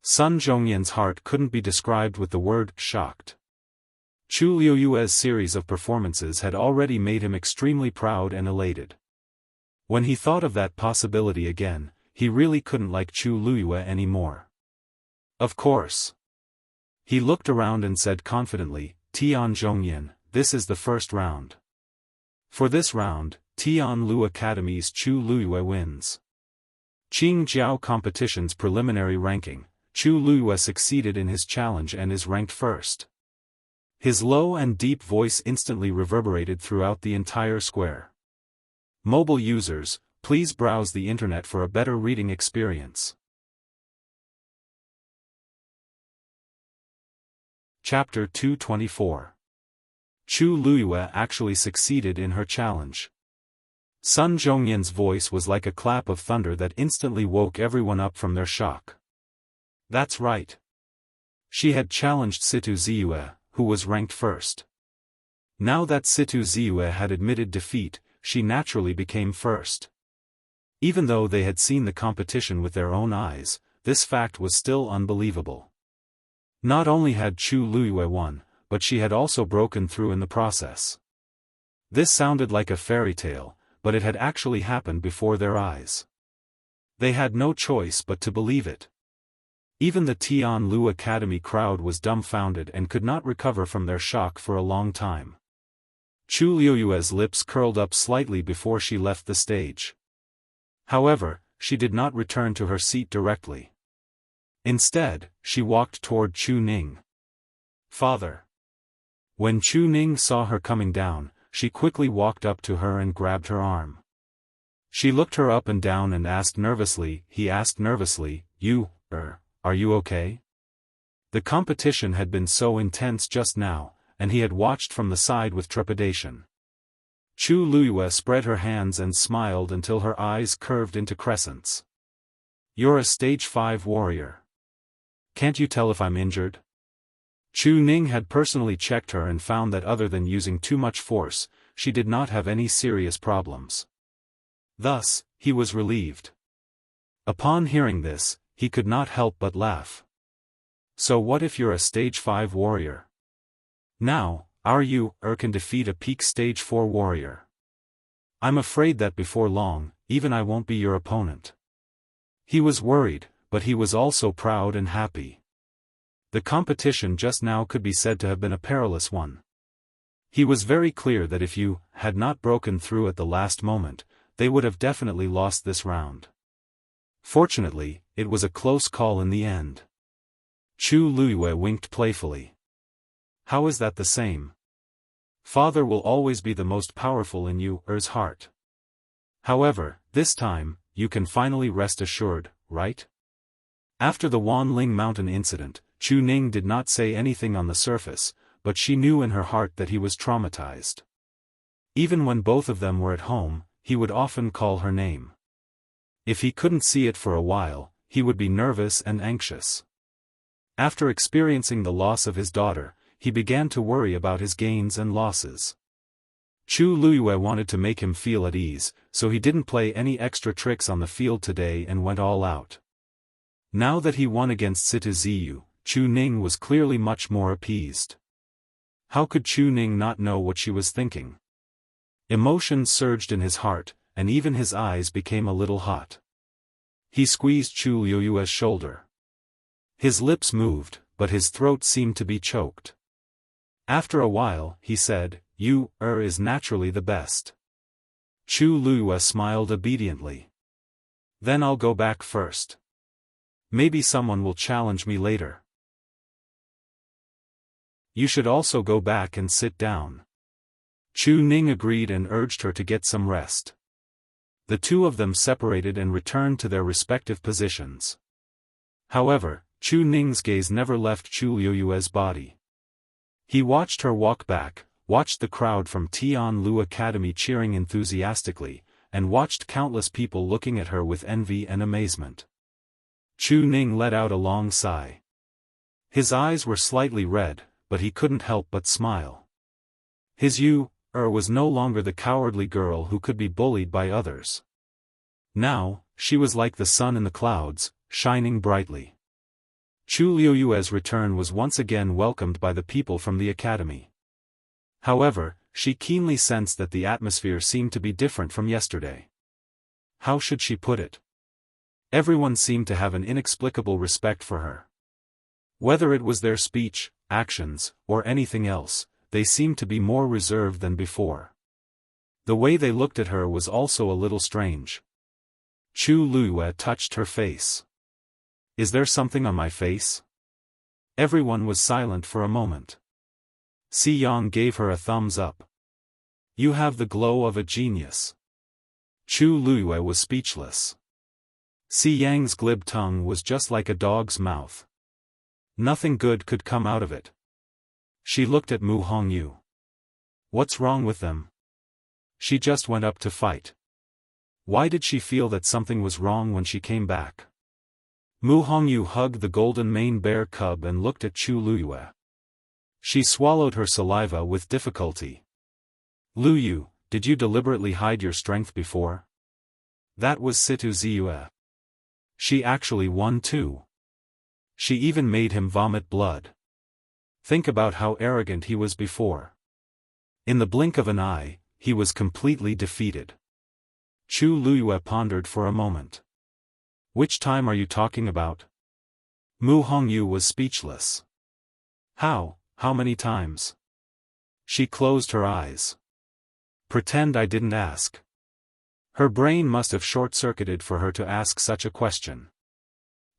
Sun Zhongyan's heart couldn't be described with the word shocked. Chu Liyue's series of performances had already made him extremely proud and elated. When he thought of that possibility again, he really couldn't like Chu Liyue anymore. Of course. He looked around and said confidently, Tian Zhongyan, this is the first round. For this round, Tianlu Academy's Chu Luyue wins. Qingjiao competition's preliminary ranking, Chu Luyue succeeded in his challenge and is ranked first. His low and deep voice instantly reverberated throughout the entire square. Mobile users, please browse the internet for a better reading experience. Chapter 224. Chu Luyue actually succeeded in her challenge. Sun Zhongyan's voice was like a clap of thunder that instantly woke everyone up from their shock. That's right. She had challenged Situ Ziyu, who was ranked first. Now that Situ Ziyu had admitted defeat, she naturally became first. Even though they had seen the competition with their own eyes, this fact was still unbelievable. Not only had Chu Luyue won, but she had also broken through in the process. This sounded like a fairy tale, but it had actually happened before their eyes. They had no choice but to believe it. Even the Tianlu Academy crowd was dumbfounded and could not recover from their shock for a long time. Chu Liyue's lips curled up slightly before she left the stage. However, she did not return to her seat directly. Instead, she walked toward Chu Ning. Father. When Chu Ning saw her coming down, she quickly walked up to her and grabbed her arm. She looked her up and down and asked nervously, are you okay? The competition had been so intense just now, and he had watched from the side with trepidation. Chu Luyue spread her hands and smiled until her eyes curved into crescents. You're a stage 5 warrior. Can't you tell if I'm injured? Chu Ning had personally checked her and found that other than using too much force, she did not have any serious problems. Thus, he was relieved. Upon hearing this, he could not help but laugh. So what if you're a stage 5 warrior? Now, you can defeat a peak stage 4 warrior. I'm afraid that before long, even I won't be your opponent. He was worried, but he was also proud and happy. The competition just now could be said to have been a perilous one. He was very clear that if you had not broken through at the last moment, they would have definitely lost this round. Fortunately, it was a close call in the end. Chu Luiyue winked playfully. How is that the same? Father will always be the most powerful in Er's heart. However, this time, you can finally rest assured, right? After the Wanling Mountain incident, Chu Ning did not say anything on the surface, but she knew in her heart that he was traumatized. Even when both of them were at home, he would often call her name. If he couldn't see it for a while, he would be nervous and anxious. After experiencing the loss of his daughter, he began to worry about his gains and losses. Chu Luiyue wanted to make him feel at ease, so he didn't play any extra tricks on the field today and went all out. Now that he won against Sita Ziyu, Chu Ning was clearly much more appeased. How could Chu Ning not know what she was thinking? Emotions surged in his heart, and even his eyes became a little hot. He squeezed Chu Luiyue's shoulder. His lips moved, but his throat seemed to be choked. After a while, he said, is naturally the best. Chu Luiyue smiled obediently. Then I'll go back first. Maybe someone will challenge me later. You should also go back and sit down. Chu Ning agreed and urged her to get some rest. The two of them separated and returned to their respective positions. However, Chu Ning's gaze never left Chu Luiyue's body. He watched her walk back, watched the crowd from Tianlu Academy cheering enthusiastically, and watched countless people looking at her with envy and amazement. Chu Ning let out a long sigh. His eyes were slightly red, but he couldn't help but smile. His was no longer the cowardly girl who could be bullied by others. Now, she was like the sun in the clouds, shining brightly. Chu Luiyue's return was once again welcomed by the people from the academy. However, she keenly sensed that the atmosphere seemed to be different from yesterday. How should she put it? Everyone seemed to have an inexplicable respect for her. Whether it was their speech, actions, or anything else, they seemed to be more reserved than before. The way they looked at her was also a little strange. Chu Luiyue touched her face. Is there something on my face? Everyone was silent for a moment. Si Yang gave her a thumbs up. You have the glow of a genius. Chu Luiyue was speechless. Si Yang's glib tongue was just like a dog's mouth. Nothing good could come out of it. She looked at Mu Hongyu. What's wrong with them? She just went up to fight. Why did she feel that something was wrong when she came back? Mu Hongyu hugged the golden mane bear cub and looked at Chu Luiyue. She swallowed her saliva with difficulty. Luyu, did you deliberately hide your strength before? That was Situ Ziyue. She actually won too. She even made him vomit blood. Think about how arrogant he was before. In the blink of an eye, he was completely defeated. Chu Luiyue pondered for a moment. Which time are you talking about? Mu Hongyu was speechless. How many times? She closed her eyes. Pretend I didn't ask. Her brain must have short-circuited for her to ask such a question.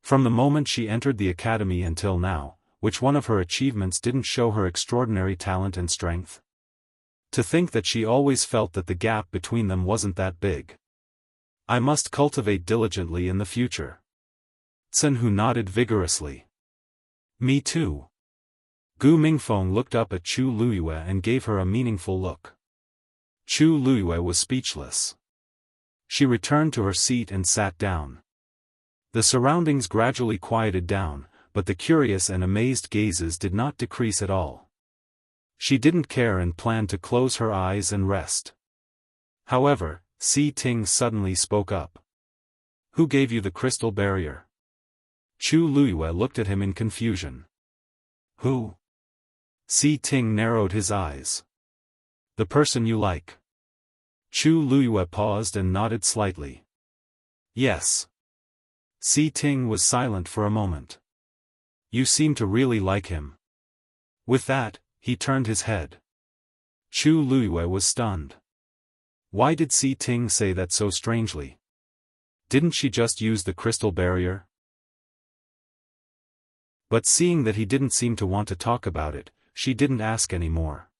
From the moment she entered the academy until now, which one of her achievements didn't show her extraordinary talent and strength? To think that she always felt that the gap between them wasn't that big. I must cultivate diligently in the future. Sun Hu nodded vigorously. Me too. Gu Mingfeng looked up at Chu Luiyue and gave her a meaningful look. Chu Luiyue was speechless. She returned to her seat and sat down. The surroundings gradually quieted down, but the curious and amazed gazes did not decrease at all. She didn't care and planned to close her eyes and rest. However, Si Ting suddenly spoke up. Who gave you the crystal barrier? Chu Luiyue looked at him in confusion. Who? Si Ting narrowed his eyes. The person you like. Chu Luyue paused and nodded slightly. Yes. Si Ting was silent for a moment. You seem to really like him. With that, he turned his head. Chu Luyue was stunned. Why did Si Ting say that so strangely? Didn't she just use the crystal barrier? But seeing that he didn't seem to want to talk about it, she didn't ask any more.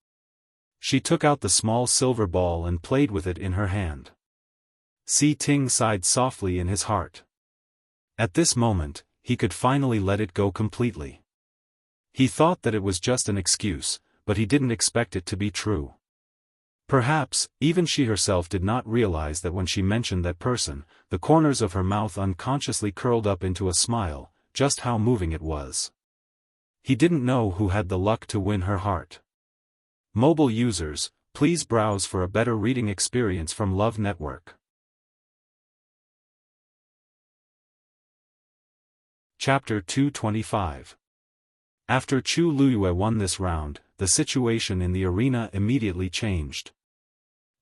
She took out the small silver ball and played with it in her hand. Si Ting sighed softly in his heart. At this moment, he could finally let it go completely. He thought that it was just an excuse, but he didn't expect it to be true. Perhaps, even she herself did not realize that when she mentioned that person, the corners of her mouth unconsciously curled up into a smile, just how moving it was. He didn't know who had the luck to win her heart. Mobile users, please browse for a better reading experience from Love Network. Chapter 225. After Chu Luyue won this round, the situation in the arena immediately changed.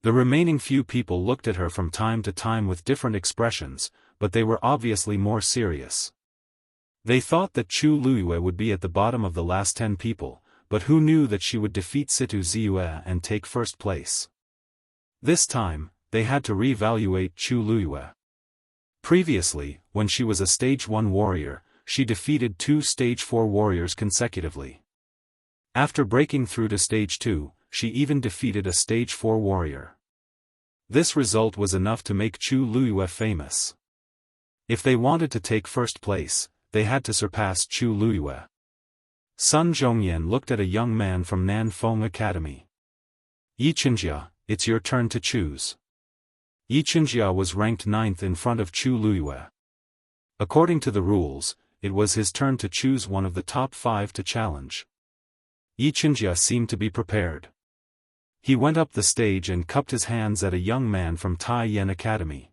The remaining few people looked at her from time to time with different expressions, but they were obviously more serious. They thought that Chu Luyue would be at the bottom of the last 10 people, but who knew that she would defeat Situ Ziyue and take first place? This time, they had to re-evaluate Chu Luyue. Previously, when she was a Stage 1 warrior, she defeated 2 Stage 4 warriors consecutively. After breaking through to Stage 2, she even defeated a Stage 4 warrior. This result was enough to make Chu Luyue famous. If they wanted to take first place, they had to surpass Chu Luyue. Sun Zhongyan looked at a young man from Nanfeng Academy. Yichenjia, it's your turn to choose. Yichenjia was ranked 9th in front of Chu Luyue. According to the rules, it was his turn to choose one of the top 5 to challenge. Yichenjia seemed to be prepared. He went up the stage and cupped his hands at a young man from Tai Yen Academy.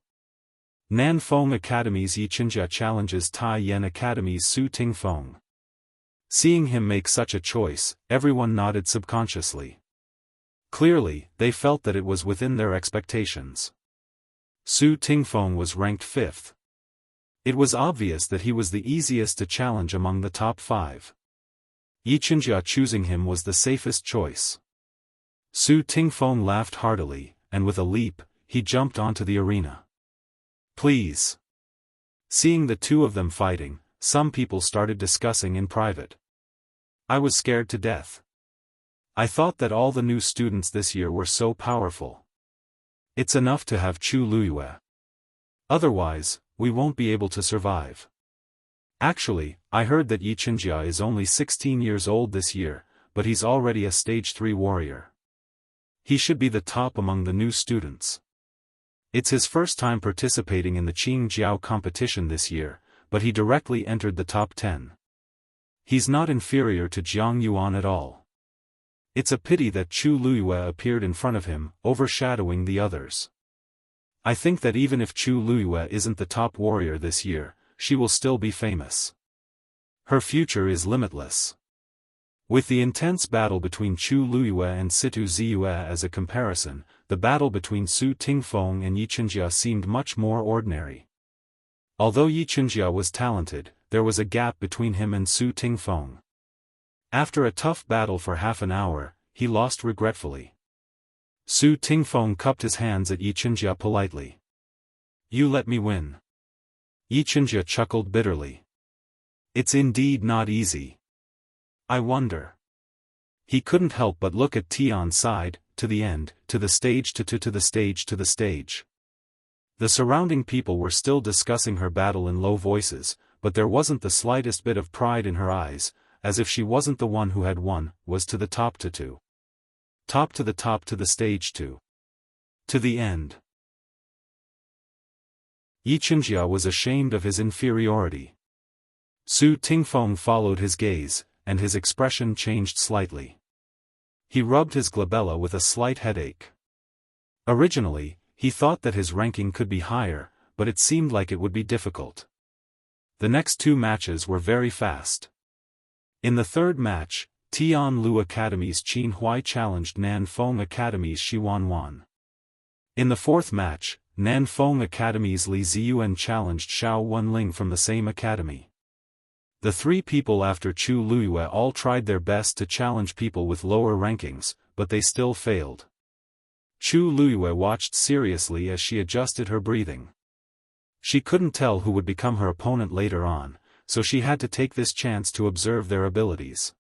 Nanfeng Academy's Yichenjia challenges Tai Yen Academy's Su Tingfeng. Seeing him make such a choice, everyone nodded subconsciously. Clearly, they felt that it was within their expectations. Su Tingfeng was ranked 5th. It was obvious that he was the easiest to challenge among the top 5. Yichenjia choosing him was the safest choice. Su Tingfeng laughed heartily, and with a leap, he jumped onto the arena. Please. Seeing the two of them fighting, some people started discussing in private. I was scared to death. I thought that all the new students this year were so powerful. It's enough to have Chu Luyue. Otherwise, we won't be able to survive. Actually, I heard that Yichenjia is only 16 years old this year, but he's already a Stage 3 warrior. He should be the top among the new students. It's his first time participating in the Qingjiao competition this year, but he directly entered the top 10. He's not inferior to Jiang Yuan at all. It's a pity that Chu Luyue appeared in front of him, overshadowing the others. I think that even if Chu Luyue isn't the top warrior this year, she will still be famous. Her future is limitless. With the intense battle between Chu Luyue and Situ Ziyue as a comparison, the battle between Su Tingfeng and Yichenjia seemed much more ordinary. Although Yichenjia was talented, there was a gap between him and Su Tingfeng. After a tough battle for half an hour, he lost regretfully. Su Tingfeng cupped his hands at Yichenjia politely. You let me win. Yichenjia chuckled bitterly. It's indeed not easy. I wonder. He couldn't help but look at Tion's side, to the end, to the stage to the stage to the stage. The surrounding people were still discussing her battle in low voices, but there wasn't the slightest bit of pride in her eyes, as if she wasn't the one who had won, was to the top to. Top to the stage to the end. Yichenjia was ashamed of his inferiority. Su Tingfeng followed his gaze, and his expression changed slightly. He rubbed his glabella with a slight headache. Originally, he thought that his ranking could be higher, but it seemed like it would be difficult. The next 2 matches were very fast. In the third match, Tian Lu Academy's Qin Huai challenged Nanfeng Academy's Xiwan Wan. In the fourth match, Nanfeng Academy's Li Ziyuan challenged Xiao Wenling from the same academy. The three people after Chu Luyue all tried their best to challenge people with lower rankings, but they still failed. Chu Luyue watched seriously as she adjusted her breathing. She couldn't tell who would become her opponent later on, so she had to take this chance to observe their abilities.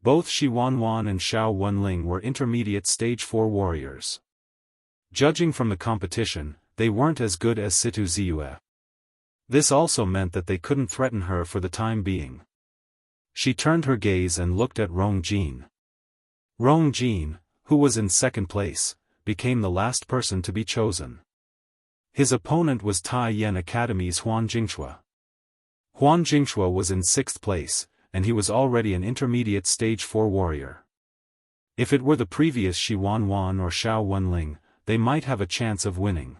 Both Xiwan Wan and Xiao Wenling were intermediate stage 4 warriors. Judging from the competition, they weren't as good as Situ Ziyue. This also meant that they couldn't threaten her for the time being. She turned her gaze and looked at Rong Jin. Rong Jin, who was in second place, became the last person to be chosen. His opponent was Tai Yan Academy's Huan Jingxue. Huan Jingxue was in sixth place, and he was already an intermediate stage 4 warrior. If it were the previous Xiwan Wan or Xiao Wenling, they might have a chance of winning.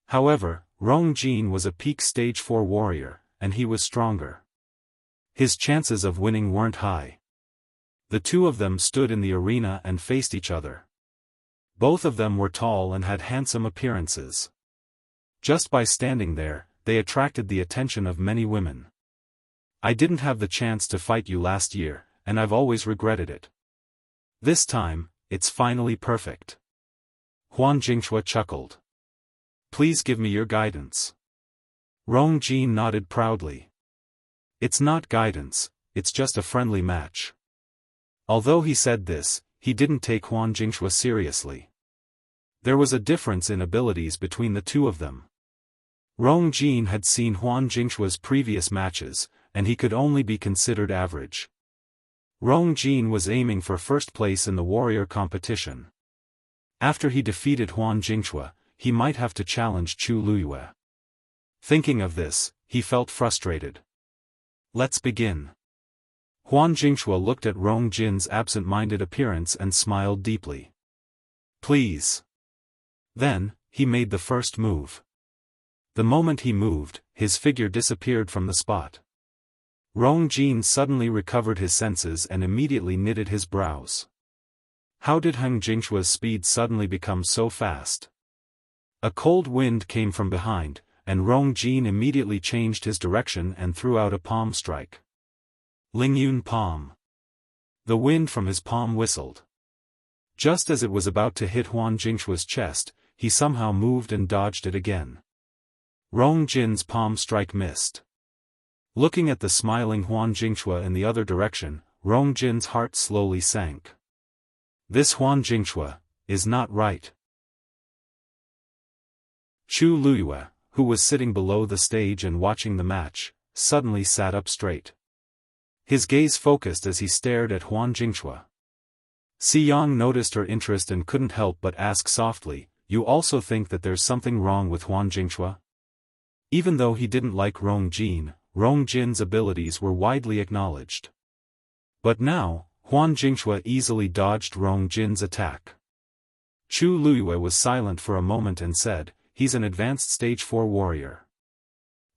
However, Rong Jin was a peak stage 4 warrior, and he was stronger. His chances of winning weren't high. The two of them stood in the arena and faced each other. Both of them were tall and had handsome appearances. Just by standing there, they attracted the attention of many women. I didn't have the chance to fight you last year, and I've always regretted it. This time, it's finally perfect. Huan Jingxue chuckled. Please give me your guidance. Rong Jin nodded proudly. It's not guidance, it's just a friendly match. Although he said this, he didn't take Huan Jingxue seriously. There was a difference in abilities between the two of them. Rong Jin had seen Huan Jingxue's previous matches, and he could only be considered average. Rong Jin was aiming for first place in the warrior competition. After he defeated Huan Jingxue, he might have to challenge Chu Luyue. Thinking of this, he felt frustrated. Let's begin. Huan Jingxue looked at Rong Jin's absent-minded appearance and smiled deeply. Please. Then, he made the first move. The moment he moved, his figure disappeared from the spot. Rong Jin suddenly recovered his senses and immediately knitted his brows. How did Huan Jingxue's speed suddenly become so fast? A cold wind came from behind, and Rong Jin immediately changed his direction and threw out a palm strike. Lingyun palm. The wind from his palm whistled. Just as it was about to hit Huan Jingxue's chest, he somehow moved and dodged it again. Rong Jin's palm strike missed. Looking at the smiling Huan Jingxue in the other direction, Rong Jin's heart slowly sank. This Huan Jingxue is not right. Chu Luyue, who was sitting below the stage and watching the match, suddenly sat up straight. His gaze focused as he stared at Huan Jingxue. Xiyang noticed her interest and couldn't help but ask softly, "You also think that there's something wrong with Huan Jingxue?" Even though he didn't like Rong Jin's abilities were widely acknowledged. But now, Huan Jingxue easily dodged Rong Jin's attack. Chu Luyue was silent for a moment and said, "He's an advanced stage 4 warrior."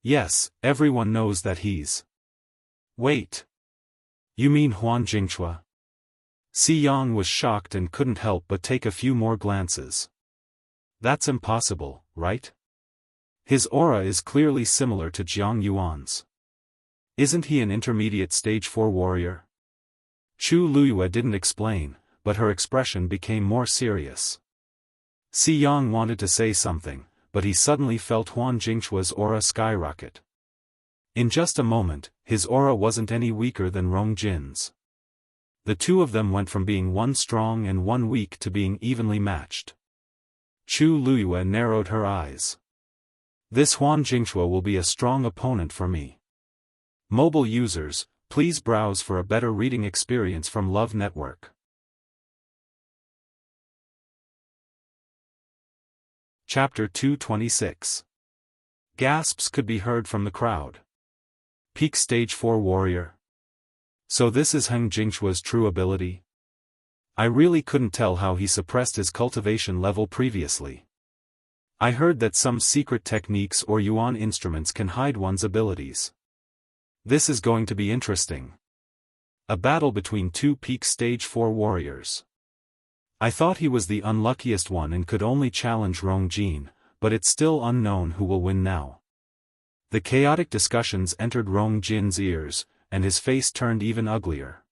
Yes, everyone knows that he's. Wait. You mean Huan Jingxue? Xiyang was shocked and couldn't help but take a few more glances. That's impossible, right? His aura is clearly similar to Jiang Yuan's. Isn't he an intermediate stage 4 warrior? Chu Luyue didn't explain, but her expression became more serious. Xiyang wanted to say something, but he suddenly felt Huan Jingxue's aura skyrocket. In just a moment, his aura wasn't any weaker than Rong Jin's. The two of them went from being one strong and one weak to being evenly matched. Chu Luyue narrowed her eyes. This Huan Jingxue will be a strong opponent for me. Mobile users, please browse for a better reading experience from Love Network. Chapter 226. Gasps could be heard from the crowd. Peak Stage 4 Warrior. So this is Huan Jingxue's true ability? I really couldn't tell how he suppressed his cultivation level previously. I heard that some secret techniques or yuan instruments can hide one's abilities. This is going to be interesting. A battle between two peak stage 4 warriors. I thought he was the unluckiest one and could only challenge Rongjin, but it's still unknown who will win now. The chaotic discussions entered Rongjin's ears, and his face turned even uglier.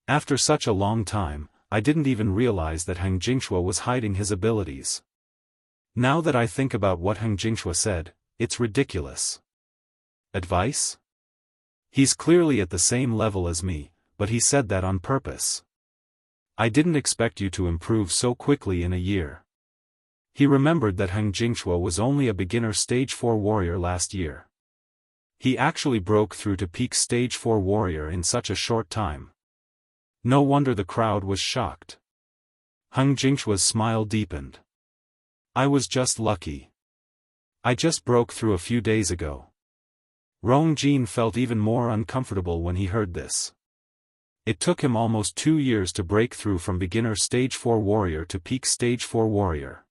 After such a long time, I didn't even realize that Heng Jingshua was hiding his abilities. Now that I think about what Heng Jingshua said, it's ridiculous. Advice? He's clearly at the same level as me, but he said that on purpose. I didn't expect you to improve so quickly in a year. He remembered that Heng Jingshua was only a beginner stage 4 warrior last year. He actually broke through to peak stage 4 warrior in such a short time. No wonder the crowd was shocked. Heng Jingshua's smile deepened. I was just lucky. I just broke through a few days ago. Rongjin felt even more uncomfortable when he heard this. It took him almost 2 years to break through from beginner stage 4 warrior to peak stage 4 warrior.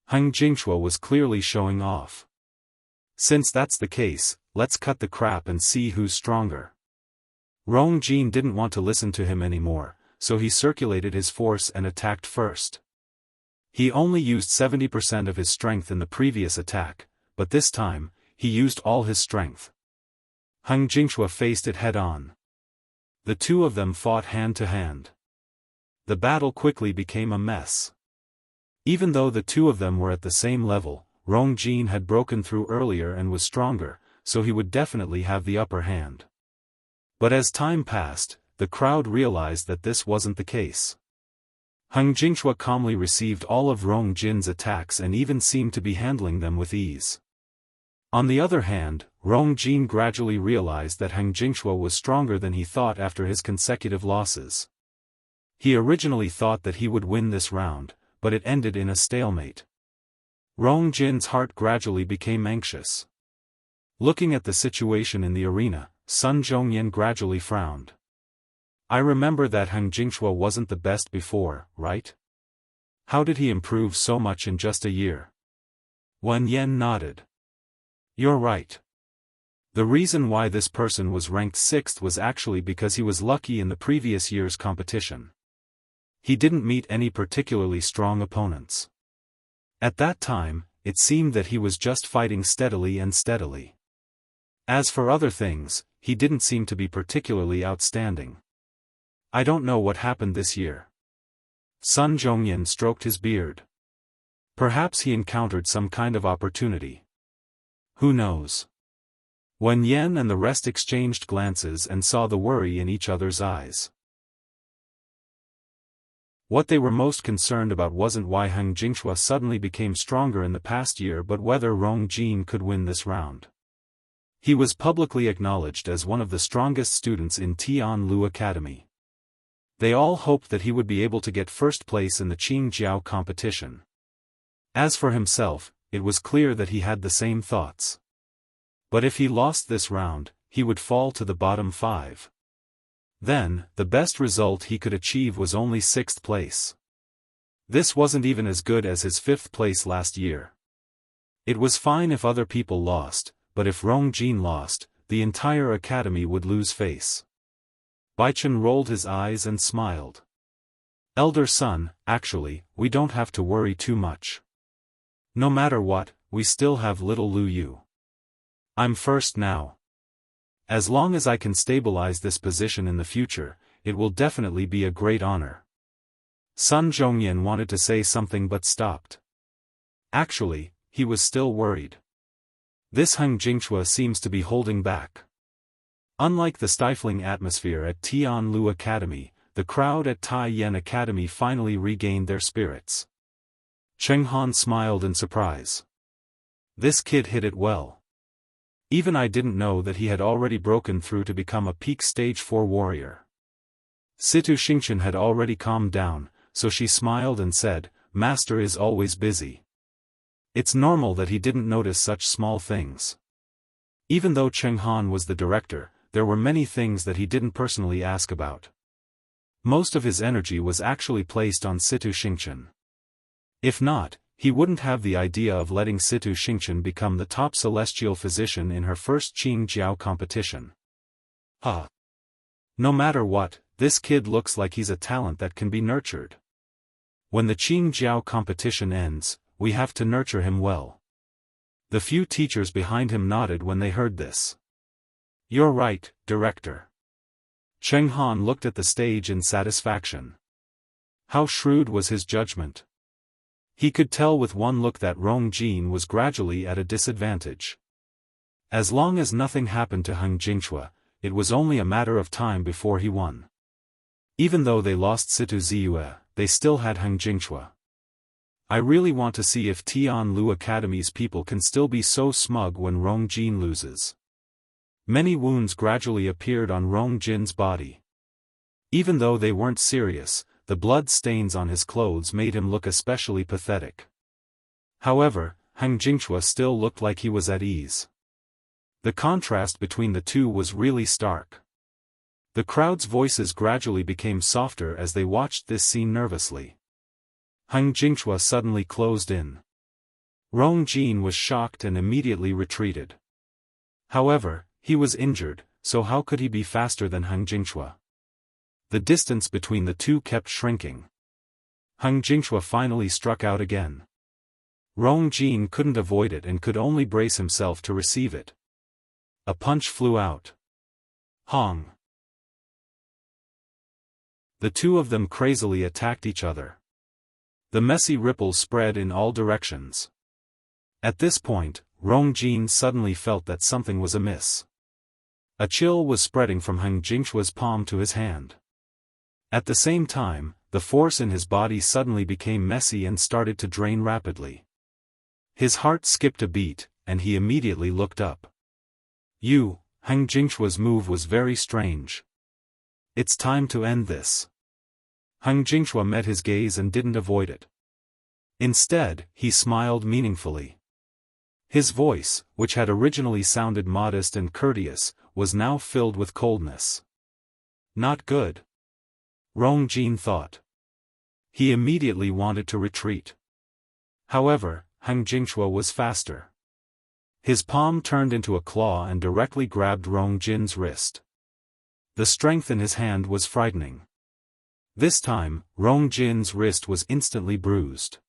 Heng Jingshua was clearly showing off. Since that's the case, let's cut the crap and see who's stronger. Rongjin didn't want to listen to him anymore, so he circulated his force and attacked first. He only used 70% of his strength in the previous attack, but this time, he used all his strength. Heng Jingshua faced it head-on. The two of them fought hand-to-hand. The battle quickly became a mess. Even though the two of them were at the same level, Rongjin had broken through earlier and was stronger, so he would definitely have the upper hand. But as time passed, the crowd realized that this wasn't the case. Heng Jingshua calmly received all of Rongjin's attacks and even seemed to be handling them with ease. On the other hand, Rongjin gradually realized that Heng Jingshua was stronger than he thought after his consecutive losses. He originally thought that he would win this round, but it ended in a stalemate. Rongjin's heart gradually became anxious. Looking at the situation in the arena, Sun Zhongyan gradually frowned. I remember that Heng Jingshua wasn't the best before, right? How did he improve so much in just a year? Wen Yan nodded. You're right. The reason why this person was ranked 6th was actually because he was lucky in the previous year's competition. He didn't meet any particularly strong opponents. At that time, it seemed that he was just fighting steadily and steadily. As for other things, he didn't seem to be particularly outstanding. I don't know what happened this year. Sun Zhongyan stroked his beard. Perhaps he encountered some kind of opportunity. Who knows? Wen Yan and the rest exchanged glances and saw the worry in each other's eyes. What they were most concerned about wasn't why Heng Jingshua suddenly became stronger in the past year but whether Rongjin could win this round. He was publicly acknowledged as one of the strongest students in Tianlu Academy. They all hoped that he would be able to get first place in the Qingjiao competition. As for himself, it was clear that he had the same thoughts. But if he lost this round, he would fall to the bottom 5. Then, the best result he could achieve was only 6th place. This wasn't even as good as his 5th place last year. It was fine if other people lost, but if Rongjin lost, the entire academy would lose face. Baichen rolled his eyes and smiled. Elder son, actually, we don't have to worry too much. No matter what, we still have little Lu Yu. I'm first now. As long as I can stabilize this position in the future, it will definitely be a great honor. Sun Zhongyan wanted to say something but stopped. Actually, he was still worried. This Heng Jingshua seems to be holding back. Unlike the stifling atmosphere at Tianlu Academy, the crowd at Tai Yen Academy finally regained their spirits. Cheng Han smiled in surprise. This kid hit it well. Even I didn't know that he had already broken through to become a peak stage 4 warrior. Situ Xingchen had already calmed down, so she smiled and said, Master is always busy. It's normal that he didn't notice such small things. Even though Cheng Han was the director, there were many things that he didn't personally ask about. Most of his energy was actually placed on Situ Xingchen. If not, he wouldn't have the idea of letting Situ Xingchen become the top celestial physician in her first Qingjiao competition. No matter what, this kid looks like he's a talent that can be nurtured. When the Qingjiao competition ends, we have to nurture him well. The few teachers behind him nodded when they heard this. You're right, director. Cheng Han looked at the stage in satisfaction. How shrewd was his judgment. He could tell with one look that Rong Jin was gradually at a disadvantage. As long as nothing happened to Heng Jingxue, it was only a matter of time before he won. Even though they lost Situ Ziyue, they still had Heng Jingxue. I really want to see if Tianlu Academy's people can still be so smug when Rong Jin loses. Many wounds gradually appeared on Rong Jin's body. Even though they weren't serious, the blood stains on his clothes made him look especially pathetic. However, Heng Jingxue still looked like he was at ease. The contrast between the two was really stark. The crowd's voices gradually became softer as they watched this scene nervously. Heng Jingxue suddenly closed in. Rong Jin was shocked and immediately retreated. However, he was injured, so how could he be faster than Heng Jingxue? The distance between the two kept shrinking. Heng Jingxue finally struck out again. Rong Jin couldn't avoid it and could only brace himself to receive it. A punch flew out. Hong! The two of them crazily attacked each other. The messy ripples spread in all directions. At this point, Rong Jin suddenly felt that something was amiss. A chill was spreading from Heng Jingxue's palm to his hand. At the same time, the force in his body suddenly became messy and started to drain rapidly. His heart skipped a beat, and he immediately looked up. Heng Jingxue's move was very strange. It's time to end this. Heng Jingxue met his gaze and didn't avoid it. Instead, he smiled meaningfully. His voice, which had originally sounded modest and courteous, was now filled with coldness. Not good. Rong Jin thought. He immediately wanted to retreat. However, Heng Jingxue was faster. His palm turned into a claw and directly grabbed Rong Jin's wrist. The strength in his hand was frightening. This time, Rong Jin's wrist was instantly bruised.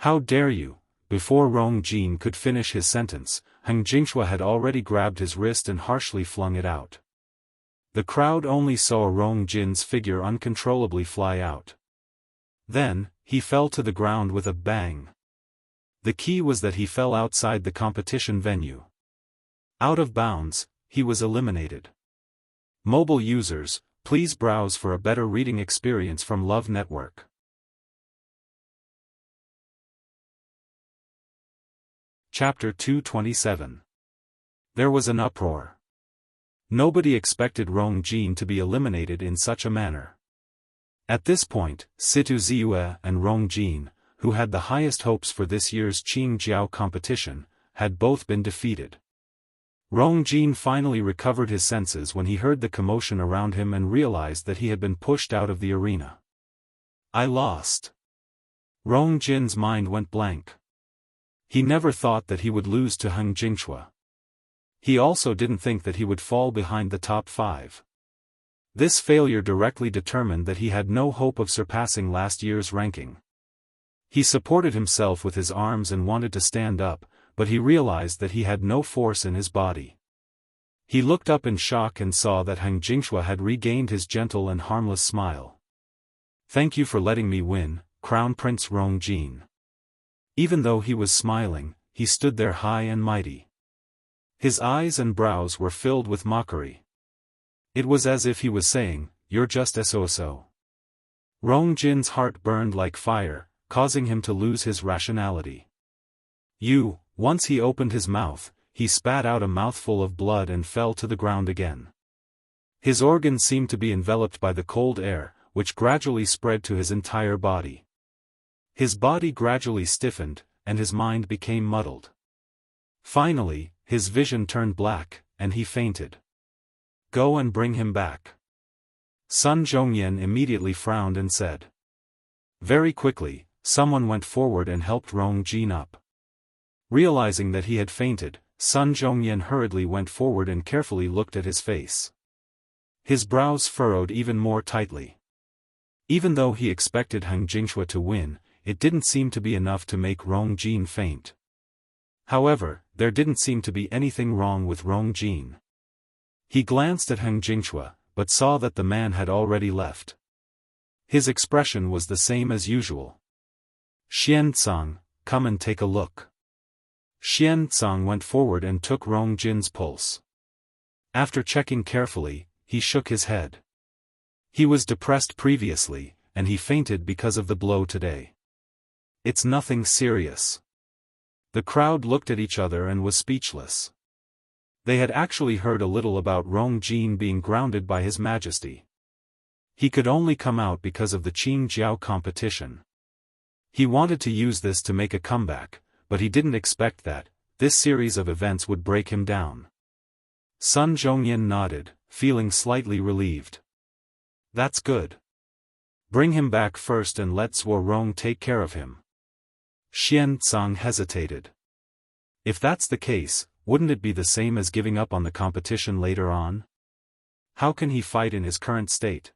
How dare you! Before Rong Jin could finish his sentence, Heng Jingxue had already grabbed his wrist and harshly flung it out. The crowd only saw Rong Jin's figure uncontrollably fly out. Then, he fell to the ground with a bang. The key was that he fell outside the competition venue. Out of bounds, he was eliminated. Mobile users, please browse for a better reading experience from Love Network. Chapter 227. There was an uproar. Nobody expected Rong Jin to be eliminated in such a manner. At this point, Situ Ziyue and Rong Jin, who had the highest hopes for this year's Qingjiao competition, had both been defeated. Rong Jin finally recovered his senses when he heard the commotion around him and realized that he had been pushed out of the arena. I lost. Rong Jin's mind went blank. He never thought that he would lose to Heng Jingxue. He also didn't think that he would fall behind the top 5. This failure directly determined that he had no hope of surpassing last year's ranking. He supported himself with his arms and wanted to stand up, but he realized that he had no force in his body. He looked up in shock and saw that Heng Jingxue had regained his gentle and harmless smile. Thank you for letting me win, Crown Prince Rong Jin. Even though he was smiling, he stood there high and mighty. His eyes and brows were filled with mockery. It was as if he was saying, "You're just so-so." Rong Jin's heart burned like fire, causing him to lose his rationality. Once he opened his mouth, he spat out a mouthful of blood and fell to the ground again. His organs seemed to be enveloped by the cold air, which gradually spread to his entire body. His body gradually stiffened, and his mind became muddled. Finally, his vision turned black, and he fainted. Go and bring him back. Sun Zhongyan immediately frowned and said. Very quickly, someone went forward and helped Rong Jin up. Realizing that he had fainted, Sun Zhongyan hurriedly went forward and carefully looked at his face. His brows furrowed even more tightly. Even though he expected Heng Jingxue to win, it didn't seem to be enough to make Rong Jin faint. However, there didn't seem to be anything wrong with Rong Jin. He glanced at Heng Jingxue, but saw that the man had already left. His expression was the same as usual. "Xian Tsang, come and take a look." Xian Tsang went forward and took Rong Jin's pulse. After checking carefully, he shook his head. He was depressed previously, and he fainted because of the blow today. "It's nothing serious." The crowd looked at each other and was speechless. They had actually heard a little about Rong Jin being grounded by His Majesty. He could only come out because of the Qing Jiao competition. He wanted to use this to make a comeback, but he didn't expect that this series of events would break him down. Sun Zhongyan nodded, feeling slightly relieved. "That's good. Bring him back first and let Zuo Rong take care of him." Xian Tsang hesitated. If that's the case, wouldn't it be the same as giving up on the competition later on? How can he fight in his current state?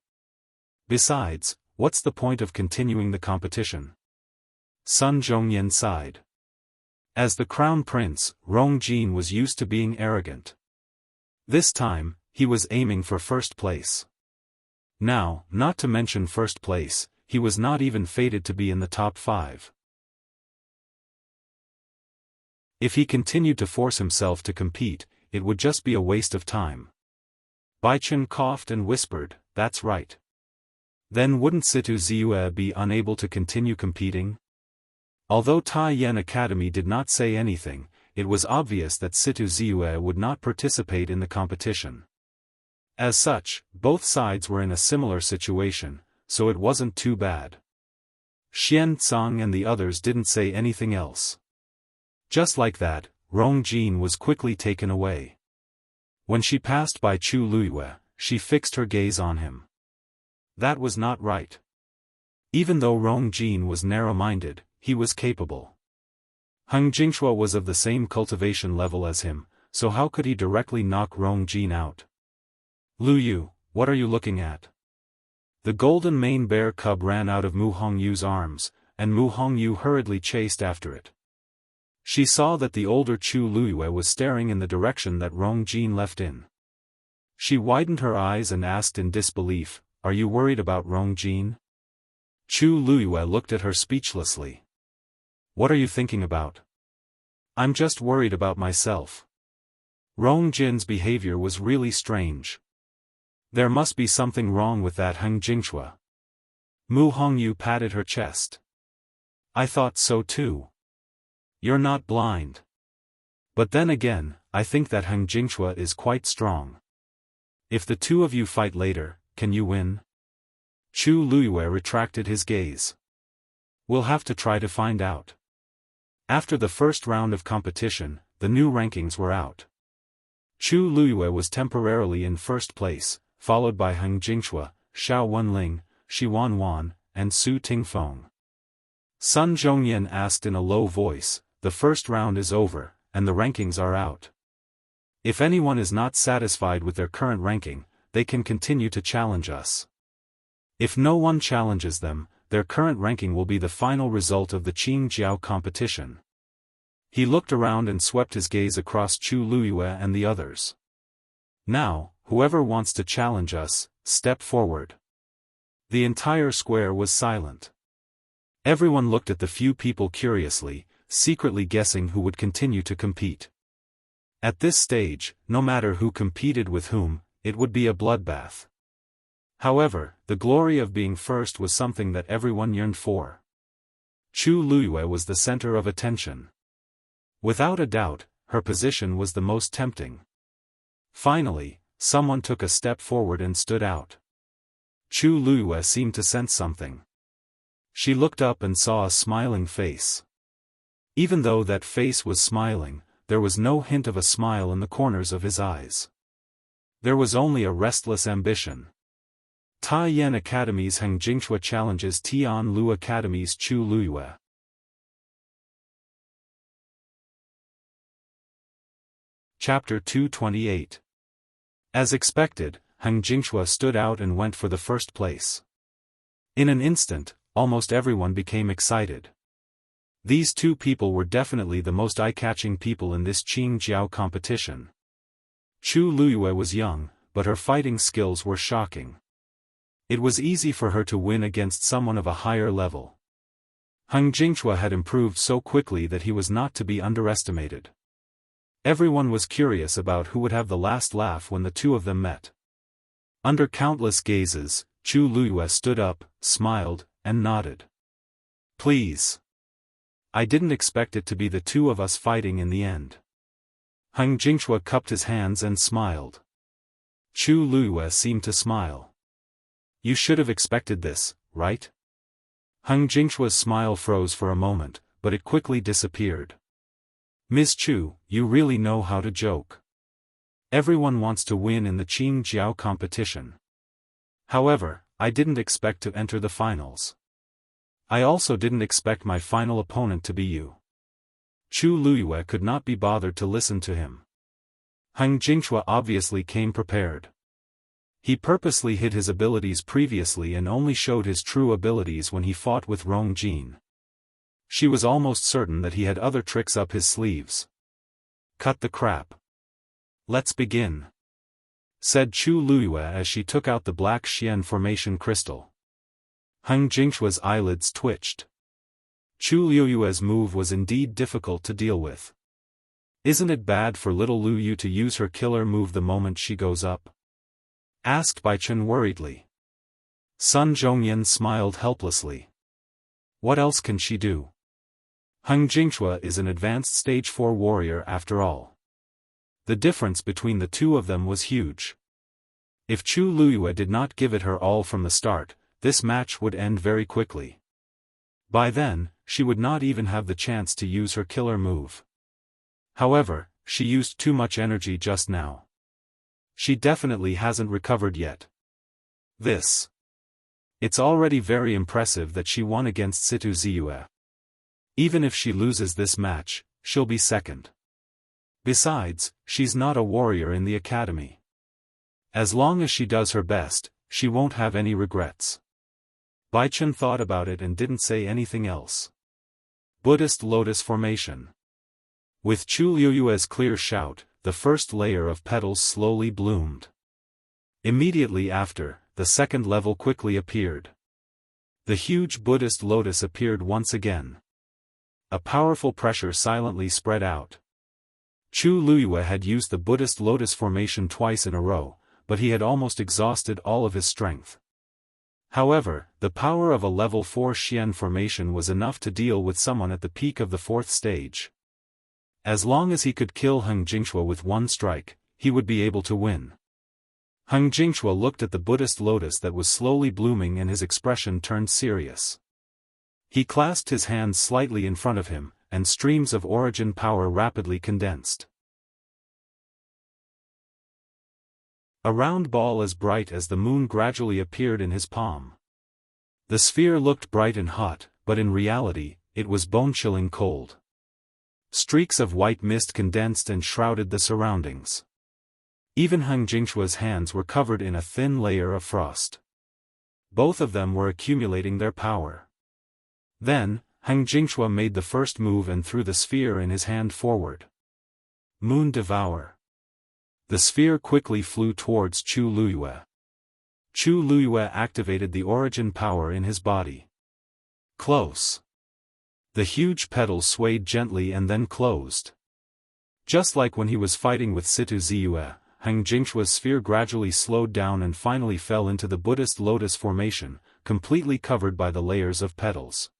Besides, what's the point of continuing the competition? Sun Zhongyan sighed. As the crown prince, Rong Jin was used to being arrogant. This time, he was aiming for first place. Now, not to mention first place, he was not even fated to be in the top 5. If he continued to force himself to compete, it would just be a waste of time. Baichen coughed and whispered, "That's right." Then wouldn't Situ Ziyue be unable to continue competing? Although Taiyan Academy did not say anything, it was obvious that Situ Ziyue would not participate in the competition. As such, both sides were in a similar situation, so it wasn't too bad. Xian Tsang and the others didn't say anything else. Just like that, Rong Jin was quickly taken away. When she passed by Chu Luiyue, she fixed her gaze on him. That was not right. Even though Rong Jin was narrow-minded, he was capable. Heng Jingxue was of the same cultivation level as him, so how could he directly knock Rong Jin out? "Lu Yu, what are you looking at?" The golden mane bear cub ran out of Mu Hongyu's arms, and Mu Hongyu hurriedly chased after it. She saw that the older Chu Luiyue was staring in the direction that Rong Jin left in. She widened her eyes and asked in disbelief, "Are you worried about Rong Jin?" Chu Luiyue looked at her speechlessly. "What are you thinking about?" "I'm just worried about myself." Rong Jin's behavior was really strange. There must be something wrong with that Heng Jingxue. Mu Hongyu patted her chest. "I thought so too. You're not blind. But then again, I think that Heng Jingxue is quite strong. If the two of you fight later, can you win?" Chu Luiyue retracted his gaze. "We'll have to try to find out." After the first round of competition, the new rankings were out. Chu Luiyue was temporarily in first place, followed by Heng Jingxue, Xiao Wenling, Shi Wanwan, and Su Tingfeng. Sun Zhongyan asked in a low voice, "The first round is over, and the rankings are out. If anyone is not satisfied with their current ranking, they can continue to challenge us. If no one challenges them, their current ranking will be the final result of the Qing Jiao competition." He looked around and swept his gaze across Chu Luiyue and the others. "Now, whoever wants to challenge us, step forward." The entire square was silent. Everyone looked at the few people curiously, secretly guessing who would continue to compete. At this stage, no matter who competed with whom, it would be a bloodbath. However, the glory of being first was something that everyone yearned for. Chu Luiyue was the center of attention. Without a doubt, her position was the most tempting. Finally, someone took a step forward and stood out. Chu Luiyue seemed to sense something. She looked up and saw a smiling face. Even though that face was smiling, there was no hint of a smile in the corners of his eyes. There was only a restless ambition. Taiyan Academy's Heng Jingxue challenges Tian Lu Academy's Chu Luiyue. Chapter 228. As expected, Heng Jingshua stood out and went for the first place. In an instant, almost everyone became excited. These two people were definitely the most eye-catching people in this Qing Jiao competition. Chu Luyue was young, but her fighting skills were shocking. It was easy for her to win against someone of a higher level. Heng Jingshua had improved so quickly that he was not to be underestimated. Everyone was curious about who would have the last laugh when the two of them met. Under countless gazes, Chu Luyue stood up, smiled, and nodded. "Please. I didn't expect it to be the two of us fighting in the end." Heng Jingshua cupped his hands and smiled. Chu Luyue seemed to smile. "You should have expected this, right?" Heng Jingshua's smile froze for a moment, but it quickly disappeared. "Ms. Chu, you really know how to joke. Everyone wants to win in the Qing Jiao competition. However, I didn't expect to enter the finals. I also didn't expect my final opponent to be you." Chu Luyue could not be bothered to listen to him. Heng Jingshua obviously came prepared. He purposely hid his abilities previously and only showed his true abilities when he fought with Rong Jin. She was almost certain that he had other tricks up his sleeves. "Cut the crap. Let's begin," said Chu Luyue as she took out the black Xian formation crystal. Heng Jingshua's eyelids twitched. Chu Luyue's move was indeed difficult to deal with. "Isn't it bad for little Lu Yu to use her killer move the moment she goes up?" asked Baichen worriedly. Sun Zhongyan smiled helplessly. "What else can she do? Heng Jingshua is an advanced stage 4 warrior after all." The difference between the two of them was huge. If Chu Luyue did not give it her all from the start, this match would end very quickly. By then, she would not even have the chance to use her killer move. However, she used too much energy just now. She definitely hasn't recovered yet. It's already very impressive that she won against Situ Ziyue. Even if she loses this match, she'll be second. Besides, she's not a warrior in the academy. As long as she does her best, she won't have any regrets. Baichen thought about it and didn't say anything else. Buddhist Lotus Formation. With Chu Luyue's clear shout, the first layer of petals slowly bloomed. Immediately after, the second level quickly appeared. The huge Buddhist lotus appeared once again. A powerful pressure silently spread out. Chu Luyue had used the Buddhist lotus formation twice in a row, but he had almost exhausted all of his strength. However, the power of a level 4 Xian formation was enough to deal with someone at the peak of the 4th stage. As long as he could kill Heng Jingshua with one strike, he would be able to win. Heng Jingshua looked at the Buddhist lotus that was slowly blooming and his expression turned serious. He clasped his hands slightly in front of him, and streams of origin power rapidly condensed. A round ball as bright as the moon gradually appeared in his palm. The sphere looked bright and hot, but in reality, it was bone-chilling cold. Streaks of white mist condensed and shrouded the surroundings. Even Heng Jingshua's hands were covered in a thin layer of frost. Both of them were accumulating their power. Then, Heng Jingshua made the first move and threw the sphere in his hand forward. Moon Devour. The sphere quickly flew towards Chu Luyue. Chu Luyue activated the origin power in his body. Close. The huge petals swayed gently and then closed. Just like when he was fighting with Situ Ziyue, Heng Jingshua's sphere gradually slowed down and finally fell into the Buddhist lotus formation, completely covered by the layers of petals.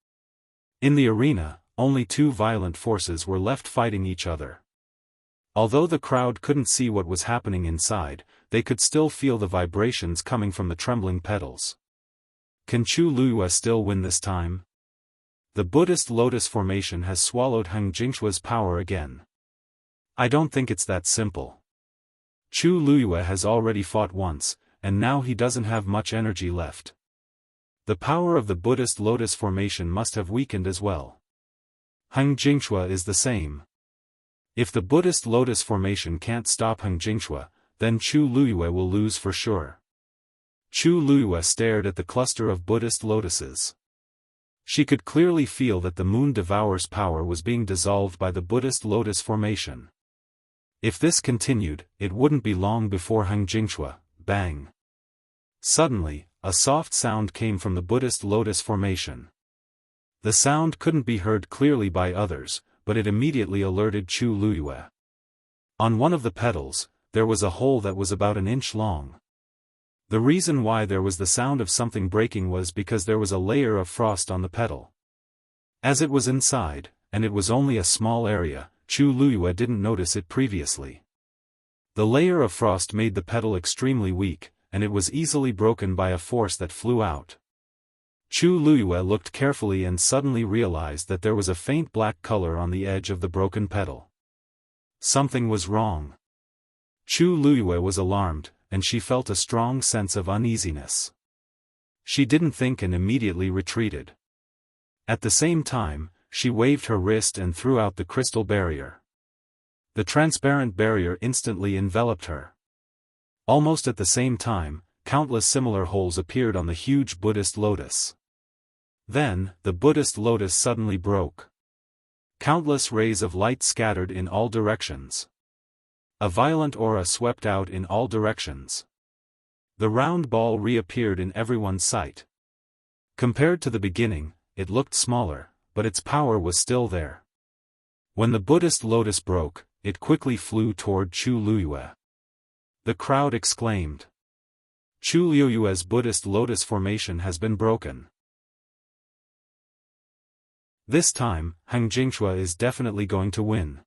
In the arena, only two violent forces were left fighting each other. Although the crowd couldn't see what was happening inside, they could still feel the vibrations coming from the trembling petals. Can Chu Luyue still win this time? The Buddhist lotus formation has swallowed Heng Jingshua's power again. I don't think it's that simple. Chu Luyue has already fought once, and now he doesn't have much energy left. The power of the Buddhist lotus formation must have weakened as well. Heng Jingshua is the same. If the Buddhist lotus formation can't stop Heng Jingshua, then Chu Luyue will lose for sure. Chu Luyue stared at the cluster of Buddhist lotuses. She could clearly feel that the moon devourer's power was being dissolved by the Buddhist lotus formation. If this continued, it wouldn't be long before Heng Jingshua, bang. Suddenly, a soft sound came from the Buddhist lotus formation. The sound couldn't be heard clearly by others, but it immediately alerted Chu Luyue. On one of the petals, there was a hole that was about an inch long. The reason why there was the sound of something breaking was because there was a layer of frost on the petal. As it was inside, and it was only a small area, Chu Luyue didn't notice it previously. The layer of frost made the petal extremely weak, and it was easily broken by a force that flew out. Chu Luyue looked carefully and suddenly realized that there was a faint black color on the edge of the broken petal. Something was wrong. Chu Luyue was alarmed, and she felt a strong sense of uneasiness. She didn't think and immediately retreated. At the same time, she waved her wrist and threw out the crystal barrier. The transparent barrier instantly enveloped her. Almost at the same time, countless similar holes appeared on the huge Buddhist lotus. Then, the Buddhist lotus suddenly broke. Countless rays of light scattered in all directions. A violent aura swept out in all directions. The round ball reappeared in everyone's sight. Compared to the beginning, it looked smaller, but its power was still there. When the Buddhist lotus broke, it quickly flew toward Chu Luyue. The crowd exclaimed. Chu Luyue's Buddhist lotus formation has been broken. This time, Heng Jingshua is definitely going to win.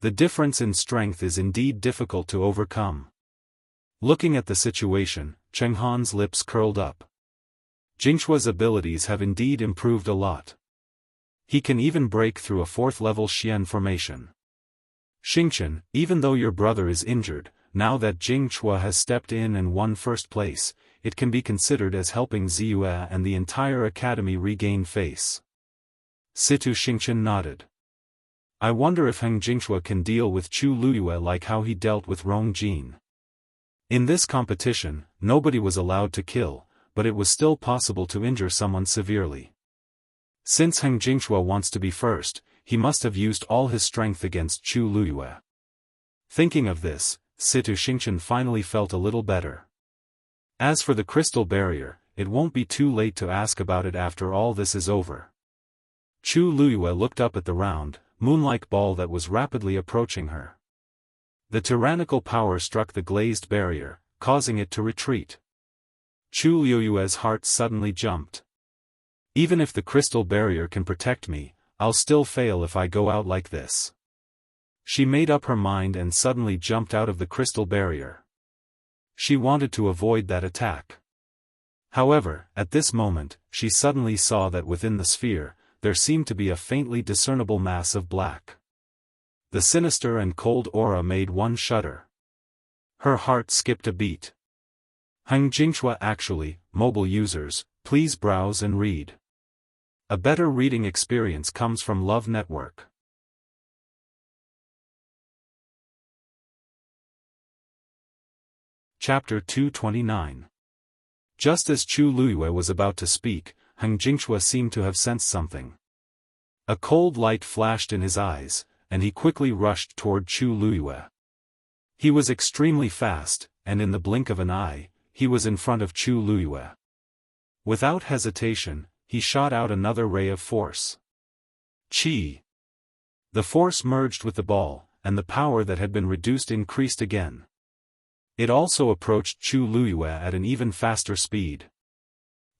The difference in strength is indeed difficult to overcome. Looking at the situation, Cheng Han's lips curled up. Jingshua's abilities have indeed improved a lot. He can even break through a 4th-level Xian formation. Xingchen, even though your brother is injured, now that Jingshua has stepped in and won first place, it can be considered as helping Ziyue and the entire academy regain face. Situ Xingchen nodded. I wonder if Heng Jingshua can deal with Chu Luyue like how he dealt with Rong Jin. In this competition, nobody was allowed to kill, but it was still possible to injure someone severely. Since Heng Jingshua wants to be first, he must have used all his strength against Chu Luyue. Thinking of this, Situ Xingchen finally felt a little better. As for the crystal barrier, it won't be too late to ask about it after all this is over. Chu Luyue looked up at the round, moon-like ball that was rapidly approaching her. The tyrannical power struck the glazed barrier, causing it to retreat. Chu Luyue's heart suddenly jumped. Even if the crystal barrier can protect me, I'll still fail if I go out like this. She made up her mind and suddenly jumped out of the crystal barrier. She wanted to avoid that attack. However, at this moment, she suddenly saw that within the sphere, there seemed to be a faintly discernible mass of black. The sinister and cold aura made one shudder. Her heart skipped a beat. Heng Jingshua actually, mobile users, please browse and read. A better reading experience comes from Love Network. Chapter 229. Just as Chu Luyue was about to speak, Heng Jingshua seemed to have sensed something. A cold light flashed in his eyes, and he quickly rushed toward Chu Luyue. He was extremely fast, and in the blink of an eye, he was in front of Chu Luyue. Without hesitation, he shot out another ray of force. Chi! The force merged with the ball, and the power that had been reduced increased again. It also approached Chu Luyue at an even faster speed.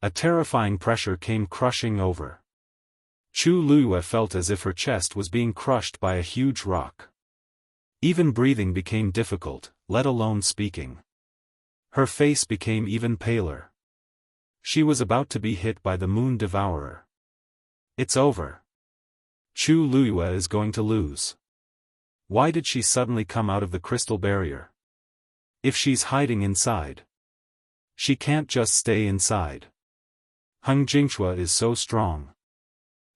A terrifying pressure came crushing over. Chu Luyue felt as if her chest was being crushed by a huge rock. Even breathing became difficult, let alone speaking. Her face became even paler. She was about to be hit by the moon devourer. It's over. Chu Luyue is going to lose. Why did she suddenly come out of the crystal barrier? If she's hiding inside, she can't just stay inside. Heng Jingshua is so strong.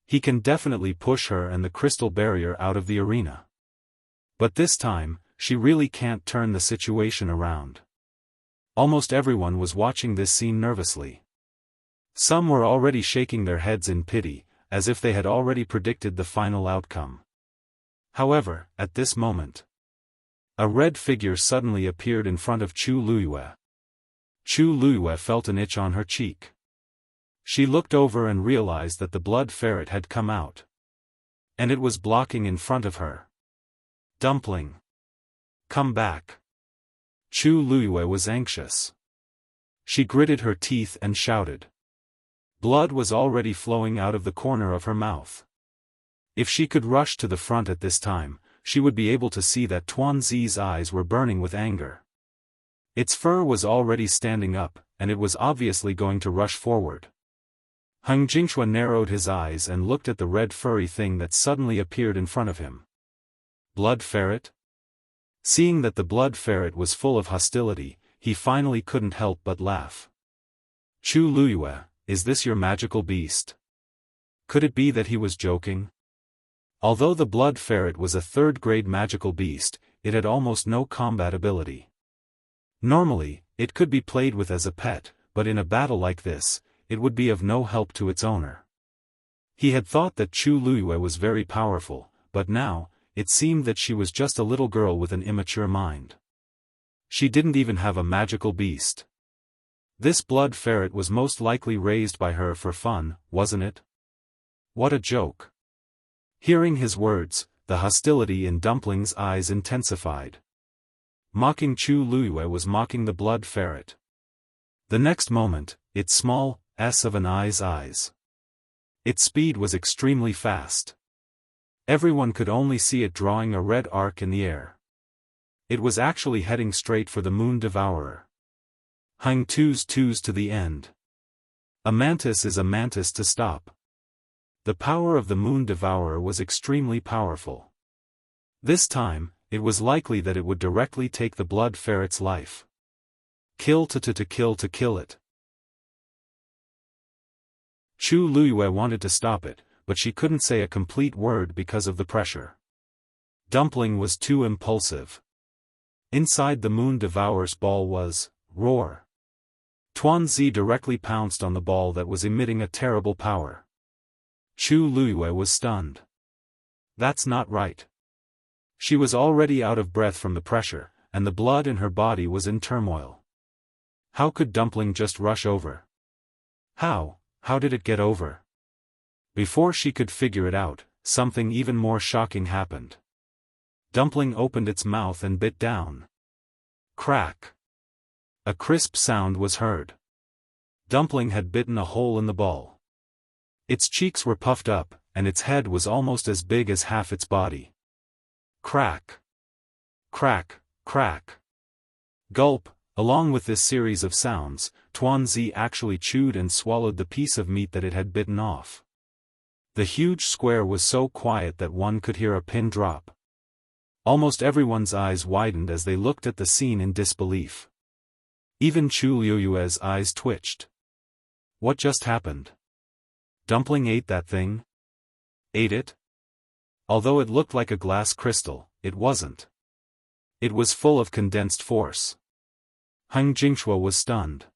He can definitely push her and the crystal barrier out of the arena. But this time, she really can't turn the situation around. Almost everyone was watching this scene nervously. Some were already shaking their heads in pity, as if they had already predicted the final outcome. However, at this moment, a red figure suddenly appeared in front of Chu Luiyue. Chu Luiyue felt an itch on her cheek. She looked over and realized that the blood ferret had come out. And it was blocking in front of her. Dumpling. Come back. Chu Luiyue was anxious. She gritted her teeth and shouted. Blood was already flowing out of the corner of her mouth. If she could rush to the front at this time, she would be able to see that Tuanzi's eyes were burning with anger. Its fur was already standing up, and it was obviously going to rush forward. Heng Jingxue narrowed his eyes and looked at the red furry thing that suddenly appeared in front of him. Blood ferret? Seeing that the blood ferret was full of hostility, he finally couldn't help but laugh. Chu Luiyue, is this your magical beast? Could it be that he was joking? Although the blood ferret was a third-grade magical beast, it had almost no combat ability. Normally, it could be played with as a pet, but in a battle like this, it would be of no help to its owner. He had thought that Chu Luiyue was very powerful, but now, it seemed that she was just a little girl with an immature mind. She didn't even have a magical beast. This blood ferret was most likely raised by her for fun, wasn't it? What a joke. Hearing his words, the hostility in Dumpling's eyes intensified. Mocking Chu Luiyue was mocking the blood ferret. The next moment, its small s of an eyes. Its speed was extremely fast. Everyone could only see it drawing a red arc in the air. It was actually heading straight for the moon devourer. Hung twos to the end. A mantis is a mantis to stop. The power of the moon devourer was extremely powerful. This time, it was likely that it would directly take the blood ferret's life. Kill to kill it. Chu Luiyue wanted to stop it, but she couldn't say a complete word because of the pressure. Dumpling was too impulsive. Inside the moon devourer's ball was, roar. Tuanzi directly pounced on the ball that was emitting a terrible power. Chu Luiyue was stunned. That's not right. She was already out of breath from the pressure, and the blood in her body was in turmoil. How could Dumpling just rush over? How did it get over? Before she could figure it out, something even more shocking happened. Dumpling opened its mouth and bit down. Crack. A crisp sound was heard. Dumpling had bitten a hole in the ball. Its cheeks were puffed up, and its head was almost as big as half its body. Crack. Crack, crack. Gulp. Along with this series of sounds, Tuanzi actually chewed and swallowed the piece of meat that it had bitten off. The huge square was so quiet that one could hear a pin drop. Almost everyone's eyes widened as they looked at the scene in disbelief. Even Chu Luiyue's eyes twitched. What just happened? Dumpling ate that thing? Ate it? Although it looked like a glass crystal, it wasn't. It was full of condensed force. Heng Jingxue was stunned.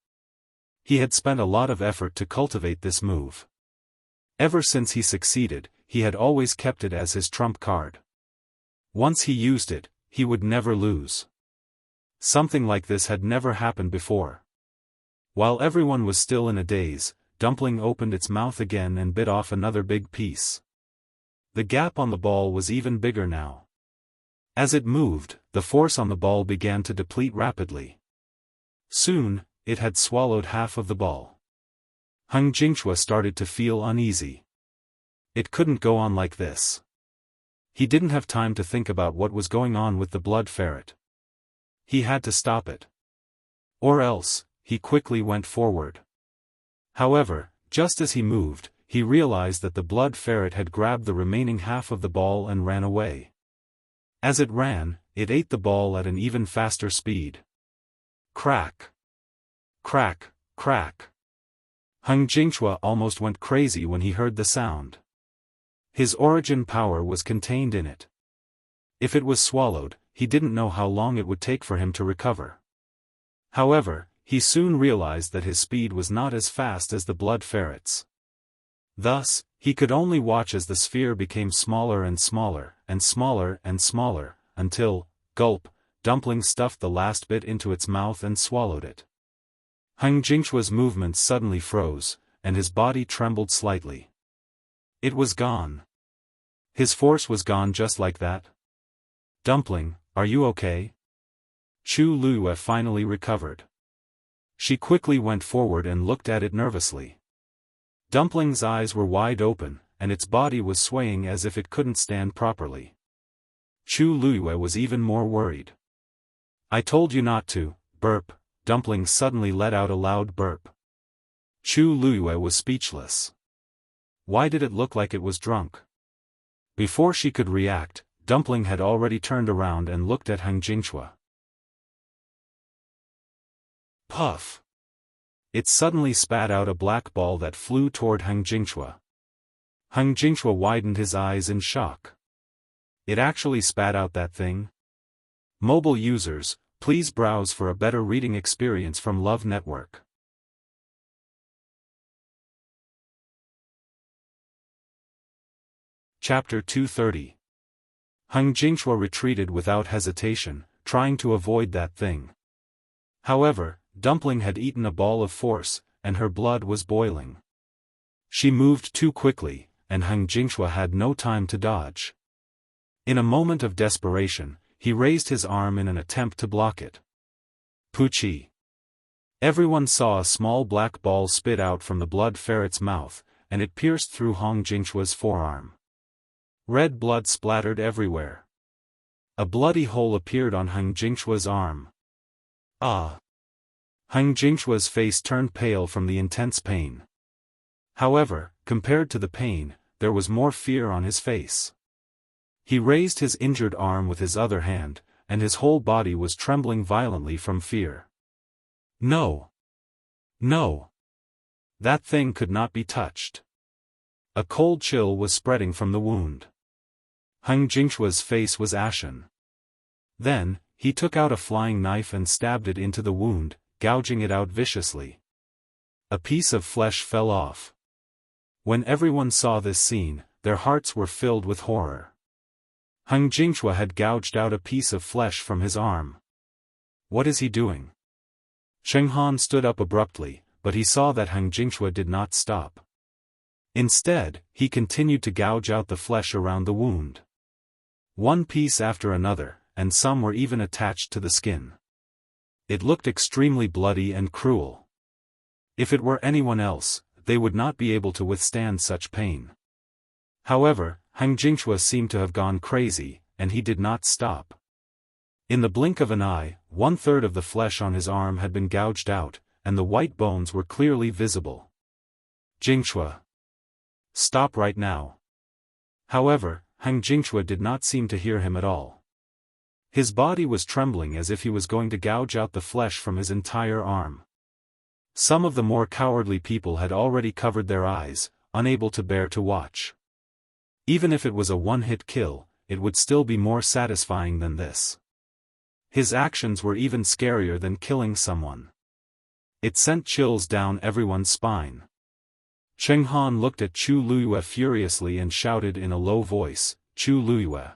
He had spent a lot of effort to cultivate this move. Ever since he succeeded, he had always kept it as his trump card. Once he used it, he would never lose. Something like this had never happened before. While everyone was still in a daze, Dumpling opened its mouth again and bit off another big piece. The gap on the ball was even bigger now. As it moved, the force on the ball began to deplete rapidly. Soon, it had swallowed half of the ball. Heng Jingxue started to feel uneasy. It couldn't go on like this. He didn't have time to think about what was going on with the blood ferret. He had to stop it. Or else, he quickly went forward. However, just as he moved, he realized that the blood ferret had grabbed the remaining half of the ball and ran away. As it ran, it ate the ball at an even faster speed. Crack. Crack, crack. Heng Jingxue almost went crazy when he heard the sound. His origin power was contained in it. If it was swallowed, he didn't know how long it would take for him to recover. However, he soon realized that his speed was not as fast as the blood ferret's. Thus, he could only watch as the sphere became smaller and smaller, and smaller and smaller, until, gulp, Dumpling stuffed the last bit into its mouth and swallowed it. Heng Jingchua's movements suddenly froze, and his body trembled slightly. It was gone. His force was gone just like that. Dumpling, are you okay? Chu Luyue finally recovered. She quickly went forward and looked at it nervously. Dumpling's eyes were wide open, and its body was swaying as if it couldn't stand properly. Chu Luyue was even more worried. I told you not to, burp. Dumpling suddenly let out a loud burp. Chu Luyue was speechless. Why did it look like it was drunk? Before she could react, Dumpling had already turned around and looked at Heng Jingchua. Puff! It suddenly spat out a black ball that flew toward Heng Jingchua. Heng Jingchua widened his eyes in shock. It actually spat out that thing? Mobile users, please browse for a better reading experience from Love Network. Chapter 230. Heng Jingchua retreated without hesitation, trying to avoid that thing. However, Dumpling had eaten a ball of force, and her blood was boiling. She moved too quickly, and Heng Jingchua had no time to dodge. In a moment of desperation, he raised his arm in an attempt to block it. Poochie! Everyone saw a small black ball spit out from the blood ferret's mouth, and it pierced through Heng Jingchua's forearm. Red blood splattered everywhere. A bloody hole appeared on Heng Jingchua's arm. Ah! Heng Jingchua's face turned pale from the intense pain. However, compared to the pain, there was more fear on his face. He raised his injured arm with his other hand, and his whole body was trembling violently from fear. No! No! That thing could not be touched. A cold chill was spreading from the wound. Heng Jingchua's face was ashen. Then, he took out a flying knife and stabbed it into the wound, gouging it out viciously. A piece of flesh fell off. When everyone saw this scene, their hearts were filled with horror. Heng Jingchua had gouged out a piece of flesh from his arm. What is he doing? Cheng Han stood up abruptly, but he saw that Heng Jingchua did not stop. Instead, he continued to gouge out the flesh around the wound. One piece after another, and some were even attached to the skin. It looked extremely bloody and cruel. If it were anyone else, they would not be able to withstand such pain. However, Heng Jingchua seemed to have gone crazy, and he did not stop. In the blink of an eye, 1/3 of the flesh on his arm had been gouged out, and the white bones were clearly visible. Jingchua! Stop right now! However, Heng Jingchua did not seem to hear him at all. His body was trembling as if he was going to gouge out the flesh from his entire arm. Some of the more cowardly people had already covered their eyes, unable to bear to watch. Even if it was a one-hit kill, it would still be more satisfying than this. His actions were even scarier than killing someone. It sent chills down everyone's spine. Cheng Han looked at Chu Luyue furiously and shouted in a low voice, Chu Luyue!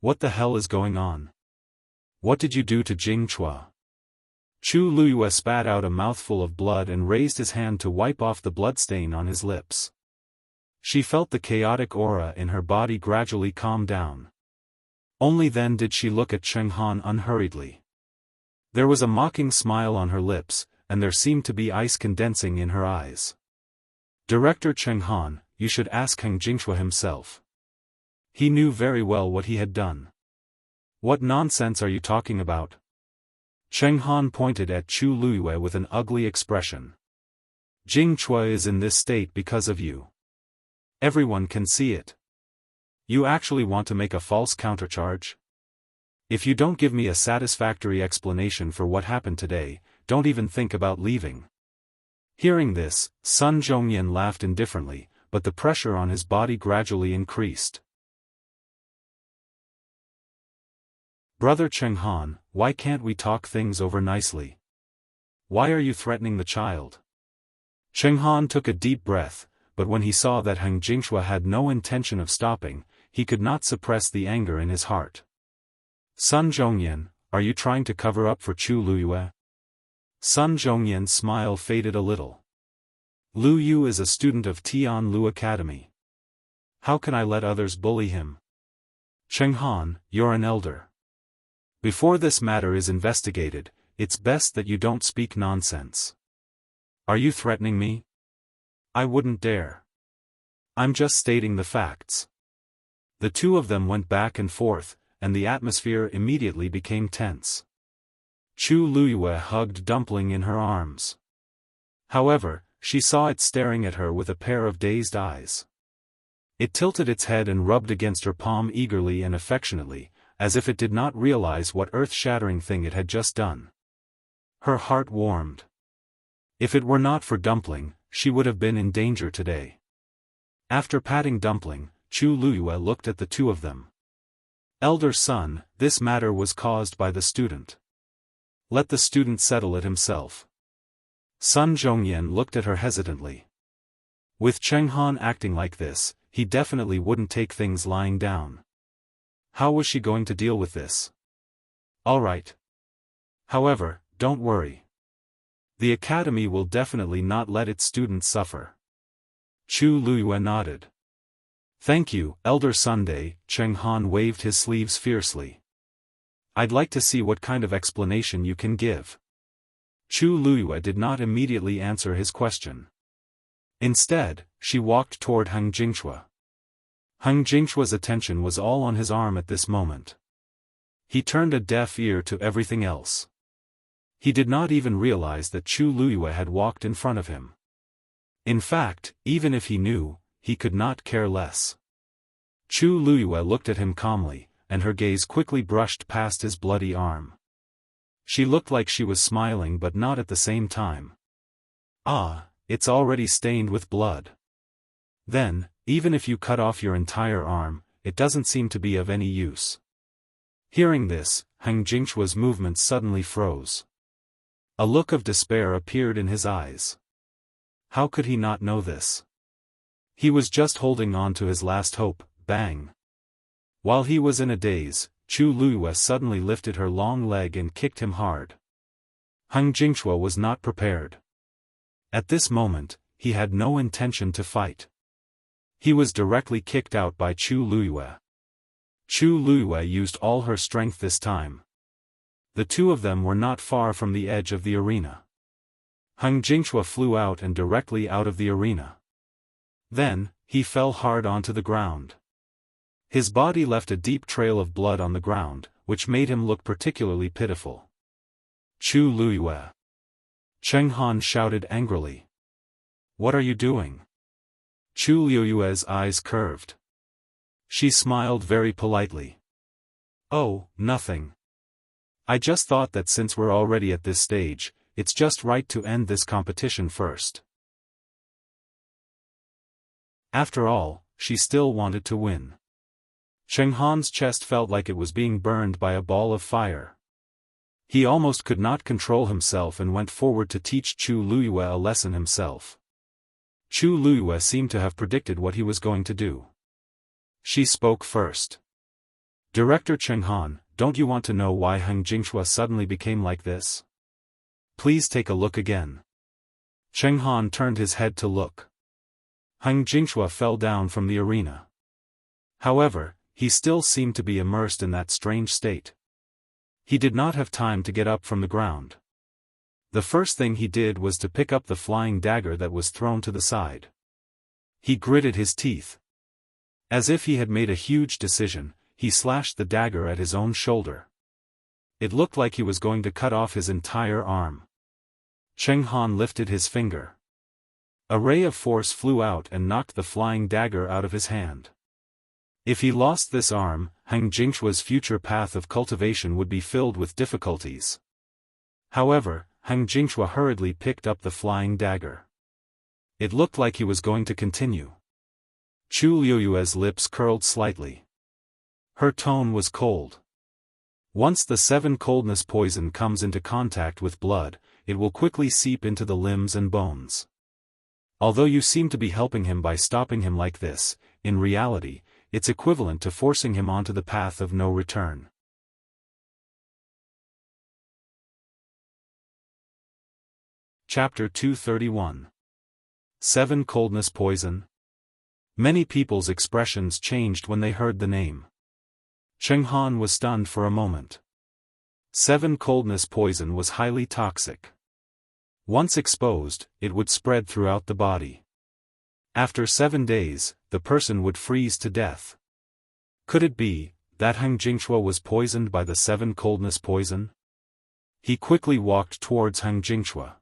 What the hell is going on? What did you do to Jingchua? Chu Luyue spat out a mouthful of blood and raised his hand to wipe off the bloodstain on his lips. She felt the chaotic aura in her body gradually calm down. Only then did she look at Cheng Han unhurriedly. There was a mocking smile on her lips, and there seemed to be ice condensing in her eyes. Director Cheng Han, you should ask Heng Jingchua himself. He knew very well what he had done. What nonsense are you talking about? Cheng Han pointed at Chu Luyue with an ugly expression. Jingchua is in this state because of you. Everyone can see it. You actually want to make a false countercharge? If you don't give me a satisfactory explanation for what happened today, don't even think about leaving. Hearing this, Sun Zhongyan laughed indifferently, but the pressure on his body gradually increased. Brother Chenghan, why can't we talk things over nicely? Why are you threatening the child? Chenghan took a deep breath, but when he saw that Heng Jingshua had no intention of stopping, he could not suppress the anger in his heart. Sun Zhongyan, are you trying to cover up for Chu Luyue? Sun Zhongyan's smile faded a little. Lu Yu is a student of Tian Lu Academy. How can I let others bully him? Chenghan, you're an elder. Before this matter is investigated, it's best that you don't speak nonsense. Are you threatening me? I wouldn't dare. I'm just stating the facts. The two of them went back and forth, and the atmosphere immediately became tense. Chu Luyue hugged Dumpling in her arms. However, she saw it staring at her with a pair of dazed eyes. It tilted its head and rubbed against her palm eagerly and affectionately, as if it did not realize what earth-shattering thing it had just done. Her heart warmed. If it were not for Dumpling, she would have been in danger today. After patting Dumpling, Chu Luyue looked at the two of them. Elder son, this matter was caused by the student. Let the student settle it himself. Sun Zhongyan looked at her hesitantly. With Chenghan acting like this, he definitely wouldn't take things lying down. How was she going to deal with this? All right. However, don't worry. The academy will definitely not let its students suffer. Chu Luyue nodded. Thank you, Elder Sunday. Chenghan waved his sleeves fiercely. I'd like to see what kind of explanation you can give. Chu Luyue did not immediately answer his question. Instead, she walked toward Heng Jingshua. Heng Jingshua's attention was all on his arm at this moment. He turned a deaf ear to everything else. He did not even realize that Chu Luyue had walked in front of him. In fact, even if he knew, he could not care less. Chu Luyue looked at him calmly, and her gaze quickly brushed past his bloody arm. She looked like she was smiling but not at the same time. Ah, it's already stained with blood. Then, even if you cut off your entire arm, it doesn't seem to be of any use. Hearing this, Heng Jingshua's movements suddenly froze. A look of despair appeared in his eyes. How could he not know this? He was just holding on to his last hope. Bang! While he was in a daze, Chu Luyue suddenly lifted her long leg and kicked him hard. Heng Jingshua was not prepared. At this moment, he had no intention to fight. He was directly kicked out by Chu Luyue. Chu Luyue used all her strength this time. The two of them were not far from the edge of the arena. Heng Jingshua flew out and directly out of the arena. Then, he fell hard onto the ground. His body left a deep trail of blood on the ground, which made him look particularly pitiful. Chu Luyue! Chenghan shouted angrily. What are you doing? Chu Luyue's eyes curved. She smiled very politely. Oh, nothing. I just thought that since we're already at this stage, it's just right to end this competition first. After all, she still wanted to win. Chenghan's chest felt like it was being burned by a ball of fire. He almost could not control himself and went forward to teach Chu Luyue a lesson himself. Chu Luyue seemed to have predicted what he was going to do. She spoke first. Director Chenghan, don't you want to know why Heng Jingshua suddenly became like this? Please take a look again. Chenghan turned his head to look. Heng Jingshua fell down from the arena. However, he still seemed to be immersed in that strange state. He did not have time to get up from the ground. The first thing he did was to pick up the flying dagger that was thrown to the side. He gritted his teeth. As if he had made a huge decision, he slashed the dagger at his own shoulder. It looked like he was going to cut off his entire arm. Chenghan lifted his finger. A ray of force flew out and knocked the flying dagger out of his hand. If he lost this arm, Heng Jingshua's future path of cultivation would be filled with difficulties. However, Heng Jingshua hurriedly picked up the flying dagger. It looked like he was going to continue. Chu Luyue's lips curled slightly. Her tone was cold. Once the 7 coldness poison comes into contact with blood, it will quickly seep into the limbs and bones. Although you seem to be helping him by stopping him like this, in reality, it's equivalent to forcing him onto the path of no return. Chapter 231. 7 Coldness Poison. Many people's expressions changed when they heard the name. Xiaofan was stunned for a moment. 7 coldness poison was highly toxic. Once exposed, it would spread throughout the body. After 7 days, the person would freeze to death. Could it be that Heng Jingxue was poisoned by the 7 coldness poison? He quickly walked towards Heng Jingxue.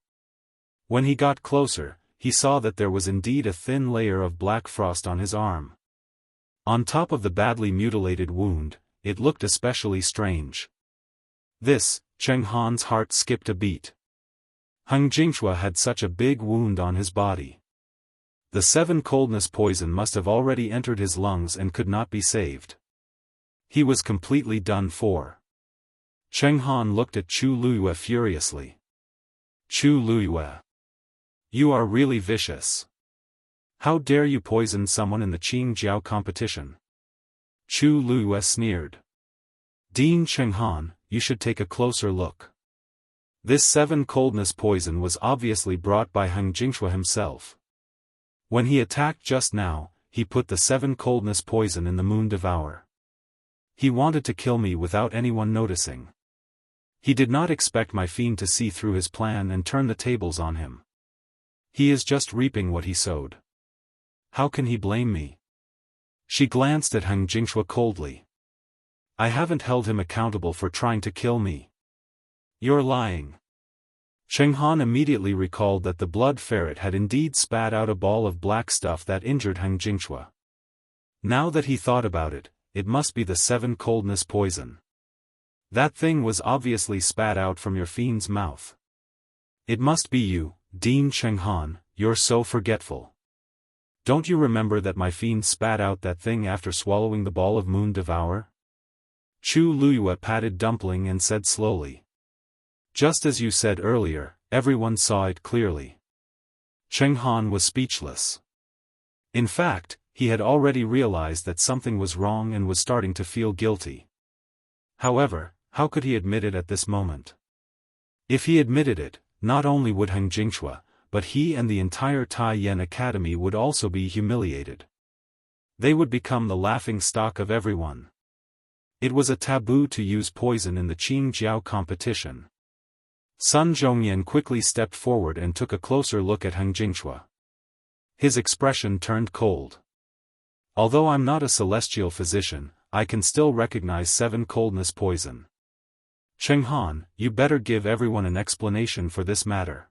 When he got closer, he saw that there was indeed a thin layer of black frost on his arm. On top of the badly mutilated wound, it looked especially strange. Chenghan's heart skipped a beat. Heng Jingxue had such a big wound on his body. The 7 coldness poison must have already entered his lungs and could not be saved. He was completely done for. Chenghan looked at Chu Luyue furiously. Chu Luyue, you are really vicious. How dare you poison someone in the Qingjiao competition? Chu Luyue sneered. Dean Chenghan, you should take a closer look. This 7 coldness poison was obviously brought by Heng Jingxue himself. When he attacked just now, he put the 7 coldness poison in the Moon Devourer. He wanted to kill me without anyone noticing. He did not expect my fiend to see through his plan and turn the tables on him. He is just reaping what he sowed. How can he blame me? She glanced at Heng Jingxue coldly. I haven't held him accountable for trying to kill me. You're lying. Chenghan immediately recalled that the blood ferret had indeed spat out a ball of black stuff that injured Heng Jingxue. Now that he thought about it, it must be the 7 coldness poison. That thing was obviously spat out from your fiend's mouth. It must be you, Dean Chenghan, you're so forgetful. Don't you remember that my fiend spat out that thing after swallowing the ball of Moon Devourer? Chu Luyue patted Dumpling and said slowly. Just as you said earlier, everyone saw it clearly. Chenghan was speechless. In fact, he had already realized that something was wrong and was starting to feel guilty. However, how could he admit it at this moment? If he admitted it, not only would Heng Jingxue, but he and the entire Tai Yan Academy would also be humiliated. They would become the laughing stock of everyone. It was a taboo to use poison in the Qingjiao competition. Sun Zhongyan quickly stepped forward and took a closer look at Heng Jingxue. His expression turned cold. Although I'm not a celestial physician, I can still recognize 7 coldness poison. Chenghan, you better give everyone an explanation for this matter.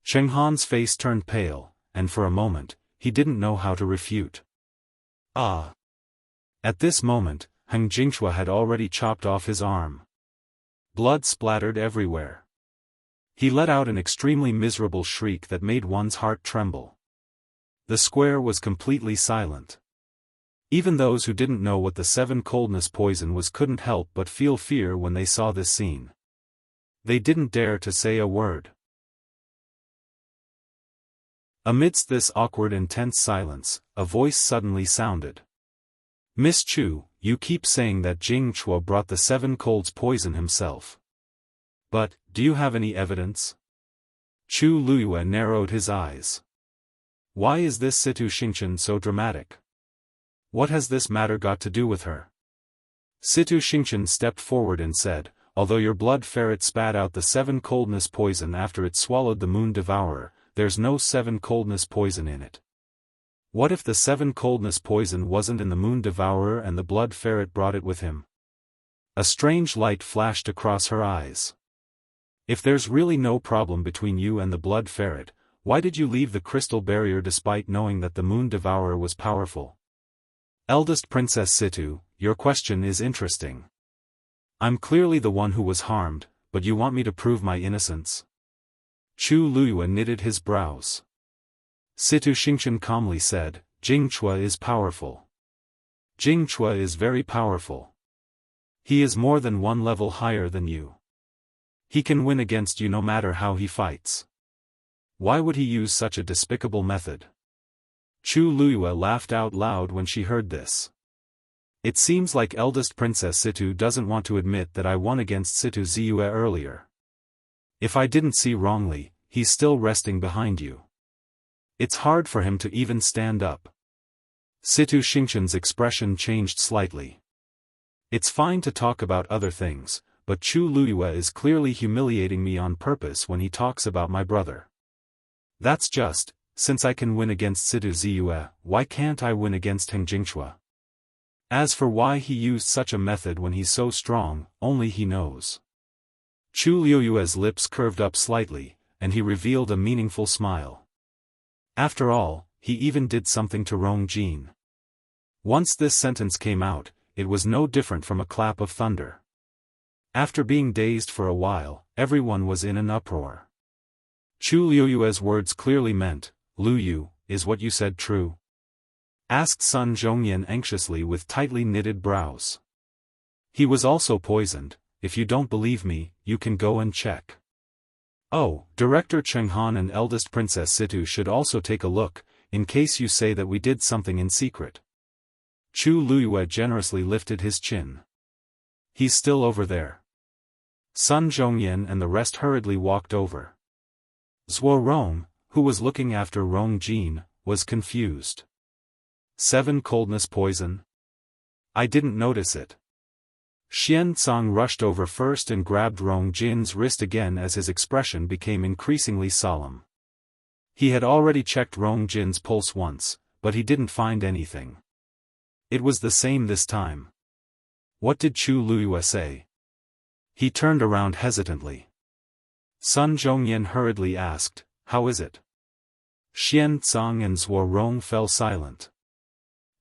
Chenghan's face turned pale, and for a moment, he didn't know how to refute. Ah! At this moment, Heng Jingxue had already chopped off his arm. Blood splattered everywhere. He let out an extremely miserable shriek that made one's heart tremble. The square was completely silent. Even those who didn't know what the 7 coldness poison was couldn't help but feel fear when they saw this scene. They didn't dare to say a word. Amidst this awkward and tense silence, a voice suddenly sounded. Miss Chu, you keep saying that Jing Chuo brought the 7 colds poison himself. But, do you have any evidence? Chu Luyue narrowed his eyes. Why is this Situ Xingchen so dramatic? What has this matter got to do with her? Situ Xingchen stepped forward and said, although your blood ferret spat out the 7 coldness poison after it swallowed the Moon Devourer, there's no 7 coldness poison in it. What if the 7 coldness poison wasn't in the Moon Devourer and the blood ferret brought it with him? A strange light flashed across her eyes. If there's really no problem between you and the blood ferret, why did you leave the crystal barrier despite knowing that the Moon Devourer was powerful? Eldest Princess Situ, your question is interesting. I'm clearly the one who was harmed, but you want me to prove my innocence? Chu Luyue knitted his brows. Situ Xingchen calmly said, Jing Chua is powerful. Jing Chua is very powerful. He is more than one level higher than you. He can win against you no matter how he fights. Why would he use such a despicable method? Chu Luiyue laughed out loud when she heard this. It seems like eldest Princess Situ doesn't want to admit that I won against Situ Ziyue earlier. If I didn't see wrongly, he's still resting behind you. It's hard for him to even stand up. Situ Xingchen's expression changed slightly. It's fine to talk about other things, but Chu Luiyue is clearly humiliating me on purpose when he talks about my brother. That's just, since I can win against Situ Ziyue, why can't I win against Heng Jingxue? As for why he used such a method when he's so strong, only he knows. Chu Luiyue's lips curved up slightly, and he revealed a meaningful smile. After all, he even did something to Rong Jin. Once this sentence came out, it was no different from a clap of thunder. After being dazed for a while, everyone was in an uproar. Chu Luiyue's words clearly meant, "Lu Yu, is what you said true?" asked Sun Zhongyan anxiously with tightly knitted brows. He was also poisoned. If you don't believe me, you can go and check. Oh, Director Cheng Han and eldest Princess Situ should also take a look, in case you say that we did something in secret. Chu Luiyue generously lifted his chin. He's still over there. Sun Zhongyan and the rest hurriedly walked over. Zuo Rong, who was looking after Rong Jin, was confused. 7 coldness poison? I didn't notice it. Xian Tsang rushed over first and grabbed Rong Jin's wrist again as his expression became increasingly solemn. He had already checked Rong Jin's pulse once, but he didn't find anything. It was the same this time. What did Chu Luiyue say? He turned around hesitantly. Sun Zhongyan hurriedly asked, "How is it?" Xian Tsang and Zuo Rong fell silent.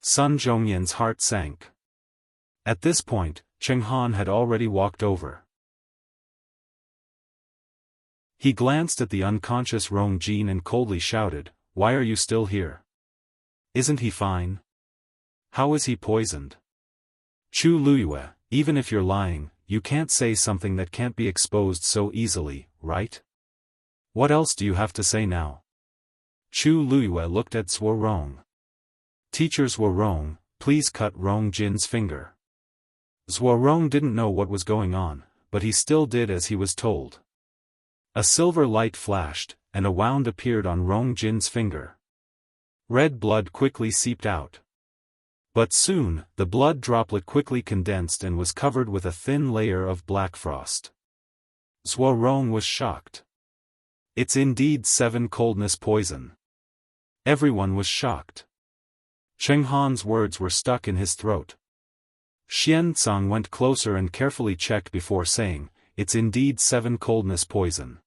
Sun Zhongyan's heart sank. At this point, Cheng Han had already walked over. He glanced at the unconscious Rong Jin and coldly shouted, "Why are you still here? Isn't he fine? How is he poisoned?" Chu Luiyue, even if you're lying, you can't say something that can't be exposed so easily, right? What else do you have to say now? Chu Luiyue looked at Zuo Rong. Teacher Zuo Rong, please cut Rong Jin's finger. Zuo Rong didn't know what was going on, but he still did as he was told. A silver light flashed, and a wound appeared on Rong Jin's finger. Red blood quickly seeped out. But soon, the blood droplet quickly condensed and was covered with a thin layer of black frost. Zuo Rong was shocked. It's indeed 7 coldness poison. Everyone was shocked. Cheng Han's words were stuck in his throat. Xian Tsang went closer and carefully checked before saying, "It's indeed 7 coldness poison.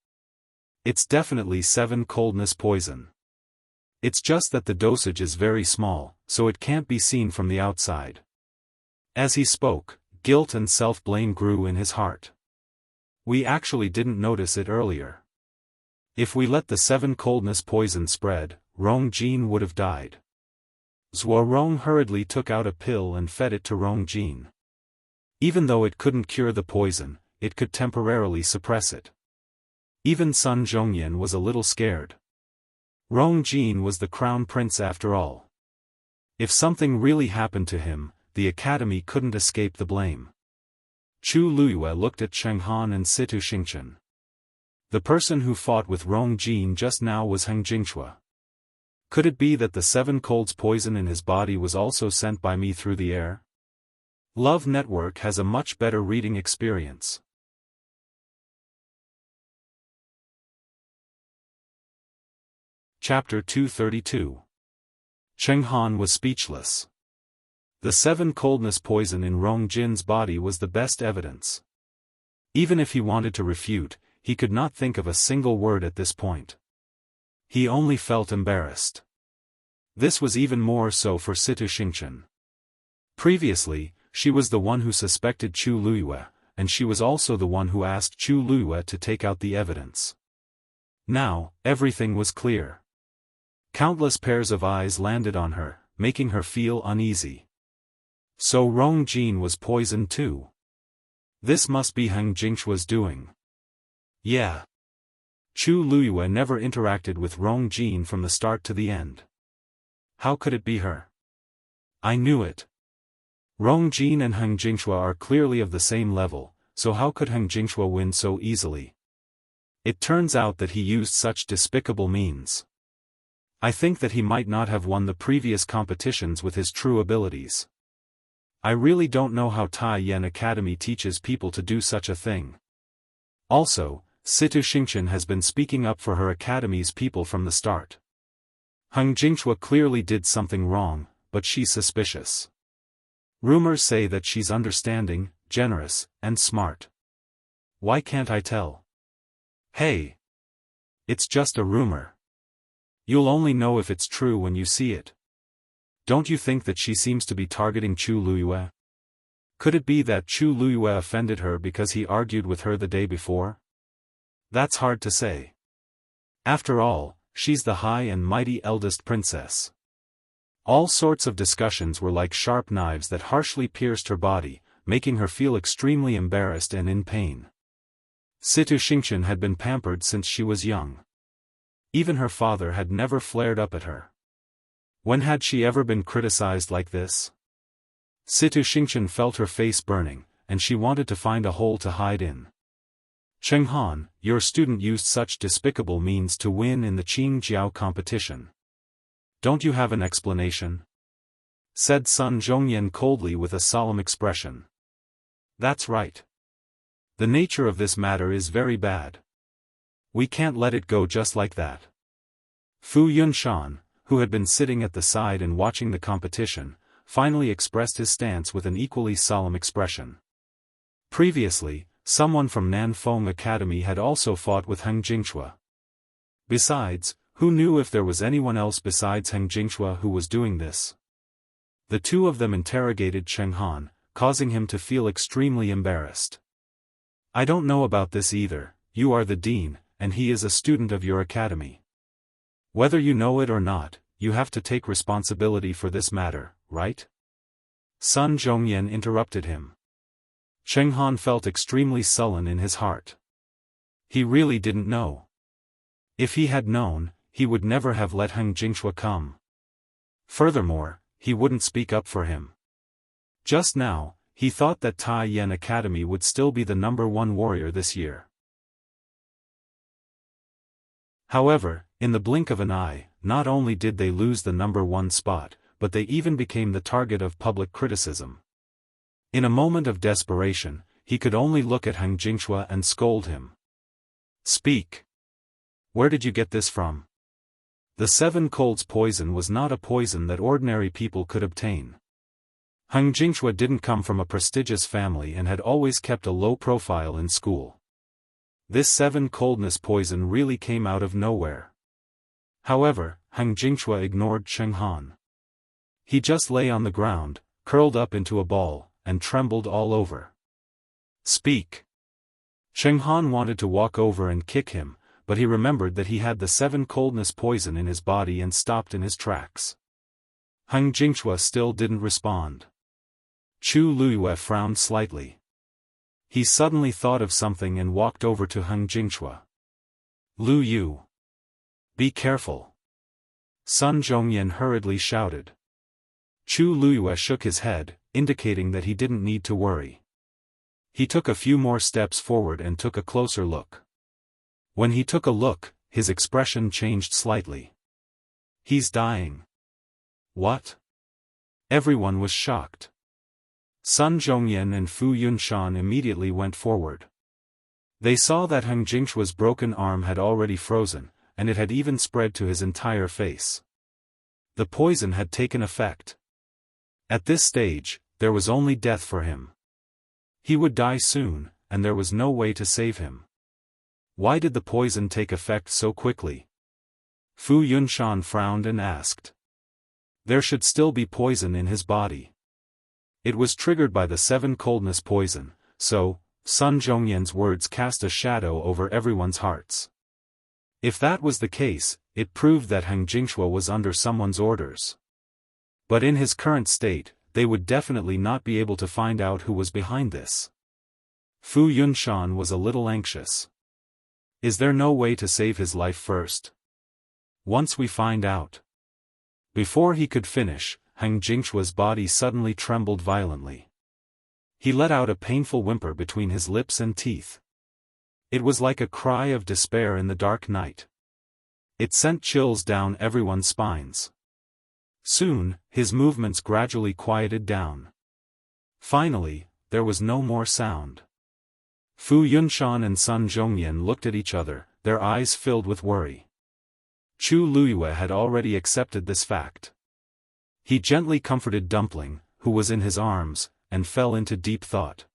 It's definitely 7 coldness poison. It's just that the dosage is very small, so it can't be seen from the outside." As he spoke, guilt and self-blame grew in his heart. We actually didn't notice it earlier. If we let the 7 coldness poison spread, Rong Jin would have died. Zuo Rong hurriedly took out a pill and fed it to Rong Jin. Even though it couldn't cure the poison, it could temporarily suppress it. Even Sun Zhongyan was a little scared. Rong Jin was the crown prince after all. If something really happened to him, the academy couldn't escape the blame. Chu Luiyue looked at Cheng Han and Situ Xingchen. The person who fought with Rong Jin just now was Heng Jingxue. Could it be that the 7 colds poison in his body was also sent by me through the air? Love Network has a much better reading experience. Chapter 232. Cheng Han was speechless. The 7 coldness poison in Rong Jin's body was the best evidence. Even if he wanted to refute, he could not think of a single word at this point. He only felt embarrassed. This was even more so for Situ Xingchen. Previously, she was the one who suspected Chu Luiyue, and she was also the one who asked Chu Luiyue to take out the evidence. Now, everything was clear. Countless pairs of eyes landed on her, making her feel uneasy. So Rong Jin was poisoned too. This must be Heng Jingshua's doing. Yeah. Chu Luyue never interacted with Rong Jin from the start to the end. How could it be her? I knew it. Rong Jin and Heng Jingshua are clearly of the same level, so how could Heng Jingshua win so easily? It turns out that he used such despicable means. I think that he might not have won the previous competitions with his true abilities. I really don't know how Tai Yen Academy teaches people to do such a thing. Also, Situ Xingchen has been speaking up for her academy's people from the start. Heng Jingshua clearly did something wrong, but she's suspicious. Rumors say that she's understanding, generous, and smart. Why can't I tell? Hey! It's just a rumor. You'll only know if it's true when you see it. Don't you think that she seems to be targeting Chu Luyue? Could it be that Chu Luyue offended her because he argued with her the day before? That's hard to say. After all, she's the high and mighty eldest princess. All sorts of discussions were like sharp knives that harshly pierced her body, making her feel extremely embarrassed and in pain. Situ Xingchen had been pampered since she was young. Even her father had never flared up at her. When had she ever been criticized like this? Situ Xingchen felt her face burning, and she wanted to find a hole to hide in. Cheng Han, your student used such despicable means to win in the Qing Jiao competition. Don't you have an explanation? Said Sun Zhongyan coldly with a solemn expression. That's right. The nature of this matter is very bad. We can't let it go just like that. Fu Yunshan, who had been sitting at the side and watching the competition, finally expressed his stance with an equally solemn expression. Previously, someone from Nanfeng Academy had also fought with Heng Jingshua. Besides, who knew if there was anyone else besides Heng Jingshua who was doing this? The two of them interrogated Cheng Han, causing him to feel extremely embarrassed. I don't know about this either. You are the dean, and he is a student of your academy. Whether you know it or not, you have to take responsibility for this matter, right? Sun Zhongyan interrupted him. Cheng Han felt extremely sullen in his heart. He really didn't know. If he had known, he would never have let Heng Jingshua come. Furthermore, he wouldn't speak up for him. Just now, he thought that Tai Yen Academy would still be the #1 warrior this year. However, in the blink of an eye, not only did they lose the #1 spot, but they even became the target of public criticism. In a moment of desperation, he could only look at Heng Jingshua and scold him. Speak. Where did you get this from? The 7 colds poison was not a poison that ordinary people could obtain. Heng Jingshua didn't come from a prestigious family and had always kept a low profile in school. This 7 coldness poison really came out of nowhere. However, Heng Jingshua ignored Cheng Han. He just lay on the ground, curled up into a ball, and trembled all over. Speak. Cheng Han wanted to walk over and kick him, but he remembered that he had the 7 coldness poison in his body and stopped in his tracks. Heng Jingshua still didn't respond. Chu Luyue frowned slightly. He suddenly thought of something and walked over to Heng Jingshua. Lu Yu. Be careful. Sun Zhongyan hurriedly shouted. Chu Luyue shook his head, indicating that he didn't need to worry. He took a few more steps forward and took a closer look. When he took a look, his expression changed slightly. He's dying. What? Everyone was shocked. Sun Zhongyan and Fu Yunshan immediately went forward. They saw that Heng Jingshua's broken arm had already frozen, and it had even spread to his entire face. The poison had taken effect. At this stage, there was only death for him. He would die soon, and there was no way to save him. Why did the poison take effect so quickly? Fu Yunshan frowned and asked. There should still be poison in his body. It was triggered by the 7 coldness poison, so, Sun Zhongyan's words cast a shadow over everyone's hearts. If that was the case, it proved that Heng Jingshua was under someone's orders. But in his current state, they would definitely not be able to find out who was behind this. Fu Yunshan was a little anxious. Is there no way to save his life first? Once we find out. Before he could finish, Heng Jingshua's body suddenly trembled violently. He let out a painful whimper between his lips and teeth. It was like a cry of despair in the dark night. It sent chills down everyone's spines. Soon, his movements gradually quieted down. Finally, there was no more sound. Fu Yunshan and Sun Zhongyan looked at each other, their eyes filled with worry. Chu Luyue had already accepted this fact. He gently comforted Dumpling, who was in his arms, and fell into deep thought.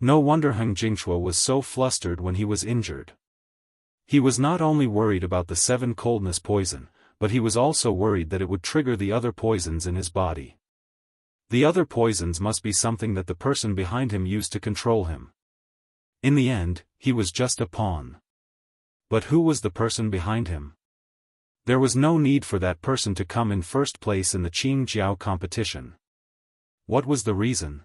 No wonder Heng Jingshua was so flustered when he was injured. He was not only worried about the 7 coldness poison, but he was also worried that it would trigger the other poisons in his body. The other poisons must be something that the person behind him used to control him. In the end, he was just a pawn. But who was the person behind him? There was no need for that person to come in first place in the Qingjiao competition. What was the reason?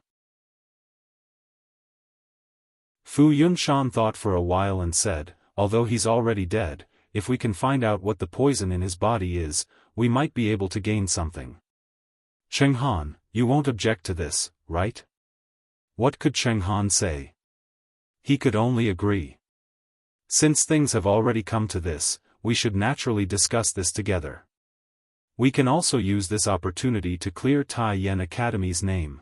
Fu Yunshan thought for a while and said, although he's already dead, if we can find out what the poison in his body is, we might be able to gain something. Cheng Han, you won't object to this, right? What could Cheng Han say? He could only agree. Since things have already come to this, we should naturally discuss this together. We can also use this opportunity to clear Tai Yen Academy's name.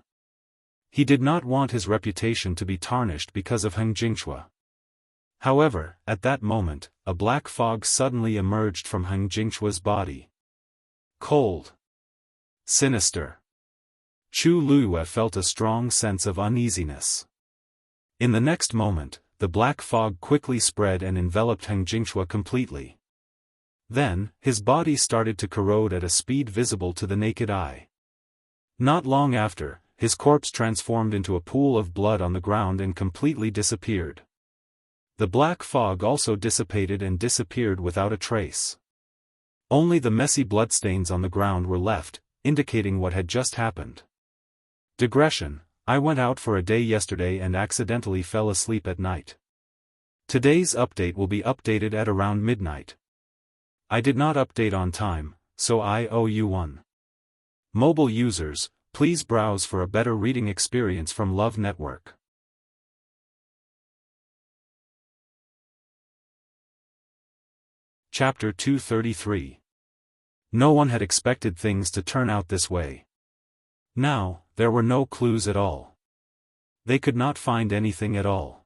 He did not want his reputation to be tarnished because of Heng Jingshua. However, at that moment, a black fog suddenly emerged from Heng Jingshua's body. Cold. Sinister. Chu Luyue felt a strong sense of uneasiness. In the next moment, the black fog quickly spread and enveloped Heng Jingshua completely. Then, his body started to corrode at a speed visible to the naked eye. Not long after, his corpse transformed into a pool of blood on the ground and completely disappeared. The black fog also dissipated and disappeared without a trace. Only the messy bloodstains on the ground were left, indicating what had just happened. Digression: I went out for a day yesterday and accidentally fell asleep at night. Today's update will be updated at around midnight. I did not update on time, so I owe you one. Mobile users, please browse for a better reading experience from Love Network. Chapter 233. No one had expected things to turn out this way. Now, there were no clues at all. They could not find anything at all.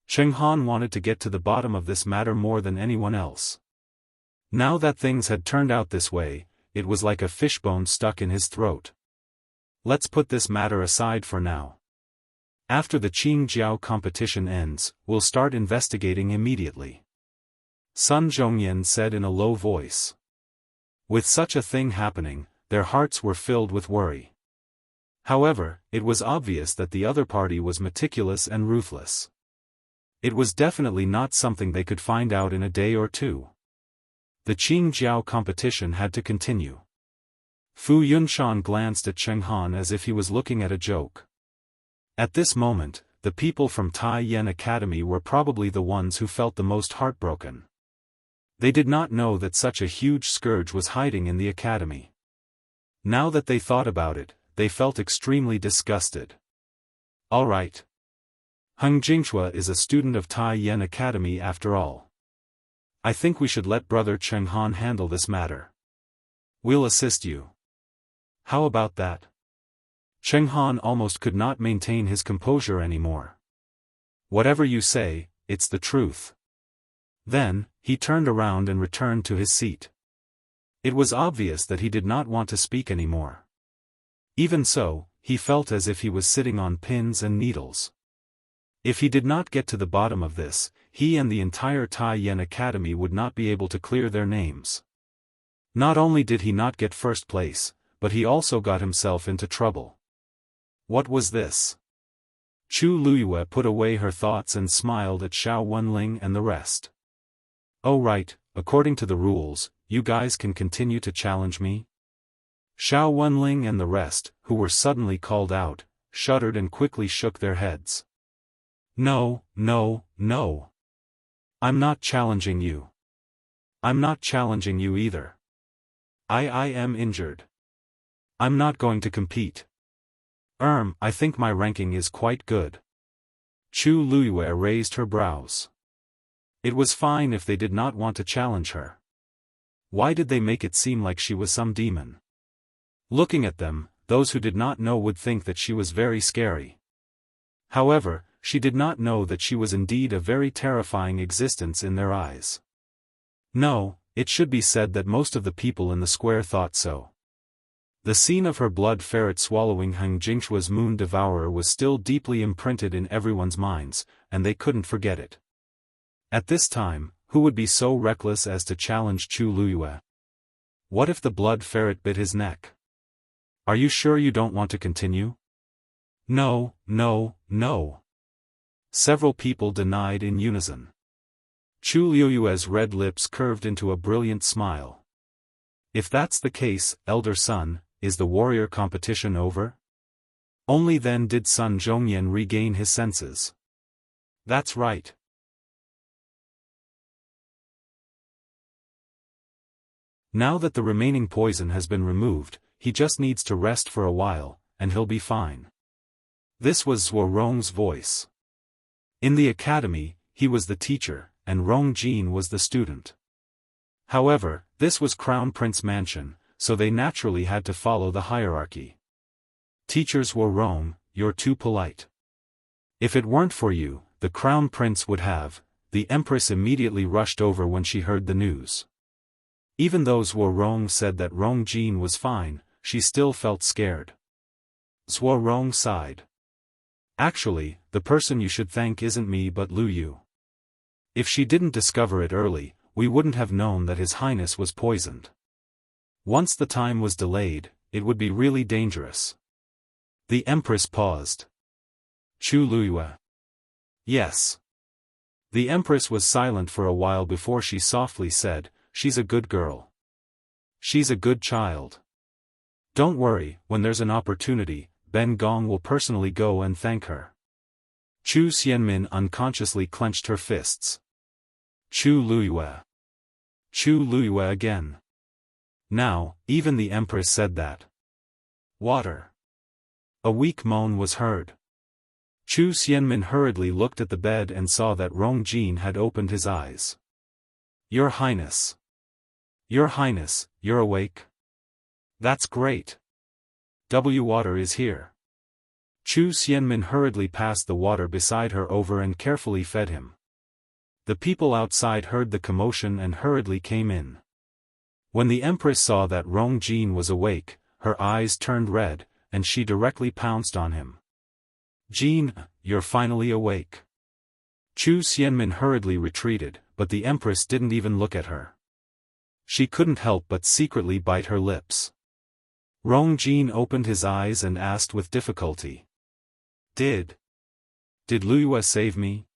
Cheng Han wanted to get to the bottom of this matter more than anyone else. Now that things had turned out this way, it was like a fishbone stuck in his throat. Let's put this matter aside for now. After the Qingjiao competition ends, we'll start investigating immediately. Sun Zhongyan said in a low voice. With such a thing happening, their hearts were filled with worry. However, it was obvious that the other party was meticulous and ruthless. It was definitely not something they could find out in a day or two. The Qingjiao competition had to continue. Fu Yunshan glanced at Cheng Han as if he was looking at a joke. At this moment, the people from Tai Yen Academy were probably the ones who felt the most heartbroken. They did not know that such a huge scourge was hiding in the academy. Now that they thought about it, they felt extremely disgusted. All right. Heng Jingshua is a student of Tai Yen Academy after all. I think we should let Brother Cheng Han handle this matter. We'll assist you. How about that? Cheng Han almost could not maintain his composure anymore. Whatever you say, it's the truth. Then, he turned around and returned to his seat. It was obvious that he did not want to speak anymore. Even so, he felt as if he was sitting on pins and needles. If he did not get to the bottom of this, he and the entire Tai Yen Academy would not be able to clear their names. Not only did he not get first place, but he also got himself into trouble. What was this? Chu Luyue put away her thoughts and smiled at Xiao Wenling and the rest. Oh right, according to the rules, you guys can continue to challenge me? Xiao Wenling and the rest, who were suddenly called out, shuddered and quickly shook their heads. No, no, no. I'm not challenging you. I'm not challenging you either. I am injured. I'm not going to compete. I think my ranking is quite good. Chu Luyue raised her brows. It was fine if they did not want to challenge her. Why did they make it seem like she was some demon? Looking at them, those who did not know would think that she was very scary. However, she did not know that she was indeed a very terrifying existence in their eyes. No, it should be said that most of the people in the square thought so. The scene of her blood ferret swallowing Heng Jingshua's moon devourer was still deeply imprinted in everyone's minds, and they couldn't forget it. At this time, who would be so reckless as to challenge Chu Luyue? What if the blood ferret bit his neck? Are you sure you don't want to continue? No, no, no. Several people denied in unison. Chu Luyue's red lips curved into a brilliant smile. If that's the case, elder son, is the warrior competition over? Only then did Sun Zhongyan regain his senses. That's right. Now that the remaining poison has been removed, he just needs to rest for a while, and he'll be fine. This was Zhuo Rong's voice. In the academy, he was the teacher, and Rong Jin was the student. However, this was Crown Prince Mansion, so they naturally had to follow the hierarchy. Teacher Zhuo Rong, you're too polite. If it weren't for you, the Crown Prince would have. The Empress immediately rushed over when she heard the news. Even though Zhuo Rong said that Rong Jin was fine, she still felt scared. Zhuo Rong sighed. Actually, the person you should thank isn't me but Lu Yu. If she didn't discover it early, we wouldn't have known that His Highness was poisoned. Once the time was delayed, it would be really dangerous. The Empress paused. Chu Luyue. Yes. The Empress was silent for a while before she softly said, she's a good girl. She's a good child. Don't worry, when there's an opportunity, Ben Gong will personally go and thank her. Chu Xianmin unconsciously clenched her fists. Chu Luyue. Chu Luyue again. Now, even the Empress said that. Water. A weak moan was heard. Chu Xianmin hurriedly looked at the bed and saw that Rong Jin had opened his eyes. Your Highness. Your Highness, you're awake? That's great. Water is here. Chu Xianmin hurriedly passed the water beside her over and carefully fed him. The people outside heard the commotion and hurriedly came in. When the Empress saw that Rong Jin was awake, her eyes turned red, and she directly pounced on him. Jin, you're finally awake. Chu Xianmin hurriedly retreated, but the Empress didn't even look at her. She couldn't help but secretly bite her lips. Rong Jin opened his eyes and asked with difficulty. Did Luyue save me?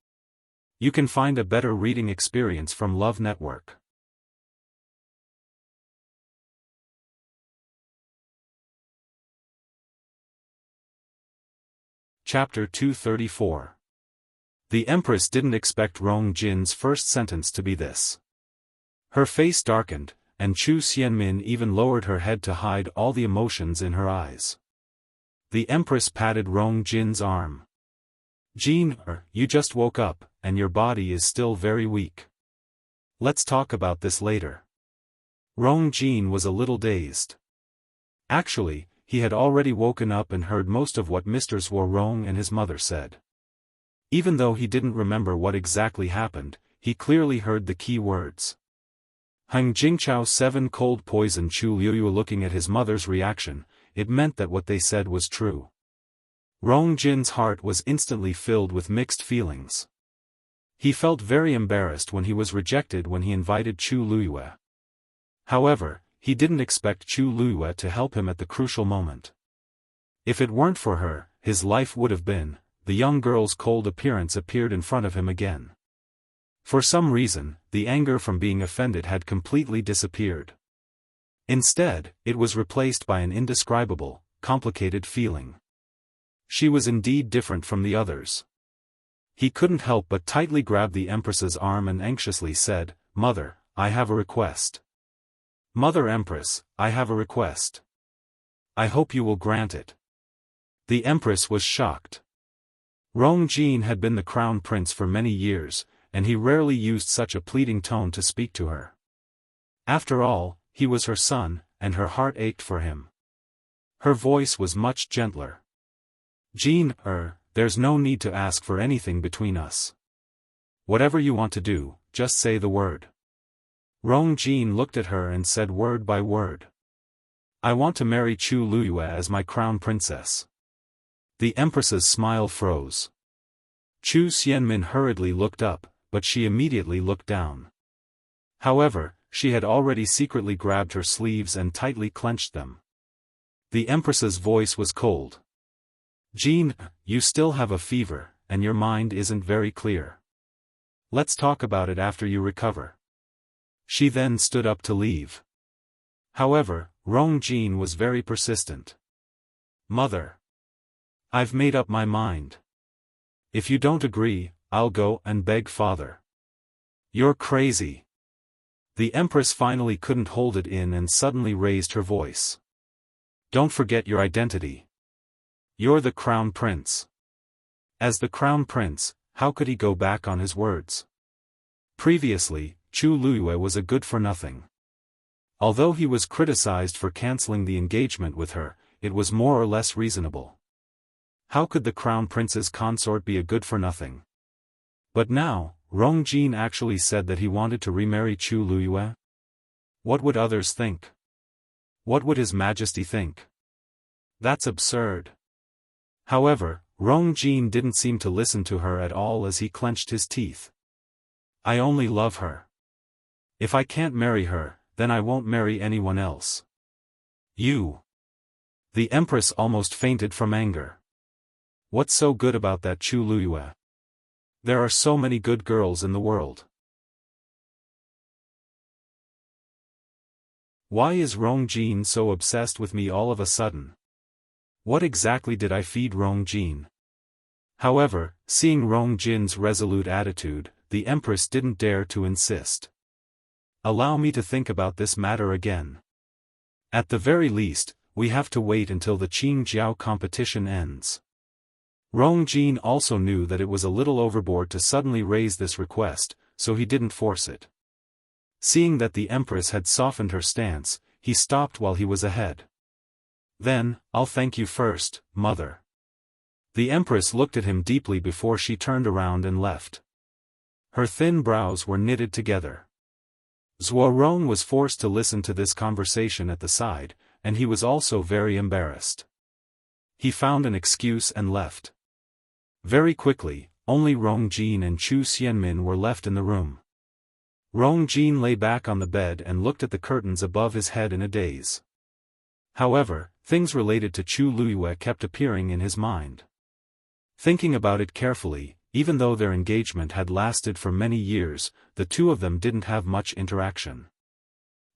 You can find a better reading experience from Love Network. Chapter 234. The Empress didn't expect Rong Jin's first sentence to be this. Her face darkened, and Chu Xianmin even lowered her head to hide all the emotions in her eyes. The Empress patted Rong Jin's arm. Jin, you just woke up, and your body is still very weak. Let's talk about this later. Rong Jin was a little dazed. Actually, he had already woken up and heard most of what Mr. Zhuo Rong and his mother said. Even though he didn't remember what exactly happened, he clearly heard the key words. Heng Jingchao 7 cold poison. Chu Luyue looking at his mother's reaction, it meant that what they said was true. Rong Jin's heart was instantly filled with mixed feelings. He felt very embarrassed when he was rejected when he invited Chu Luyue. However, he didn't expect Chu Luyue to help him at the crucial moment. If it weren't for her, his life would have been. The young girl's cold appearance appeared in front of him again. For some reason, the anger from being offended had completely disappeared. Instead, it was replaced by an indescribable, complicated feeling. She was indeed different from the others. He couldn't help but tightly grab the Empress's arm and anxiously said, "Mother, I have a request. Mother Empress, I have a request. I hope you will grant it." The Empress was shocked. Rong Jin had been the crown prince for many years, and he rarely used such a pleading tone to speak to her. After all, he was her son, and her heart ached for him. Her voice was much gentler. "Jin, there's no need to ask for anything between us. Whatever you want to do, just say the word." Rong Jin looked at her and said word by word. "I want to marry Chu Luyue as my crown princess." The Empress's smile froze. Chu Xianmin hurriedly looked up, but she immediately looked down. However, she had already secretly grabbed her sleeves and tightly clenched them. The Empress's voice was cold. "Jin, you still have a fever, and your mind isn't very clear. Let's talk about it after you recover." She then stood up to leave. However, Rong Jin was very persistent. "Mother, I've made up my mind. If you don't agree, I'll go and beg father." "You're crazy." The Empress finally couldn't hold it in and suddenly raised her voice. "Don't forget your identity. You're the crown prince. As the crown prince, how could he go back on his words? Previously, Chu Luyue was a good-for-nothing. Although he was criticized for canceling the engagement with her, it was more or less reasonable. How could the crown prince's consort be a good-for-nothing? But now, Rong Jin actually said that he wanted to remarry Chu Luyue? What would others think? What would His Majesty think? That's absurd. However, Rong Jin didn't seem to listen to her at all as he clenched his teeth. "I only love her. If I can't marry her, then I won't marry anyone else." "You." The Empress almost fainted from anger. "What's so good about that Chu Luyue? There are so many good girls in the world. Why is Rong Jin so obsessed with me all of a sudden? What exactly did I feed Rong Jin?" However, seeing Rong Jin's resolute attitude, the Empress didn't dare to insist. "Allow me to think about this matter again. At the very least, we have to wait until the Qingjiao competition ends." Rong Jin also knew that it was a little overboard to suddenly raise this request, so he didn't force it. Seeing that the Empress had softened her stance, he stopped while he was ahead. "Then, I'll thank you first, Mother." The Empress looked at him deeply before she turned around and left. Her thin brows were knitted together. Zuorong was forced to listen to this conversation at the side, and he was also very embarrassed. He found an excuse and left. Very quickly, only Rong Jin and Chu Xianmin were left in the room. Rong Jin lay back on the bed and looked at the curtains above his head in a daze. However, things related to Chu Luyue kept appearing in his mind. Thinking about it carefully, even though their engagement had lasted for many years, the two of them didn't have much interaction.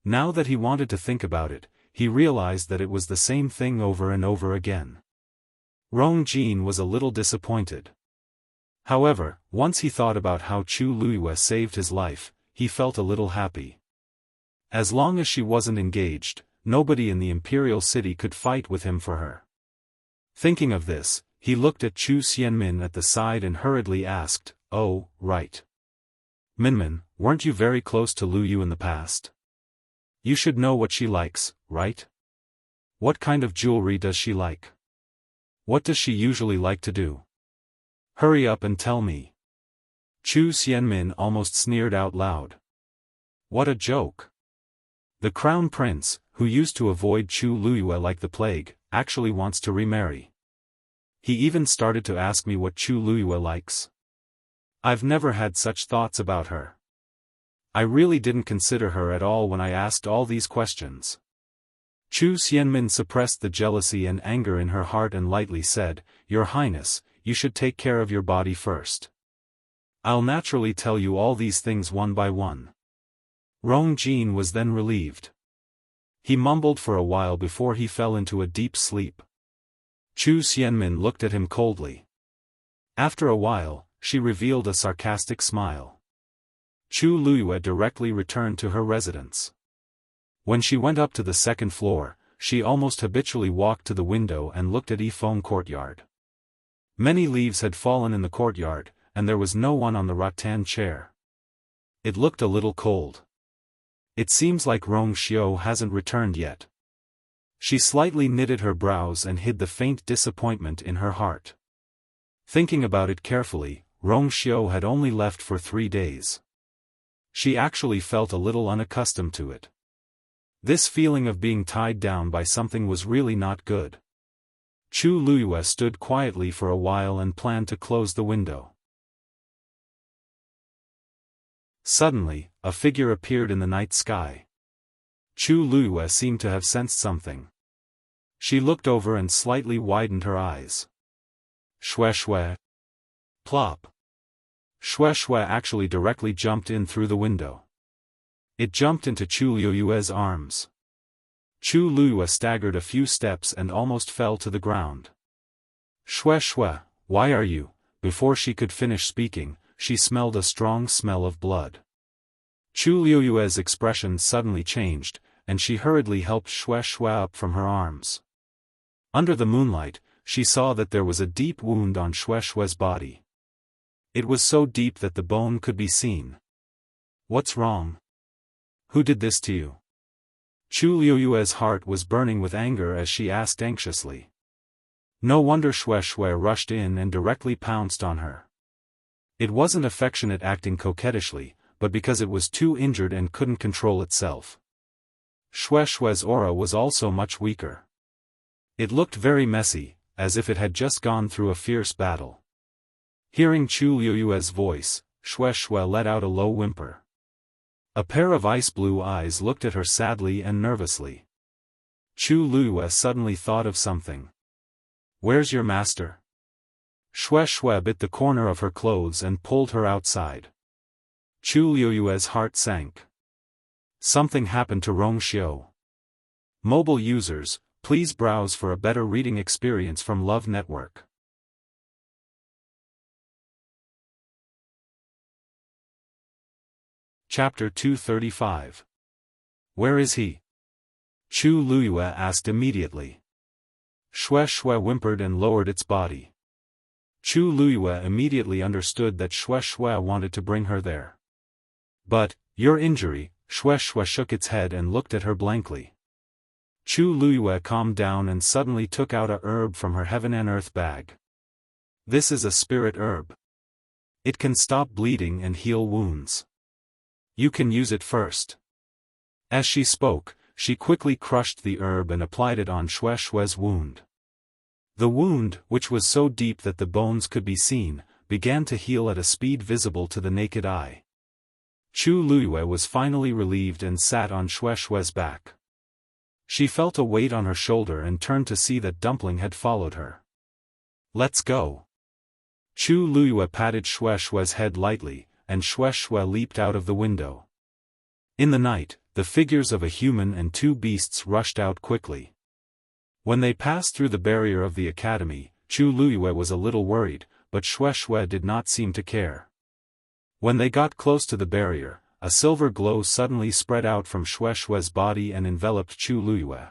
Now that he wanted to think about it, he realized that it was the same thing over and over again. Rong Jin was a little disappointed. However, once he thought about how Chu Luyue saved his life, he felt a little happy. As long as she wasn't engaged, nobody in the imperial city could fight with him for her. Thinking of this, he looked at Chu Xianmin at the side and hurriedly asked, "Oh, right. Minmin, weren't you very close to Lu Yu in the past? You should know what she likes, right? What kind of jewelry does she like? What does she usually like to do? Hurry up and tell me." Chu Xianmin almost sneered out loud. What a joke. The crown prince, who used to avoid Chu Luyue like the plague, actually wants to remarry. He even started to ask me what Chu Luyue likes. I've never had such thoughts about her. I really didn't consider her at all when I asked all these questions. Chu Xianmin suppressed the jealousy and anger in her heart and lightly said, "Your Highness, you should take care of your body first. I'll naturally tell you all these things one by one." Rong Jin was then relieved. He mumbled for a while before he fell into a deep sleep. Chu Xianmin looked at him coldly. After a while, she revealed a sarcastic smile. Chu Luyue directly returned to her residence. When she went up to the second floor, she almost habitually walked to the window and looked at Yifeng courtyard. Many leaves had fallen in the courtyard, and there was no one on the rattan chair. It looked a little cold. It seems like Rong Xiao hasn't returned yet. She slightly knitted her brows and hid the faint disappointment in her heart. Thinking about it carefully, Rong Xiao had only left for 3 days. She actually felt a little unaccustomed to it. This feeling of being tied down by something was really not good. Chu Luyue stood quietly for a while and planned to close the window. Suddenly, a figure appeared in the night sky. Chu Luyue seemed to have sensed something. She looked over and slightly widened her eyes. Shue shue. Plop. Shue shue actually directly jumped in through the window. It jumped into Chu Luyue's arms. Chu Luyue staggered a few steps and almost fell to the ground. Shue shue, why are you? Before she could finish speaking, she smelled a strong smell of blood. Chu Luyue's expression suddenly changed, and she hurriedly helped Shue shue up from her arms. Under the moonlight, she saw that there was a deep wound on Shue shue's body. It was so deep that the bone could be seen. What's wrong? Who did this to you? Chu Luyue's heart was burning with anger as she asked anxiously. No wonder Shue shue rushed in and directly pounced on her. It wasn't affectionate acting coquettishly, but because it was too injured and couldn't control itself. Shue shue's aura was also much weaker. It looked very messy, as if it had just gone through a fierce battle. Hearing Chu Luyue's voice, Shue shue let out a low whimper. A pair of ice-blue eyes looked at her sadly and nervously. Chu Luyue suddenly thought of something. Where's your master? Shue shue bit the corner of her clothes and pulled her outside. Chu Luyue's heart sank. Something happened to Rong Xiao. Mobile users, please browse for a better reading experience from Love Network. Chapter 235. Where is he? Chu Luyue asked immediately. Shue shue whimpered and lowered its body. Chu Luyue immediately understood that Shue shue wanted to bring her there. But, your injury, Shue shue shook its head and looked at her blankly. Chu Luyue calmed down and suddenly took out a herb from her heaven and earth bag. This is a spirit herb. It can stop bleeding and heal wounds. You can use it first. As she spoke, she quickly crushed the herb and applied it on Shue shue's wound. The wound, which was so deep that the bones could be seen, began to heal at a speed visible to the naked eye. Chu Luyue was finally relieved and sat on Shue shue's back. She felt a weight on her shoulder and turned to see that Dumpling had followed her. Let's go. Chu Luyue patted Shue shue's head lightly, and Shue shue leaped out of the window. In the night, the figures of a human and 2 beasts rushed out quickly. When they passed through the barrier of the academy, Chu Luyue was a little worried, but Shue shue did not seem to care. When they got close to the barrier, a silver glow suddenly spread out from Shue shue's body and enveloped Chu Luyue.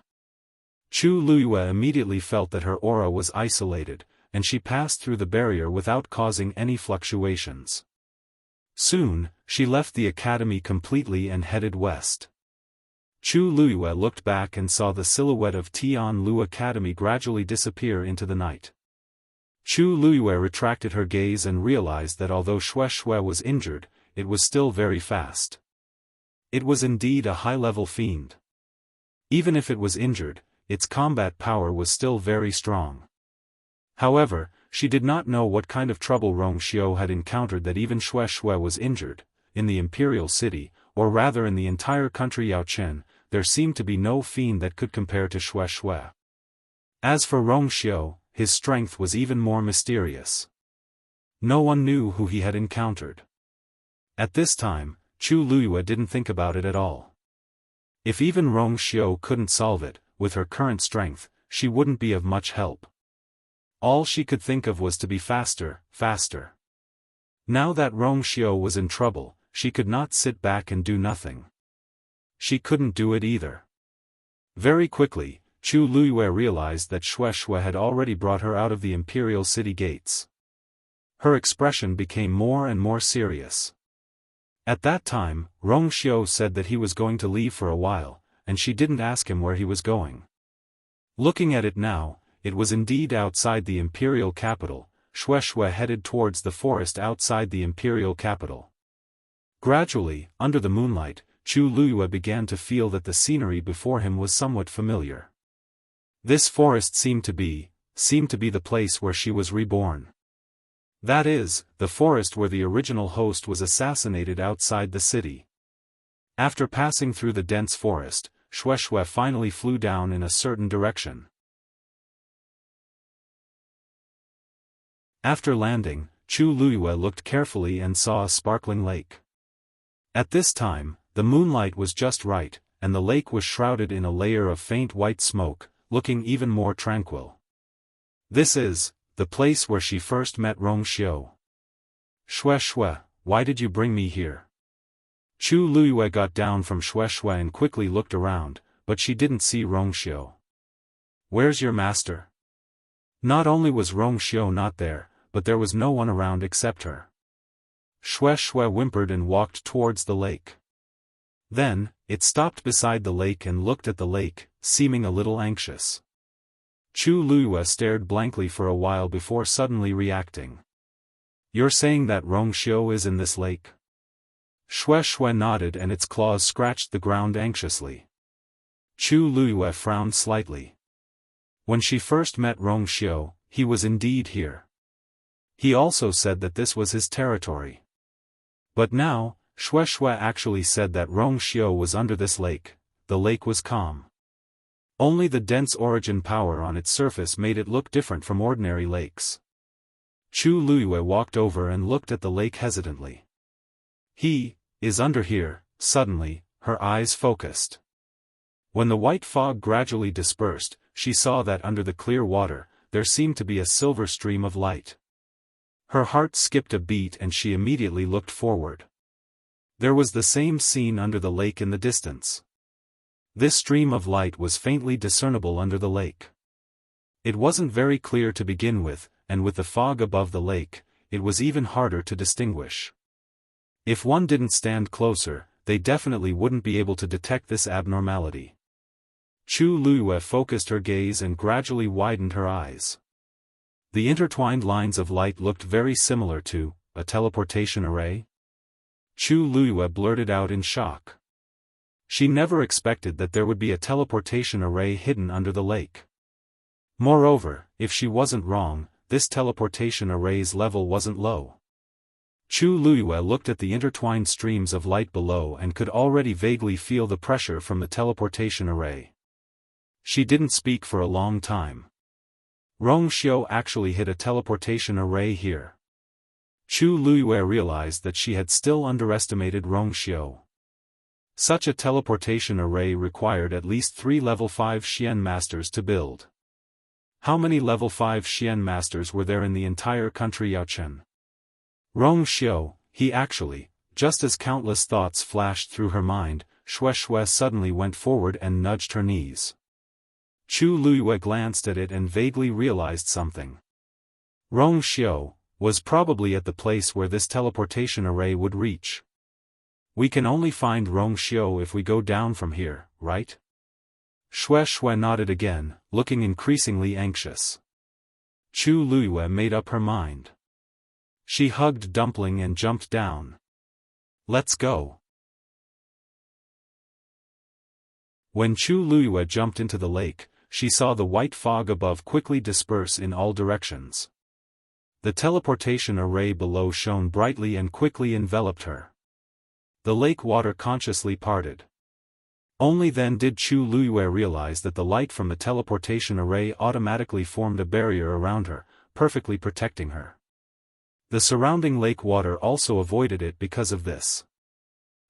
Chu Luyue immediately felt that her aura was isolated, and she passed through the barrier without causing any fluctuations. Soon, she left the academy completely and headed west. Chu Luyue looked back and saw the silhouette of Tian Lu Academy gradually disappear into the night. Chu Luyue retracted her gaze and realized that although Shue shue was injured, it was still very fast. It was indeed a high-level fiend. Even if it was injured, its combat power was still very strong. However, she did not know what kind of trouble Rong Xiao had encountered that even Shue shue was injured. In the imperial city, or rather in the entire country Yaochen, there seemed to be no fiend that could compare to Shue shue. As for Rong Xiao, his strength was even more mysterious. No one knew who he had encountered. At this time, Chu Luyue didn't think about it at all. If even Rong Xiao couldn't solve it, with her current strength, she wouldn't be of much help. All she could think of was to be faster, faster. Now that Rongxiu was in trouble, she could not sit back and do nothing. She couldn't do it either. Very quickly, Chu Luiyue realized that Shueishui had already brought her out of the imperial city gates. Her expression became more and more serious. At that time, Rongxiu said that he was going to leave for a while, and she didn't ask him where he was going. Looking at it now, it was indeed outside the imperial capital. Shueishui headed towards the forest outside the imperial capital. Gradually, under the moonlight, Chu Luiyue began to feel that the scenery before him was somewhat familiar. This forest seemed to be the place where she was reborn. That is, the forest where the original host was assassinated outside the city. After passing through the dense forest, Shueishui finally flew down in a certain direction. After landing, Chu Luiyue looked carefully and saw a sparkling lake. At this time, the moonlight was just right, and the lake was shrouded in a layer of faint white smoke, looking even more tranquil. This is the place where she first met Rongxiu. Shueishui, why did you bring me here? Chu Luiyue got down from Shueishui and quickly looked around, but she didn't see Rongxiu. Where's your master? Not only was Rongxiu not there, but there was no one around except her. Shueishui whimpered and walked towards the lake. Then, it stopped beside the lake and looked at the lake, seeming a little anxious. Chu Luiyue stared blankly for a while before suddenly reacting. You're saying that Rongxiu is in this lake? Shueishui nodded and its claws scratched the ground anxiously. Chu Luiyue frowned slightly. When she first met Rongxiu, he was indeed here. He also said that this was his territory. But now, Shueishui actually said that Rongxiu was under this lake. The lake was calm. Only the dense origin power on its surface made it look different from ordinary lakes. Chu Luiyue walked over and looked at the lake hesitantly. He is under here. Suddenly, her eyes focused. When the white fog gradually dispersed, she saw that under the clear water, there seemed to be a silver stream of light. Her heart skipped a beat and she immediately looked forward. There was the same scene under the lake in the distance. This stream of light was faintly discernible under the lake. It wasn't very clear to begin with, and with the fog above the lake, it was even harder to distinguish. If one didn't stand closer, they definitely wouldn't be able to detect this abnormality. Chu Luiyue focused her gaze and gradually widened her eyes. The intertwined lines of light looked very similar to a teleportation array. Chu Luiyue blurted out in shock. She never expected that there would be a teleportation array hidden under the lake. Moreover, if she wasn't wrong, this teleportation array's level wasn't low. Chu Luiyue looked at the intertwined streams of light below and could already vaguely feel the pressure from the teleportation array. She didn't speak for a long time. Rongxiu actually hid a teleportation array here. Chu Luiyue realized that she had still underestimated Rongxiu. Such a teleportation array required at least 3 level 5 Xian masters to build. How many level 5 Xian masters were there in the entire country Yaochen? Rongxiu, he actually, just as countless thoughts flashed through her mind, Shueishui suddenly went forward and nudged her knees. Chu Luiyue glanced at it and vaguely realized something. Rongxiu was probably at the place where this teleportation array would reach. We can only find Rongxiu if we go down from here, right? Shueishui nodded again, looking increasingly anxious. Chu Luiyue made up her mind. She hugged Dumpling and jumped down. Let's go. When Chu Luiyue jumped into the lake, she saw the white fog above quickly disperse in all directions. The teleportation array below shone brightly and quickly enveloped her. The lake water consciously parted. Only then did Chu Luiyue realize that the light from the teleportation array automatically formed a barrier around her, perfectly protecting her. The surrounding lake water also avoided it because of this.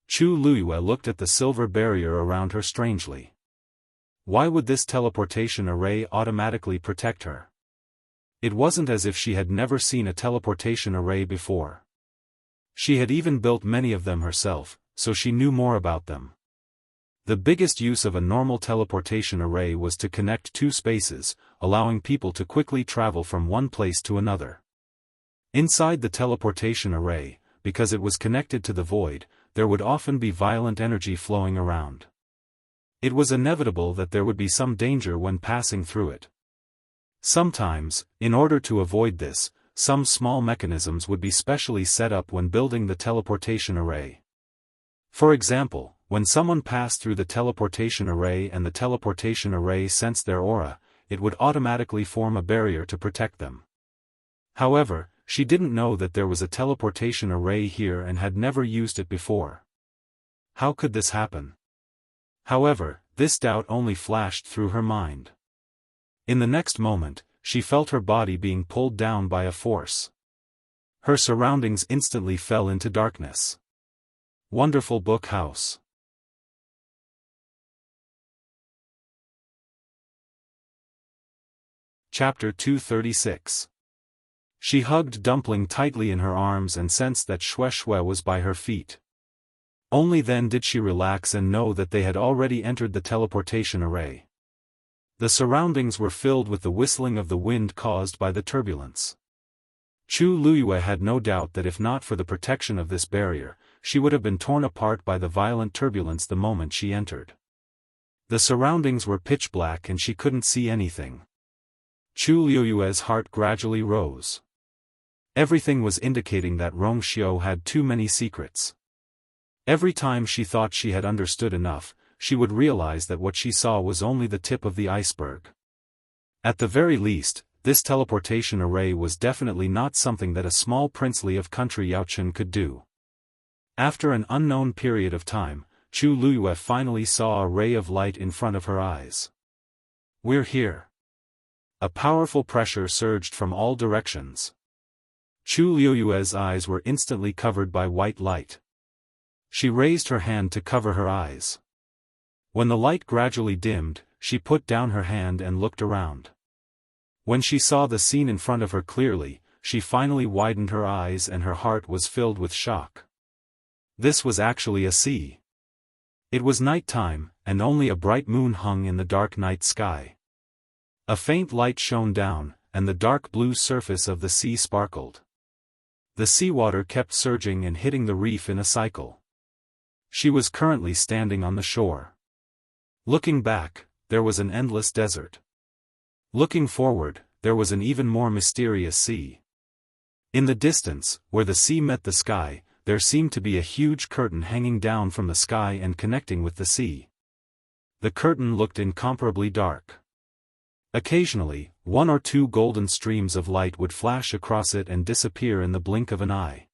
Chu Luiyue looked at the silver barrier around her strangely. Why would this teleportation array automatically protect her? It wasn't as if she had never seen a teleportation array before. She had even built many of them herself, so she knew more about them. The biggest use of a normal teleportation array was to connect two spaces, allowing people to quickly travel from one place to another. Inside the teleportation array, because it was connected to the void, there would often be violent energy flowing around. It was inevitable that there would be some danger when passing through it. Sometimes, in order to avoid this, some small mechanisms would be specially set up when building the teleportation array. For example, when someone passed through the teleportation array and the teleportation array sensed their aura, it would automatically form a barrier to protect them. However, she didn't know that there was a teleportation array here and had never used it before. How could this happen? However, this doubt only flashed through her mind. In the next moment, she felt her body being pulled down by a force. Her surroundings instantly fell into darkness. Wonderful Book House. Chapter 236. She hugged Dumpling tightly in her arms and sensed that Shui was by her feet. Only then did she relax and know that they had already entered the teleportation array. The surroundings were filled with the whistling of the wind caused by the turbulence. Chu Luyue had no doubt that if not for the protection of this barrier, she would have been torn apart by the violent turbulence the moment she entered. The surroundings were pitch black and she couldn't see anything. Chu Luyue's heart gradually rose. Everything was indicating that Rongxiu had too many secrets. Every time she thought she had understood enough, she would realize that what she saw was only the tip of the iceberg. At the very least, this teleportation array was definitely not something that a small princely of country Yaochen could do. After an unknown period of time, Chu Luyue finally saw a ray of light in front of her eyes. "We're here." A powerful pressure surged from all directions. Chu Luyue's eyes were instantly covered by white light. She raised her hand to cover her eyes. When the light gradually dimmed, she put down her hand and looked around. When she saw the scene in front of her clearly, she finally widened her eyes and her heart was filled with shock. This was actually a sea. It was night time, and only a bright moon hung in the dark night sky. A faint light shone down, and the dark blue surface of the sea sparkled. The seawater kept surging and hitting the reef in a cycle. She was currently standing on the shore. Looking back, there was an endless desert. Looking forward, there was an even more mysterious sea. In the distance, where the sea met the sky, there seemed to be a huge curtain hanging down from the sky and connecting with the sea. The curtain looked incomparably dark. Occasionally, one or two golden streams of light would flash across it and disappear in the blink of an eye.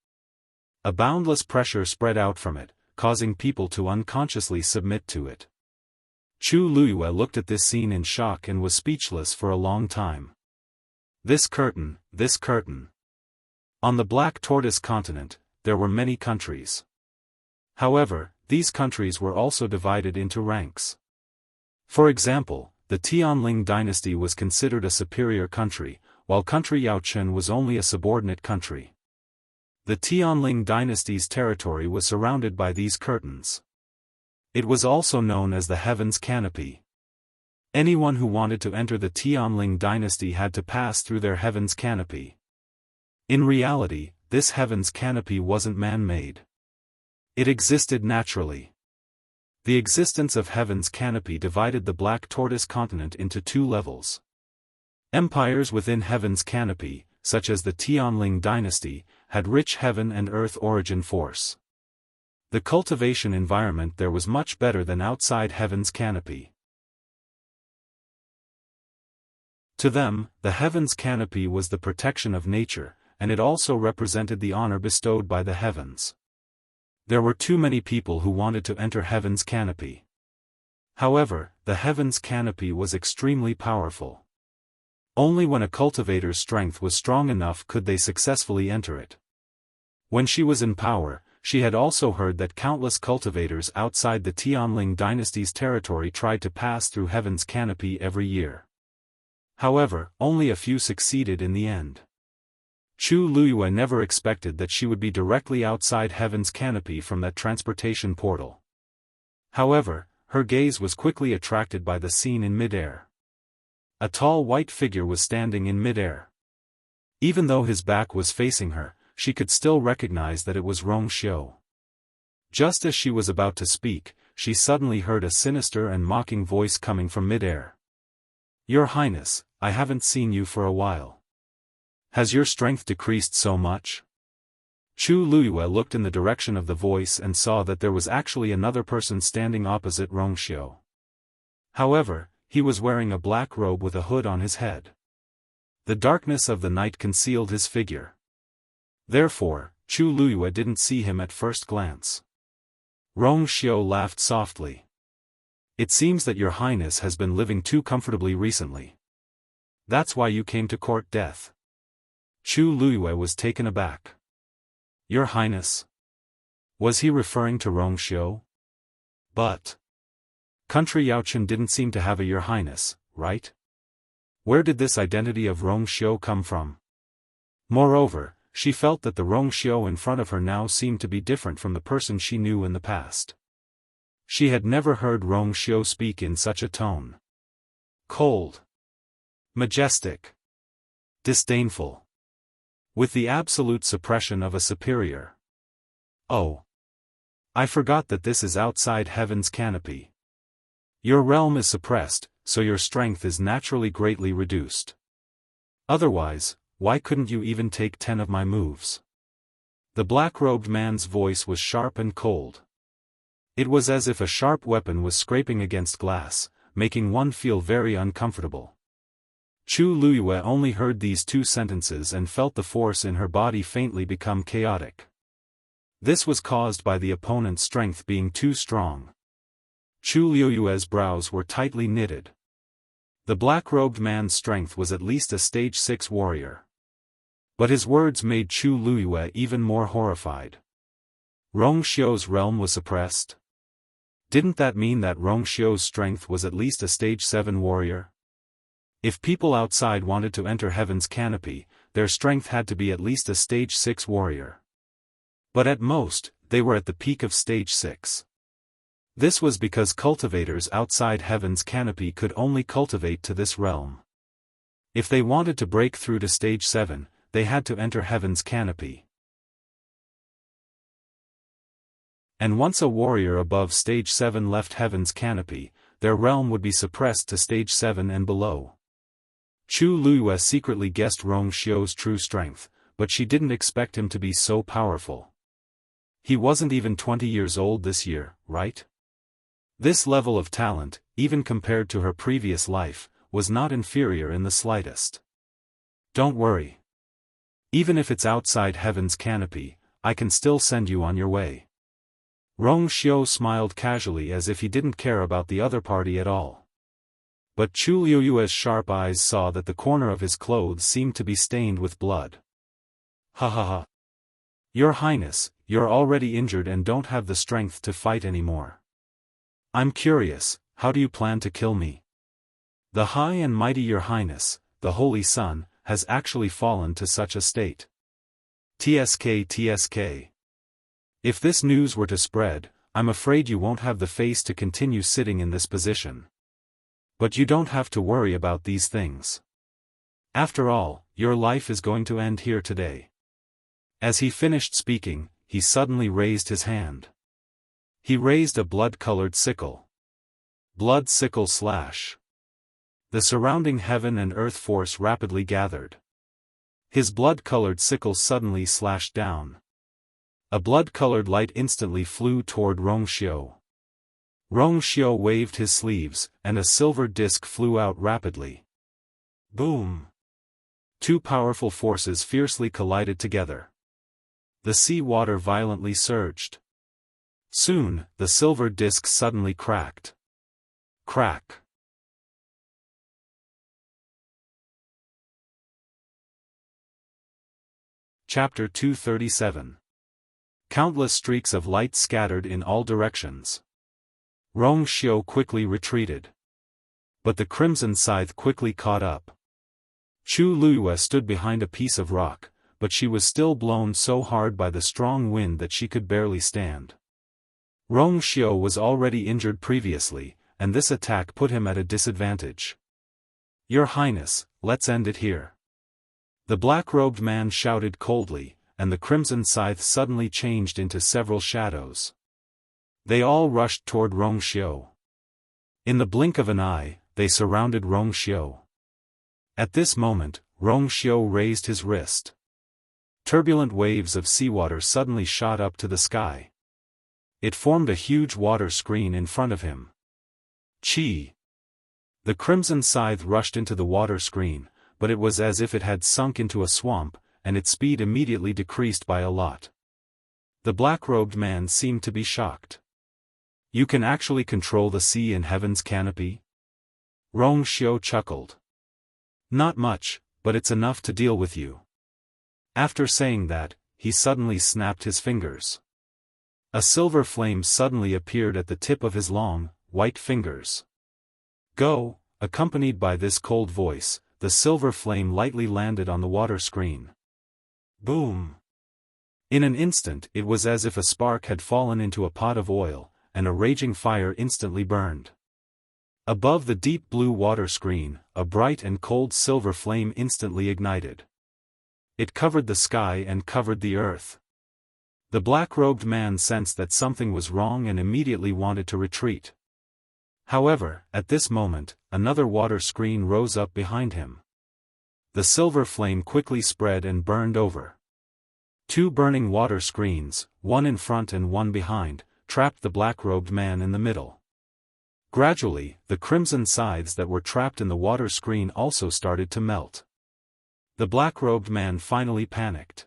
A boundless pressure spread out from it, causing people to unconsciously submit to it. Chu Luyue looked at this scene in shock and was speechless for a long time. This curtain. On the Black Tortoise continent, there were many countries. However, these countries were also divided into ranks. For example, the Tianling dynasty was considered a superior country, while country Yaochen was only a subordinate country. The Tianling dynasty's territory was surrounded by these curtains. It was also known as the Heaven's Canopy. Anyone who wanted to enter the Tianling dynasty had to pass through their Heaven's Canopy. In reality, this Heaven's Canopy wasn't man-made. It existed naturally. The existence of Heaven's Canopy divided the Black Tortoise continent into two levels. Empires within Heaven's Canopy, such as the Tianling dynasty, had rich heaven and earth origin force. The cultivation environment there was much better than outside Heaven's Canopy. To them, the Heaven's Canopy was the protection of nature, and it also represented the honor bestowed by the heavens. There were too many people who wanted to enter Heaven's Canopy. However, the Heaven's Canopy was extremely powerful. Only when a cultivator's strength was strong enough could they successfully enter it. When she was in power, she had also heard that countless cultivators outside the Tianling dynasty's territory tried to pass through Heaven's Canopy every year. However, only a few succeeded in the end. Chu Luyue never expected that she would be directly outside heaven's canopy from that transportation portal. However, her gaze was quickly attracted by the scene in midair. A tall white figure was standing in midair. Even though his back was facing her, she could still recognize that it was Rongxiu. Just as she was about to speak, she suddenly heard a sinister and mocking voice coming from midair. "Your Highness, I haven't seen you for a while. Has your strength decreased so much?" Chu Luyue looked in the direction of the voice and saw that there was actually another person standing opposite Rongxiu. However, he was wearing a black robe with a hood on his head. The darkness of the night concealed his figure. Therefore, Chu Luyue didn't see him at first glance. Rongxiu laughed softly. "It seems that your Highness has been living too comfortably recently. That's why you came to court death." Chu Luyue was taken aback. "Your Highness?" Was he referring to Rongxiu? But Country Yaochen didn't seem to have a Your Highness, right? Where did this identity of Rongxiu come from? Moreover, she felt that the Rongxiu in front of her now seemed to be different from the person she knew in the past. She had never heard Rongxiu speak in such a tone. Cold. Majestic. Disdainful. With the absolute suppression of a superior. "Oh. I forgot that this is outside heaven's canopy. Your realm is suppressed, so your strength is naturally greatly reduced. Otherwise, why couldn't you even take 10 of my moves?" The black-robed man's voice was sharp and cold. It was as if a sharp weapon was scraping against glass, making one feel very uncomfortable. Chu Luyue only heard these two sentences and felt the force in her body faintly become chaotic. This was caused by the opponent's strength being too strong. Chu Luyue's brows were tightly knitted. The black-robed man's strength was at least a stage 6 warrior. But his words made Chu Luyue even more horrified. Rongxiu's realm was suppressed? Didn't that mean that Rongxiu's strength was at least a stage 7 warrior? If people outside wanted to enter heaven's canopy, their strength had to be at least a stage 6 warrior. But at most, they were at the peak of stage 6. This was because cultivators outside heaven's canopy could only cultivate to this realm. If they wanted to break through to stage 7, they had to enter heaven's canopy. And once a warrior above stage 7 left heaven's canopy, their realm would be suppressed to stage 7 and below. Chu Luyue secretly guessed Rongxiu's true strength, but she didn't expect him to be so powerful. He wasn't even 20 years old this year, right? This level of talent, even compared to her previous life, was not inferior in the slightest. "Don't worry. Even if it's outside heaven's canopy, I can still send you on your way." Rongxiu smiled casually as if he didn't care about the other party at all. But Chu Luyue's sharp eyes saw that the corner of his clothes seemed to be stained with blood. "Ha ha ha. Your Highness, you're already injured and don't have the strength to fight anymore. I'm curious, how do you plan to kill me? The high and mighty Your Highness, the Holy Sun, has actually fallen to such a state. TSK. If this news were to spread, I'm afraid you won't have the face to continue sitting in this position. But you don't have to worry about these things. After all, your life is going to end here today." As he finished speaking, he suddenly raised his hand. He raised a blood-colored sickle. Blood sickle slash. The surrounding heaven and earth force rapidly gathered. His blood-colored sickle suddenly slashed down. A blood-colored light instantly flew toward Rongxiu. Rongxiu waved his sleeves, and a silver disc flew out rapidly. Boom! Two powerful forces fiercely collided together. The sea water violently surged. Soon, the silver disc suddenly cracked. Crack! Chapter 237. Countless streaks of light scattered in all directions. Rongxiu quickly retreated. But the crimson scythe quickly caught up. Chu Luyue stood behind a piece of rock, but she was still blown so hard by the strong wind that she could barely stand. Rong Xiao was already injured previously, and this attack put him at a disadvantage. "Your Highness, let's end it here." The black-robed man shouted coldly, and the crimson scythe suddenly changed into several shadows. They all rushed toward Rong Xiao. In the blink of an eye, they surrounded Rong Xiao. At this moment, Rong Xiao raised his wrist. Turbulent waves of seawater suddenly shot up to the sky. It formed a huge water screen in front of him. Chi! The crimson scythe rushed into the water screen, but it was as if it had sunk into a swamp, and its speed immediately decreased by a lot. The black-robed man seemed to be shocked. "You can actually control the sea in heaven's canopy?" Rong Xiao chuckled. "Not much, but it's enough to deal with you." After saying that, he suddenly snapped his fingers. A silver flame suddenly appeared at the tip of his long, white fingers. "Go!" Accompanied by this cold voice, the silver flame lightly landed on the water screen. Boom! In an instant it was as if a spark had fallen into a pot of oil, and a raging fire instantly burned. Above the deep blue water screen, a bright and cold silver flame instantly ignited. It covered the sky and covered the earth. The black-robed man sensed that something was wrong and immediately wanted to retreat. However, at this moment, another water screen rose up behind him. The silver flame quickly spread and burned over. Two burning water screens, one in front and one behind, trapped the black-robed man in the middle. Gradually, the crimson scythes that were trapped in the water screen also started to melt. The black-robed man finally panicked.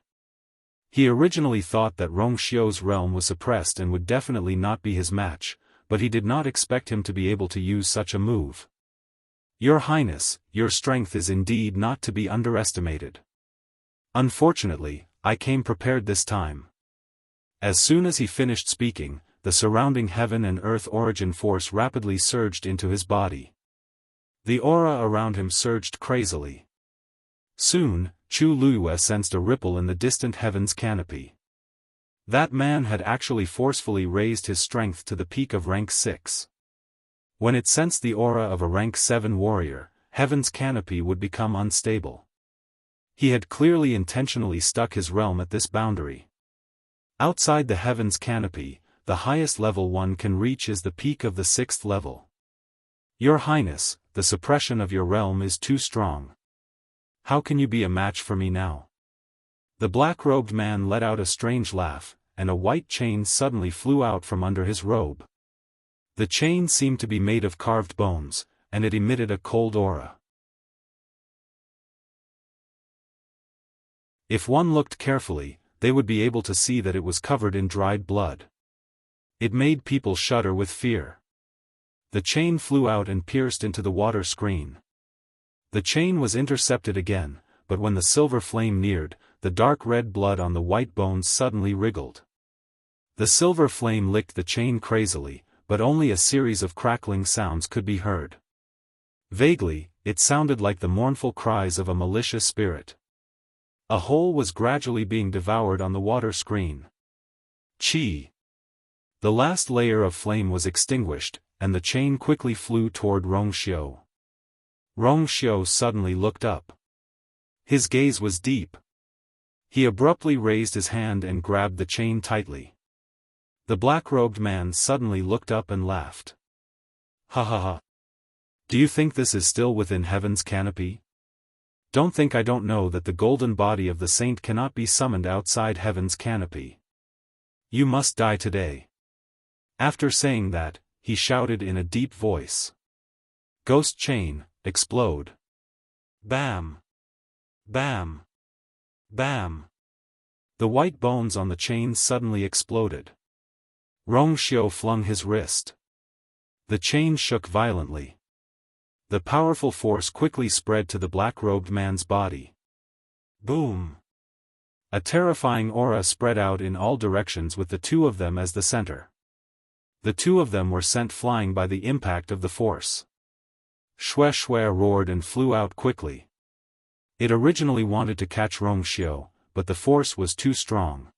He originally thought that Rong Xiao's realm was suppressed and would definitely not be his match, but he did not expect him to be able to use such a move. "Your Highness, your strength is indeed not to be underestimated. Unfortunately, I came prepared this time." As soon as he finished speaking, the surrounding heaven and earth origin force rapidly surged into his body. The aura around him surged crazily. Soon, Chu Luiyue sensed a ripple in the distant heaven's canopy. That man had actually forcefully raised his strength to the peak of rank 6. When it sensed the aura of a rank 7 warrior, heaven's canopy would become unstable. He had clearly intentionally stuck his realm at this boundary. Outside the heaven's canopy, the highest level one can reach is the peak of the 6th level. "Your Highness, the suppression of your realm is too strong. How can you be a match for me now?" The black-robed man let out a strange laugh, and a white chain suddenly flew out from under his robe. The chain seemed to be made of carved bones, and it emitted a cold aura. If one looked carefully, they would be able to see that it was covered in dried blood. It made people shudder with fear. The chain flew out and pierced into the water screen. The chain was intercepted again, but when the silver flame neared, the dark red blood on the white bones suddenly wriggled. The silver flame licked the chain crazily, but only a series of crackling sounds could be heard. Vaguely, it sounded like the mournful cries of a malicious spirit. A hole was gradually being devoured on the water screen. Chi! The last layer of flame was extinguished, and the chain quickly flew toward Rong Xiao. Rong Xiao suddenly looked up. His gaze was deep. He abruptly raised his hand and grabbed the chain tightly. The black-robed man suddenly looked up and laughed. "Ha ha ha. Do you think this is still within heaven's canopy? Don't think I don't know that the golden body of the saint cannot be summoned outside heaven's canopy. You must die today." After saying that, he shouted in a deep voice. "Ghost chain, explode." Bam! Bam! Bam! The white bones on the chain suddenly exploded. Rong Xiao flung his wrist. The chain shook violently. The powerful force quickly spread to the black-robed man's body. Boom! A terrifying aura spread out in all directions with the two of them as the center. The two of them were sent flying by the impact of the force. Shue Shue roared and flew out quickly. It originally wanted to catch Rong Xiao, but the force was too strong.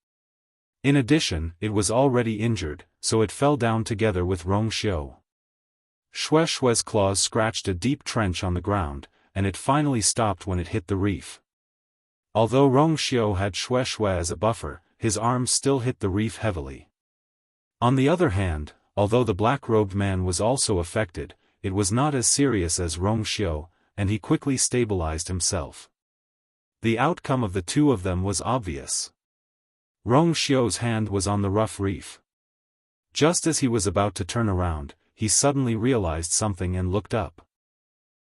In addition, it was already injured, so it fell down together with Rong Xiu. Xue Xue's claws scratched a deep trench on the ground, and it finally stopped when it hit the reef. Although Rong Xiu had Xue Xue as a buffer, his arms still hit the reef heavily. On the other hand, although the black-robed man was also affected, it was not as serious as Rong Xiu, and he quickly stabilized himself. The outcome of the two of them was obvious. Rong Xiu's hand was on the rough reef. Just as he was about to turn around, he suddenly realized something and looked up.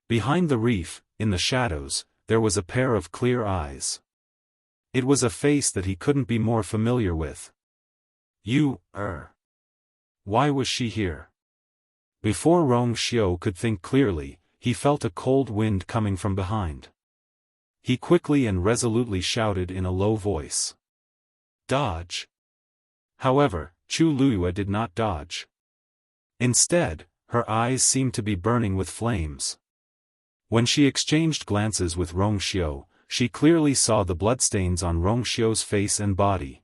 Behind the reef, in the shadows, there was a pair of clear eyes. It was a face that he couldn't be more familiar with. Why was she here? Before Rong Xiu could think clearly, he felt a cold wind coming from behind. He quickly and resolutely shouted in a low voice. Dodge! However, Chu Luyue did not dodge. Instead, her eyes seemed to be burning with flames. When she exchanged glances with Rong Xiu, she clearly saw the bloodstains on Rong Xiu's face and body.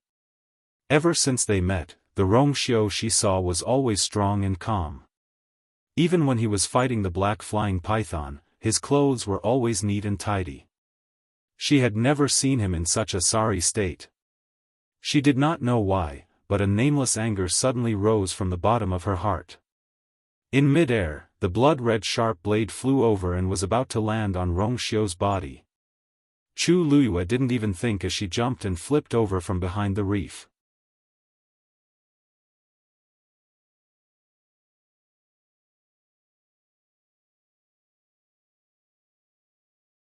Ever since they met, the Rong Xiu she saw was always strong and calm. Even when he was fighting the black flying python, his clothes were always neat and tidy. She had never seen him in such a sorry state. She did not know why, but a nameless anger suddenly rose from the bottom of her heart. In mid-air, the blood-red sharp blade flew over and was about to land on Rong Xiu's body. Chu Luyue didn't even think as she jumped and flipped over from behind the reef.